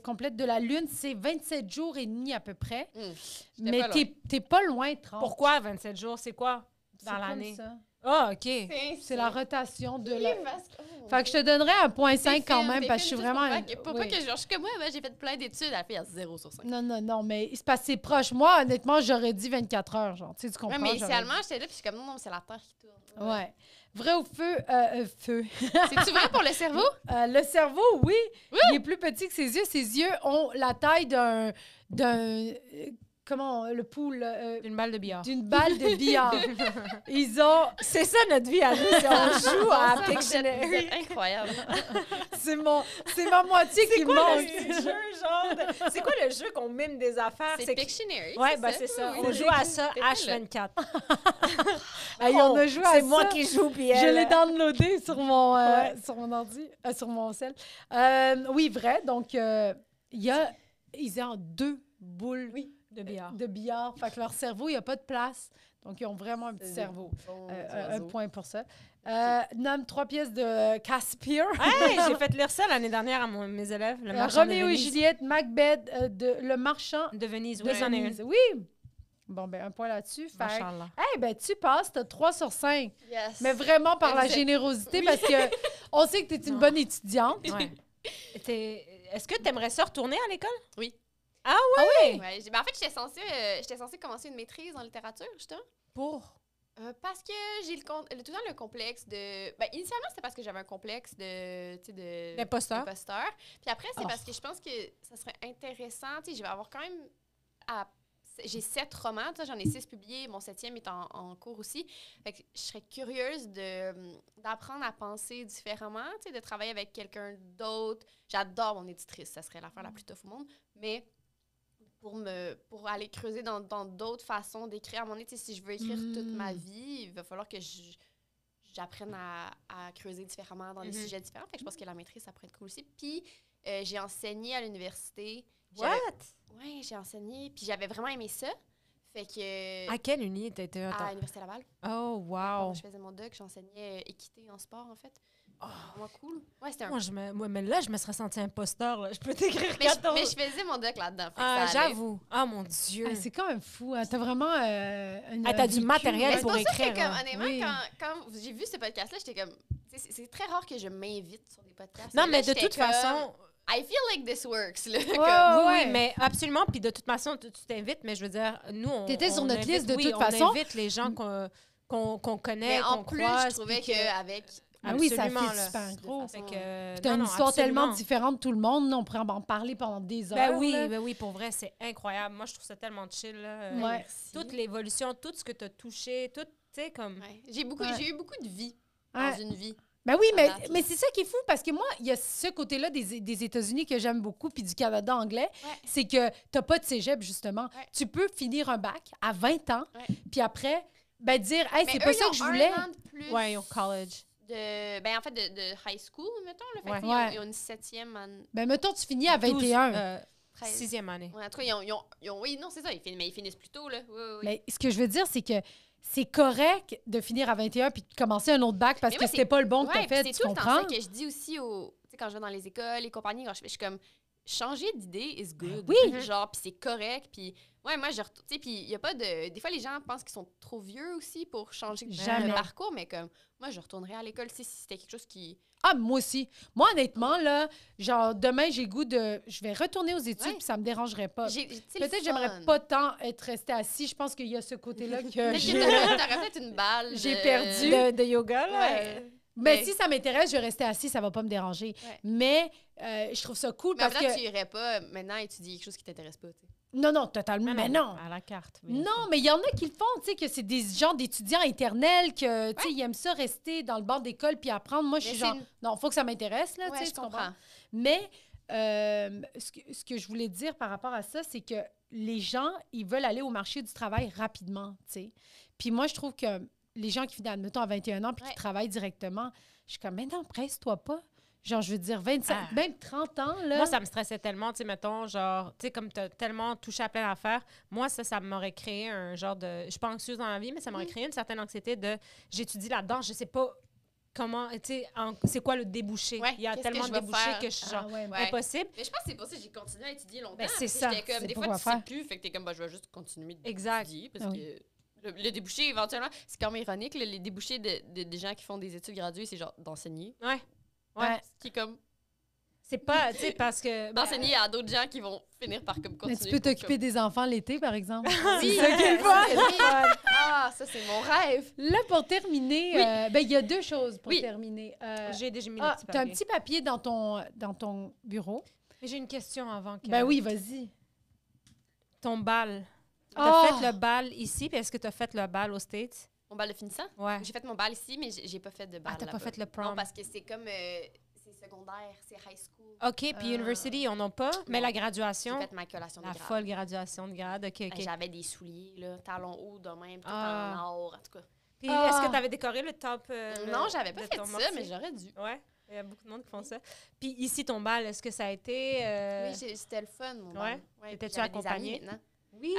A: complète de la Lune? C'est 27 jours et demi à peu près.
C: J'étais
A: Mais
C: pas loin.
A: t'es pas loin, 30.
B: Pourquoi 27 jours? C'est quoi
A: C'est
B: dans
A: comme
B: l'année?
A: ça.
B: Ah, OK.
A: C'est la rotation de la...
C: Oh,
A: Fait que je te donnerais un point 5 quand même, parce que je suis vraiment...
C: Pour pas que je suis comme moi, j'ai fait plein d'études, elle fait à 0 sur 5.
A: Non, mais c'est parce que c'est proche. Moi, honnêtement, j'aurais dit 24 heures, genre. Tu sais, tu comprends?
C: Ouais, mais
A: j'aurais
C: initialement, j'étais là, puis je suis comme, non, c'est la Terre qui tourne.
A: dit. Ouais. Vrai ou feu? Feu.
C: C'est-tu vrai pour le cerveau?
A: Le cerveau, oui. Il est plus petit que ses yeux. Ses yeux ont la taille d'un comment, le poule?
B: Une balle de billard.
A: D'une balle de billard. Ils ont...
B: C'est ça notre vie à nous, c'est on joue à
C: Vous
B: Pictionary.
C: êtes incroyable.
A: C'est ma moitié qui manque.
B: C'est quoi le jeu qu'on mime des affaires?
C: C'est Pictionary.
B: Ouais, ben c'est ça.
C: Oui,
B: On
C: oui.
B: joue à ça
C: Faites-le.
B: H24.
A: Hey, on a joué à
B: C'est
A: ça.
B: moi qui joue, puis
A: Je
B: elle...
A: l'ai downloadé sur mon,
B: Ouais.
A: sur mon ordi, sur mon cell. Oui, vrai. Donc, ils ont 2 boules
B: de billard.
A: de billard. Fait que leur cerveau, il n'y a pas de place. Donc, ils ont vraiment un petit cerveau. Un point pour ça. Nomme 3 pièces de Caspere.
B: Hey, j'ai fait lire ça l'année dernière à mes élèves. Le marchand
A: Roméo
B: de
A: et
B: Venise.
A: Juliette, Macbeth, Le Marchand
B: De Venise,
A: de
B: oui, j'en ai
A: Venise.
B: une.
A: Oui! Bon, ben un point là-dessus. Fait
B: Machallah.
A: ben tu passes, t'as 3 sur 5.
C: Yes.
A: Mais vraiment par la
C: Vous êtes-
A: générosité, parce que on sait que t'es une
B: Non.
A: bonne étudiante.
B: Ouais. Est-ce que tu aimerais ça retourner à l'école?
C: Oui.
B: Ah ouais?
C: Ouais, en fait, j'étais censée commencer une maîtrise en littérature, justement.
B: Pour?
C: Parce que j'ai tout le temps le complexe de... Ben, initialement, c'était parce que j'avais un complexe de
B: L'imposteur.
C: imposteur. Puis après, c'est
A: Oh.
C: parce que je pense que ça serait intéressant. Tu sais, je vais avoir quand même... J'ai 7 romans, tu sais, j'en ai 6 publiés. Mon 7e est en cours aussi. Fait que je serais curieuse d'apprendre à penser différemment, tu sais, de travailler avec quelqu'un d'autre. J'adore mon éditrice, ça serait l'affaire la plus tough au monde. Mais pour aller creuser dans d'autres façons d'écrire, à mon avis, si je veux écrire toute ma vie, il va falloir que j'apprenne à creuser différemment dans des sujets différents. Fait que je pense que la maîtrise, ça pourrait être cool aussi. Puis, j'ai enseigné à l'université. Oui, j'ai enseigné. Puis, j'avais vraiment aimé ça. Fait que...
B: À quelle uni t'étais?
C: À l'Université Laval.
B: Oh, wow.
C: Je faisais mon doc, j'enseignais équité en sport, en fait. Vraiment cool. Ouais, c'était un...
B: Moi, mais là, je me serais sentie imposteur. Là. Je peux t'écrire
C: mais
B: 14.
C: je faisais mon doc là-dedans. fait que
B: Ah,
C: ça allait.
B: j'avoue. Ah, mon Dieu.
A: Ah, c'est quand même fou. Hein. T'as vraiment
B: t'as du matériel
C: Mais c'est
B: pour
C: pour ça
B: écrire,
C: que, comme,
B: hein.
C: honnêtement,
A: Oui.
C: quand j'ai vu ce podcast-là, j'étais comme... C'est très rare que je m'invite sur des podcasts.
B: Non,
C: Là,
B: mais de
C: j'étais
B: toute
C: comme-
B: façon,
C: I feel like this works. Là,
B: Oui, mais absolument. Puis de toute façon, tu t'invites, mais je veux dire, nous, on.
A: T'étais sur notre
B: invite,
A: liste de
B: oui,
A: toute façon.
B: On invite les gens qu'on connaît,
C: mais en
B: qu'on
C: plus,
B: croise.
C: je trouvais
B: puis
C: qu'avec...
A: Ah oui, ça
B: absolument,
A: fait
B: là.
A: super gros.
B: Fait que,
A: T'as
B: non,
A: une
B: non,
A: histoire tellement
B: absolument.
A: différente de tout le monde. On pourrait en parler pendant des heures.
B: Ben oui, pour vrai, c'est incroyable. Moi, je trouve ça tellement chill. Là.
A: Ouais.
C: Merci.
B: Toute l'évolution, tout ce que tu as touché, tout, tu sais, comme...
C: Ouais. J'ai eu beaucoup de vie
A: Ouais.
C: dans une vie.
A: Ben oui,
C: À date,
A: mais c'est ça qui est fou parce que moi, il y a ce côté-là des États-Unis que j'aime beaucoup puis du Canada anglais, c'est que t'as pas de cégep, justement.
C: Ouais.
A: Tu peux finir un bac à 20 ans,
C: Ouais.
A: puis après, ben dire, hey,
C: Mais
A: c'est
C: eux,
A: pas
C: ils
A: ça
C: ont
A: que je voulais.
C: un an de plus
B: Ouais, au college.
C: en fait, de high school, mettons. Là. Fait
B: Ouais.
C: que,
A: Ouais.
C: ils ont une 7e année.
A: Ben mettons, tu finis à 21.
C: 13.
B: Sixième année.
C: Ouais, en tout cas, oui, non, c'est ça. Mais ils finissent plus tôt, là. Oui, oui.
A: Mais ce que je veux dire, c'est que c'est correct de finir à 21 puis de commencer un autre bac parce
C: Mais
A: que
C: moi,
A: c'était pas le bon que
C: Ouais,
A: t'as fait,
C: puis
A: tu
C: c'est tout le temps
A: comprends?
C: ça que je dis aussi tu sais, quand je vais dans les écoles, les compagnies, quand je suis comme, changer d'idée is good.
A: Oui.
C: Genre, puis c'est correct, puis ouais, moi, tu sais, puis il y a pas de... Des fois, les gens pensent qu'ils sont trop vieux aussi pour changer
A: Jamais.
C: de parcours, mais comme, moi, je retournerais à l'école, tu sais, si c'était quelque chose qui...
A: Ah, moi aussi. Moi, honnêtement, là, genre, demain, j'ai le goût de... Je vais retourner aux études
C: Ouais.
A: puis ça me dérangerait pas.
C: tu sais,
A: Peut-être
C: le
A: que j'aimerais
C: fun.
A: pas tant être restée assis. Je pense qu'il y a ce côté-là que
C: Peut-être
A: j'ai...
C: que t'aurais peut-être une balle.
A: J'ai
C: de-
A: perdu.
B: De yoga, là.
C: Ouais.
A: Mais
C: Mais-
A: si ça m'intéresse, je vais rester assis, ça va pas me déranger.
C: Ouais.
A: Mais je trouve ça cool
C: Mais en
A: parce
C: même temps,
A: que...
C: tu irais pas maintenant étudier quelque chose qui t'intéresse pas, tu sais.
A: Non, non, totalement. Mais non.
B: À la carte. oui.
A: Non, mais il y en a qui le font, tu sais, que c'est des gens d'étudiants éternels, que, tu sais, ils aiment ça rester dans le bord d'école puis apprendre. Moi, je
C: Mais
A: suis
C: c'est
A: genre,
C: une-
A: non, faut que ça m'intéresse, là, tu
C: Ouais,
A: sais,
C: je
A: tu comprends?
C: comprends.
A: Mais ce que je voulais dire par rapport à ça, c'est que les gens, ils veulent aller au marché du travail rapidement, tu sais. Puis moi, je trouve que les gens qui finissent, admettons, à 21 ans puis qui
C: Ouais.
A: travaillent directement, je suis comme, mais non, presse-toi pas. Genre, je veux dire, 25,
B: Ah.
A: même 30 ans, là.
B: Moi, ça me stressait tellement, tu sais, mettons, genre, tu sais, comme tu as tellement touché à plein d'affaires, moi, ça m'aurait créé un genre de... Je suis pas anxieuse dans la vie, mais ça m'aurait créé une certaine anxiété de... J'étudie là-dedans, je sais pas comment, tu sais, c'est quoi le débouché.
C: Ouais,
B: Il y a
C: qu'est-ce que
B: tellement
C: je
B: de
C: vais
B: débouchés
C: faire?
B: que je suis
A: Ah
B: genre,
A: ouais,
C: Ouais.
B: impossible.
C: Mais je pense que c'est pour ça que j'ai continué à étudier longtemps.
B: Ben, c'est
C: Tu sais,
B: ça.
C: j'étais comme,
A: C'est
C: des
A: pour
C: fois,
A: quoi
C: tu sais
A: faire.
C: plus, fait que t'es comme, bah, je vais juste continuer
B: Exact.
C: d'étudier parce
A: Ah
C: que le débouché, éventuellement, c'est quand même ironique, là, les débouchés des gens qui font des études graduées, c'est genre d'enseigner.
B: Ouais.
A: Ouais.
C: Ce qui est comme
B: C'est pas, tu sais, parce que... ben,
C: d'enseigner à d'autres gens qui vont finir par comme
A: Mais
C: continuer.
A: tu peux
C: pour
A: t'occuper des enfants l'été, par exemple.
C: Oui,
A: C'est ça qui est le fun.
C: Ah, ça, c'est mon rêve.
A: Là, pour terminer,
C: Oui.
A: ben, il y a deux choses pour
C: Oui.
A: terminer.
B: J'ai déjà mis le
A: Ah,
B: petit
A: t'as un
B: papier.
A: petit papier dans ton bureau.
B: Mais j'ai une question avant que...
A: Ben oui, vas-y.
B: Ton bal.
A: Oh!
B: T'as fait le bal ici, puis est-ce que t'as fait le bal aux States?
C: Mon bal de finissant?
B: Ouais.
C: J'ai fait mon bal ici, mais j'ai pas fait de bal
B: Ah, t'as pas
C: là-bas.
B: fait le prom.
C: Non, parce que c'est comme... c'est secondaire, c'est high school.
B: OK, puis university, ils en ont pas, mais
C: non.
B: la
C: J'ai
B: graduation,
C: fait ma collation de
B: la
C: grade.
B: folle graduation de grade, OK, OK.
C: J'avais des souliers, là, talons hauts de même, tout
B: Ah.
C: en or, en tout cas.
B: Puis
A: Ah.
B: est-ce que t'avais décoré le top?
C: Non, j'avais pas
B: de
C: fait
B: ton
C: ça,
B: mortier?
C: mais j'aurais dû.
B: Ouais, il y a beaucoup de monde qui font ça. Puis ici, ton bal, est-ce que ça a été...
C: Oui, c'était le fun, mon
B: Ouais?
C: bal. Ouais,
B: Étais-tu
C: puis j'avais des
B: accompagnée?
C: amis maintenant.
B: Oui!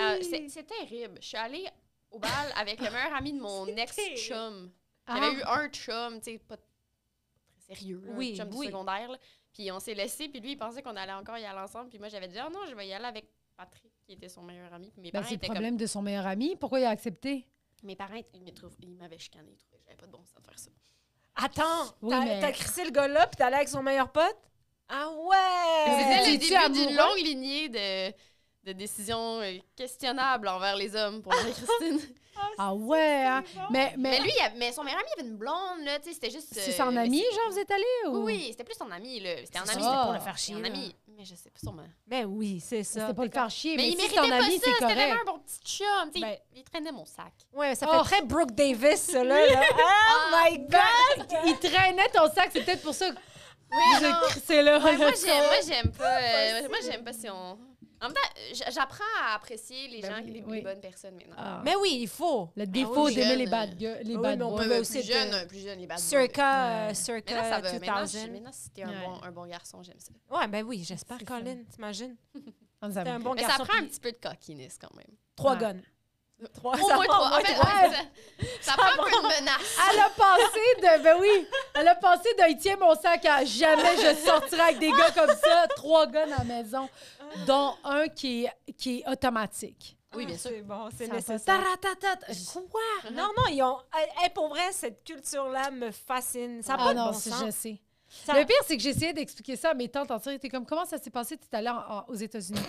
C: C'est terrible. Je suis allée au bal avec le meilleur ami de mon ex-chum.
A: Ah.
C: J'avais eu un chum, tu sais, pas très sérieux, là,
B: Oui,
C: un chum du
B: oui.
C: secondaire. Là. Puis on s'est laissés, puis lui, il pensait qu'on allait encore y aller ensemble. Puis moi, j'avais dit, ah non, je vais y aller avec Patrick, qui était son meilleur ami. Puis mes
A: Ben,
C: parents
A: c'est le
C: étaient comme...
A: problème de son meilleur ami. Pourquoi il a accepté?
C: Mes parents, ils m'avaient chicané, ils trouvaient que j'avais pas de bon sens de faire ça.
B: Attends,
A: Oui,
B: t'as
A: mais-
B: t'as crissé le gars-là, puis t'es allé avec son meilleur pote? Ah ouais!
C: C'était le
A: t'es-tu
C: début d'une
A: amoureux?
C: longue lignée de décisions questionnables envers les hommes, pour dire Christine.
A: Ah ouais, hein? Mais
C: Mais lui, mais son meilleur ami avait une blonde, là, tu sais, c'était juste...
A: c'est son
C: mais
A: ami,
C: c'est-
A: genre, vous êtes allés?
C: Oui,
A: Ou...
C: oui, c'était plus son ami, là. C'était un
B: C'est
C: ami,
A: ça.
C: c'était
B: pour le faire
C: c'était
B: chier,
C: un
B: là.
C: ami. Mais je sais pas, sûrement.
B: Ben oui, c'est ça.
A: C'était pas le faire chier,
C: Mais
A: mais
C: il
A: si
C: méritait
A: c'est ton
C: pas
A: ami,
C: ça,
A: c'est
C: c'était
A: correct.
C: vraiment un bon petit chum, tu sais.
B: Ben-
C: Il traînait mon sac.
B: Ouais, ça
A: Oh.
B: fait très Brooke Davis, ça, là. Oh my God!
A: Il traînait ton sac, c'est peut-être pour ça que
C: Oui,
A: vous
C: non.
A: êtes crissé là.
C: Ouais, moi, j'aime pas... moi, j'aime pas si on... En même temps, j'apprends à apprécier les
A: Ben
C: gens,
A: oui,
C: les
A: oui.
C: bonnes personnes maintenant.
A: Ah.
B: Mais oui, il faut.
A: Le défaut
C: oui,
A: d'aimer
C: jeune,
A: les bad gueux, les
B: oui,
A: bad
B: mais on
A: boys.
B: pouvait aussi
C: plus
B: être,
C: jeune, les bad boys.
B: Circa,
A: Ouais.
B: circa
C: Maintenant, ça va.
B: 2000.
C: Maintenant, si t'es un bon garçon, j'aime ça.
B: Ouais, ben oui, j'espère,
A: C'est
B: Colin, t'imagines?
A: On
B: T'es un bon
C: Mais
B: garçon.
C: ça prend un
B: puis
C: petit peu de cockiness, quand même.
B: 3
A: Ouais.
B: guns. 3,
C: Au moins 3. En fait, ça prend un peu de menace.
A: Elle a passé de... Ben oui, elle a passé d'un « tiens mon sac » à « jamais je sortirai avec des gars comme ça », 3 gars à la maison, dont un qui est automatique.
C: Oui, bien sûr.
B: C'est bon, c'est
A: Ça
B: nécessaire.
A: fait taratatat. Quoi?
B: Non, non, ils ont... Hey, pour vrai, cette culture-là me fascine. Ça n'a
A: Ah
B: pas de
A: non,
B: bon
A: c'est-
B: sens.
A: je sais. Le pire, c'est que j'essayais d'expliquer ça à mes tantes en Syrie. T'es comme, comment ça s'est passé? Tu es allée aux États-Unis.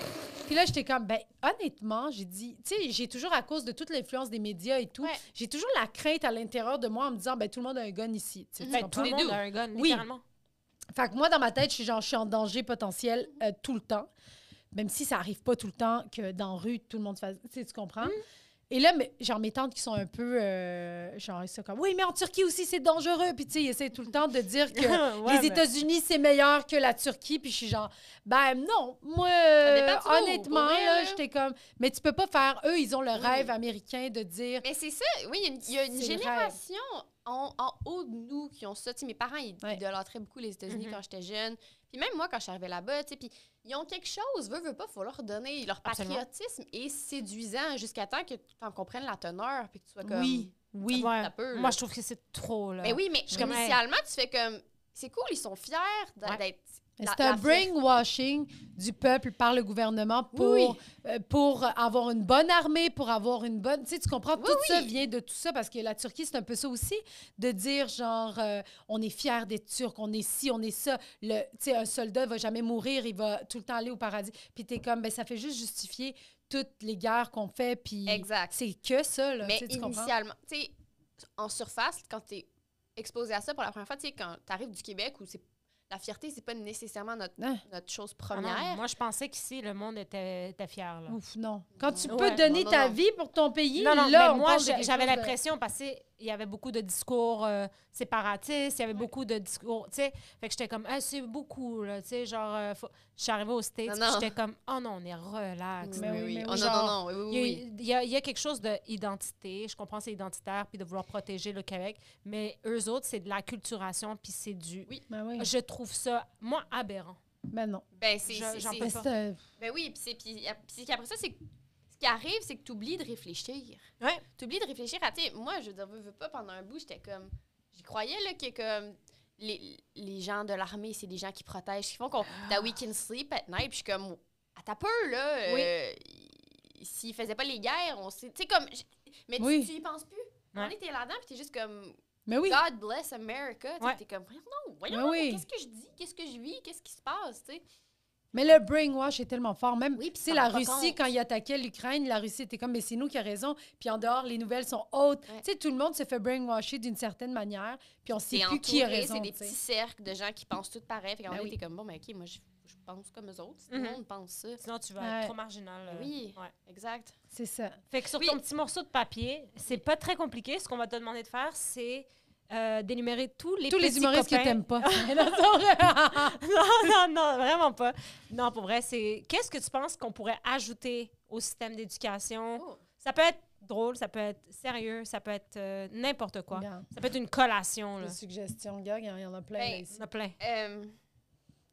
A: Puis là, j'étais comme, ben honnêtement, j'ai dit, tu sais, j'ai toujours, à cause de toute l'influence des médias et tout, j'ai toujours la crainte à l'intérieur de moi en me disant, ben tout le monde a un gun ici. Tu
B: tout le monde a un gun, littéralement.
A: Fait que moi, dans ma tête, je suis en danger potentiel tout le temps. Même si ça arrive pas tout le temps que dans la rue, tout le monde fasse... Tu comprends? Et là, genre, mes tantes qui sont un peu... genre, ils sont comme... Oui, mais en Turquie aussi, c'est dangereux. Puis, tu sais, ils essaient tout le temps de dire que les États-Unis, c'est meilleur que la Turquie. Puis, je suis genre... Ben non, moi, honnêtement, là, j'étais comme... Mais tu peux pas faire... Eux, ils ont le rêve américain de dire...
C: Mais c'est ça. Oui, il y a une génération en haut de nous qui ont ça. Tu sais, mes parents, ils idolâtraient beaucoup les États-Unis quand j'étais jeune. Puis même moi, quand je suis arrivée là-bas, tu sais, puis ils ont quelque chose, veut pas, il faut leur donner. Leur patriotisme est séduisant jusqu'à temps que tu en comprennes la teneur puis que tu sois comme...
A: Oui.
B: Ça peut, moi, je trouve que c'est trop, là.
C: Mais oui, mais initialement, tu fais comme... C'est cool, ils sont fiers d'être...
A: C'est un brainwashing du peuple par le gouvernement pour avoir une bonne armée, pour avoir une bonne... Tu sais, tu comprends? Tout ça vient de tout ça, parce que la Turquie, c'est un peu ça aussi, de dire, genre, on est fiers d'être Turcs, on est ci, on est ça. Tu sais, un soldat va jamais mourir, il va tout le temps aller au paradis. Puis t'es comme, ben ça fait juste justifier toutes les guerres qu'on fait, puis c'est que ça, là.
C: Mais
A: tu
C: initialement, tu sais, en surface, quand t'es exposé à ça pour la première fois, tu sais, quand t'arrives du Québec, où la fierté, c'est pas nécessairement notre chose première.
B: Non, moi, je pensais qu'ici, le monde était fier. Là.
A: Ouf, non. Quand tu peux donner ta vie pour ton pays, là,
B: mais moi, j'avais l'impression, parce qu'il y avait beaucoup de discours séparatistes, il y avait beaucoup de discours, tu sais, fait que j'étais comme, c'est beaucoup, là, tu sais, genre, je suis arrivée aux States, j'étais comme, oh non, on est relax.
C: Oui.
B: Il y a quelque chose d'identité, je comprends c'est identitaire, puis de vouloir protéger le Québec, mais eux autres, c'est de la culturation, puis c'est du... Je trouve ça, moi, aberrant.
A: Ben non.
C: Ben,
B: j'en peux pas.
C: Ben oui, puis après ça, c'est... Ce qui arrive, c'est que tu oublies de réfléchir.
B: Ouais.
C: Tu oublies de réfléchir à... Moi, je veux pas, pendant un bout, j'étais comme... J'y croyais, là, que comme... Les gens de l'armée, c'est des gens qui protègent, qui font that we can sleep at night. Puis je suis comme... À ta peur, là... S'ils faisaient pas les guerres, on sait... Tu sais, comme... Mais tu y penses plus. On était là-dedans, puis t'es juste comme...
A: Mais oui.
C: God bless America. T'es comme... Voyons, qu'est-ce que je dis? Qu'est-ce que je vis? Qu'est-ce qui se passe, tu sais?
A: Mais le brainwash est tellement fort. Même,
C: tu
A: sais, la Russie, quand il attaquait l'Ukraine, la Russie était comme, mais c'est nous qui a raison. Puis en dehors, les nouvelles sont hautes. Tu sais, tout le monde se fait brainwasher d'une certaine manière. Puis on sait plus qui a raison.
C: C'est des petits cercles de gens qui pensent tout pareil. Fait qu'en fait, t'es comme, bon, mais OK, moi, je pense comme eux autres. Tout le monde pense ça.
B: Sinon, tu vas être trop marginal.
C: Oui, exact.
A: C'est ça.
B: Fait que sur ton petit morceau de papier, c'est pas très compliqué. Ce qu'on va te demander de faire, c'est... d'énumérer tous les
A: humoristes que t'aimes pas.
B: non, vraiment pas. Non, pour vrai, c'est... Qu'est-ce que tu penses qu'on pourrait ajouter au système d'éducation? Ça peut être drôle, ça peut être sérieux, ça peut être n'importe quoi. Ça peut être une collation.
A: Des suggestions, gars, il y en a plein.
B: Il y en a plein.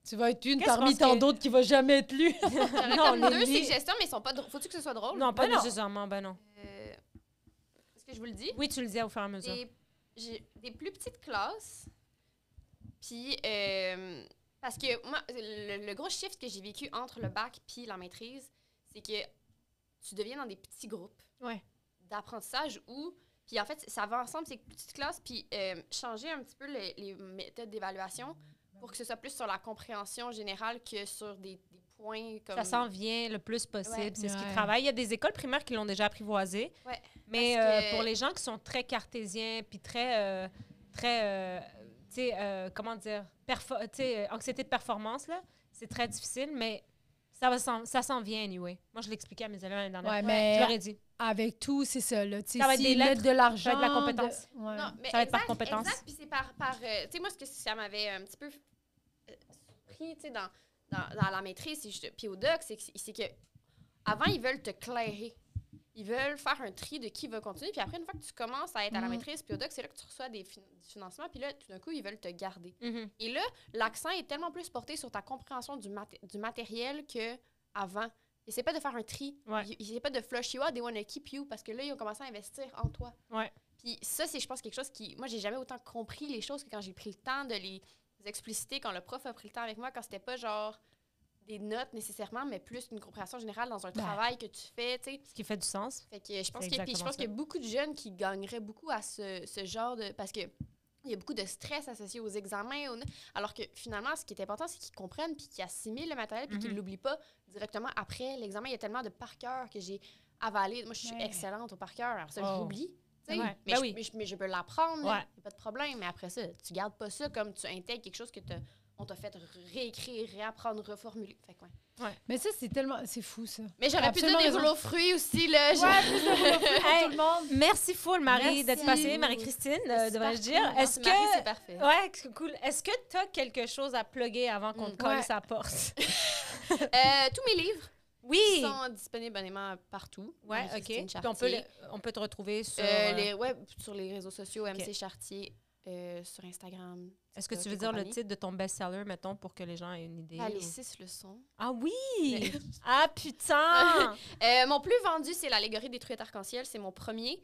A: Tu vas être une parmi tant d'autres qui va jamais être lue.
C: Non, deux suggestions, mais ils sont pas drôles. Faut-tu que ce soit drôle?
B: Non, pas nécessairement, ben non.
C: Est-ce que je vous le dis?
B: Oui, tu le dis au fur et à mesure.
C: J'ai des plus petites classes. Puis, parce que moi, le gros shift que j'ai vécu entre le bac puis la maîtrise, c'est que tu deviens dans des petits groupes d'apprentissage où, puis en fait, ça va ensemble, ces petites classes, puis changer un petit peu les méthodes d'évaluation pour que ce soit plus sur la compréhension générale que sur des points comme...
B: Ça s'en vient le plus possible. C'est ce qui travaille. Il y a des écoles primaires qui l'ont déjà apprivoisé.
C: Ouais.
B: Mais pour les gens qui sont très cartésiens puis très comment dire, anxiété de performance, là, c'est très difficile, mais ça s'en vient anyway. Moi, je l'expliquais à mes élèves l'année dernière.
A: Mais
B: je leur ai dit.
A: Avec tout, c'est ça. Là.
B: Ça va être des lettres,
A: de l'argent.
B: Ça va être de la compétence.
C: Non, mais
B: ça va être par compétence.
C: Exact, puis c'est par tu sais, moi, ce que ça m'avait un petit peu surpris, tu sais, dans la maîtrise, puis au doc, c'est que avant, ils veulent te clairer. Ils veulent faire un tri de qui va continuer. Puis après, une fois que tu commences à être à la maîtrise, puis au doc, c'est là que tu reçois du financement. Puis là, tout d'un coup, ils veulent te garder. Et là, l'accent est tellement plus porté sur ta compréhension du matériel qu'avant. Ils essaient pas de faire un tri. Ils essaient pas de flush you out, they want to keep you. Parce que là, ils ont commencé à investir en toi. Puis ça, c'est, je pense, quelque chose qui... Moi, j'ai jamais autant compris les choses que quand j'ai pris le temps de les expliciter, quand le prof a pris le temps avec moi, quand c'était pas genre... des notes nécessairement, mais plus une compréhension générale dans un travail que tu fais, tu sais.
B: Ce qui fait du sens.
C: Fait que je pense qu'il y a beaucoup de jeunes qui gagneraient beaucoup à ce genre de... Parce que il y a beaucoup de stress associé aux examens. Alors que finalement, ce qui est important, c'est qu'ils comprennent puis qu'ils assimilent le matériel puis qu'ils ne l'oublient pas directement après l'examen. Il y a tellement de par cœur que j'ai avalé. Moi, je suis excellente au par cœur. Alors ça, j'oublie.
B: Ouais.
C: Mais je peux l'apprendre. Il
B: Ouais.
C: n'y a pas de problème. Mais après ça, tu gardes pas ça comme tu intègres quelque chose que on t'a fait réécrire, réapprendre, reformuler. Fait que,
B: Ouais.
A: Mais ça, c'est tellement... C'est fou, ça.
C: Mais j'aurais pu dire des rouleaux aux fruits aussi, là.
A: Ouais, plus de rouleaux aux fruits pour tout le monde.
B: Merci full, Marie,
C: Merci.
B: d'être passée. Marie-Christine, devrais-je dire. Est-ce que...
C: C'est parfait.
B: Ouais, c'est cool. Est-ce que tu as quelque chose à plugger avant qu'on te colle sa porte?
C: Tous mes livres
B: Oui!
C: sont disponibles honnêtement partout.
B: Ouais, OK. Puis
C: Chartier.
B: on peut te retrouver sur...
C: sur les réseaux sociaux, MC Chartier, sur Instagram.
B: Est-ce que tu veux dire le titre de ton best-seller, mettons, pour que les gens aient une idée?
C: Les 6 leçons.
B: Ah oui! Ah, putain!
C: Mon plus vendu, c'est l'allégorie des truites arc-en-ciel. C'est mon premier.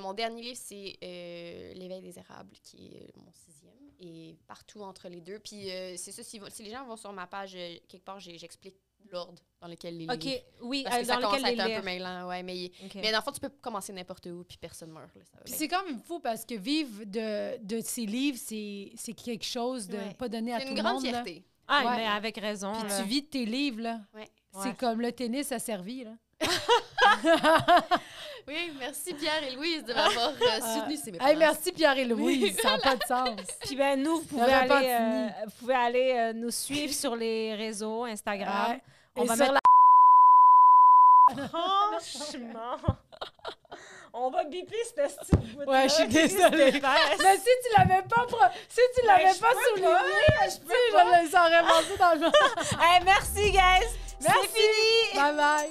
C: Mon dernier livre, c'est L'éveil des érables, qui est mon 6e. Et partout entre les deux. Puis c'est ça, si les gens vont sur ma page, quelque part, j'explique l'ordre dans lequel les livres.
B: OK, oui,
C: Parce que
B: dans
C: ça commence
B: lequel
C: à être
B: les
C: un peu
B: lire.
C: mêlant, ouais, mais dans le fond, tu peux commencer n'importe où, puis personne meurt. Là, ça va
A: Puis
C: bien.
A: c'est quand même fou parce que vivre de ses livres, c'est quelque chose de pas donné à
C: C'est
A: tout
C: une
A: le
C: grande
A: monde. Là.
C: fierté.
B: Ah,
A: Ouais.
B: mais avec raison.
A: Puis
B: là.
A: tu vis de tes livres, là.
C: Ouais.
A: C'est comme le tennis a servi, là.
C: Oui, merci Pierre et Louise de m'avoir soutenu ces
A: Hey, merci Pierre et Louise, ça n'a pas de sens.
B: Puis ben nous, vous pouvez aller nous suivre sur les réseaux, Instagram.
A: Ouais.
B: On
A: Et
B: va
A: sur
B: mettre... Franchement... On va biper cette petite bout.
A: Ouais, je suis désolée. Mais si tu l'avais pas, souligné, ça aurait passé dans le...
B: Hey, merci, guys!
A: Merci.
B: C'est fini!
A: Bye bye.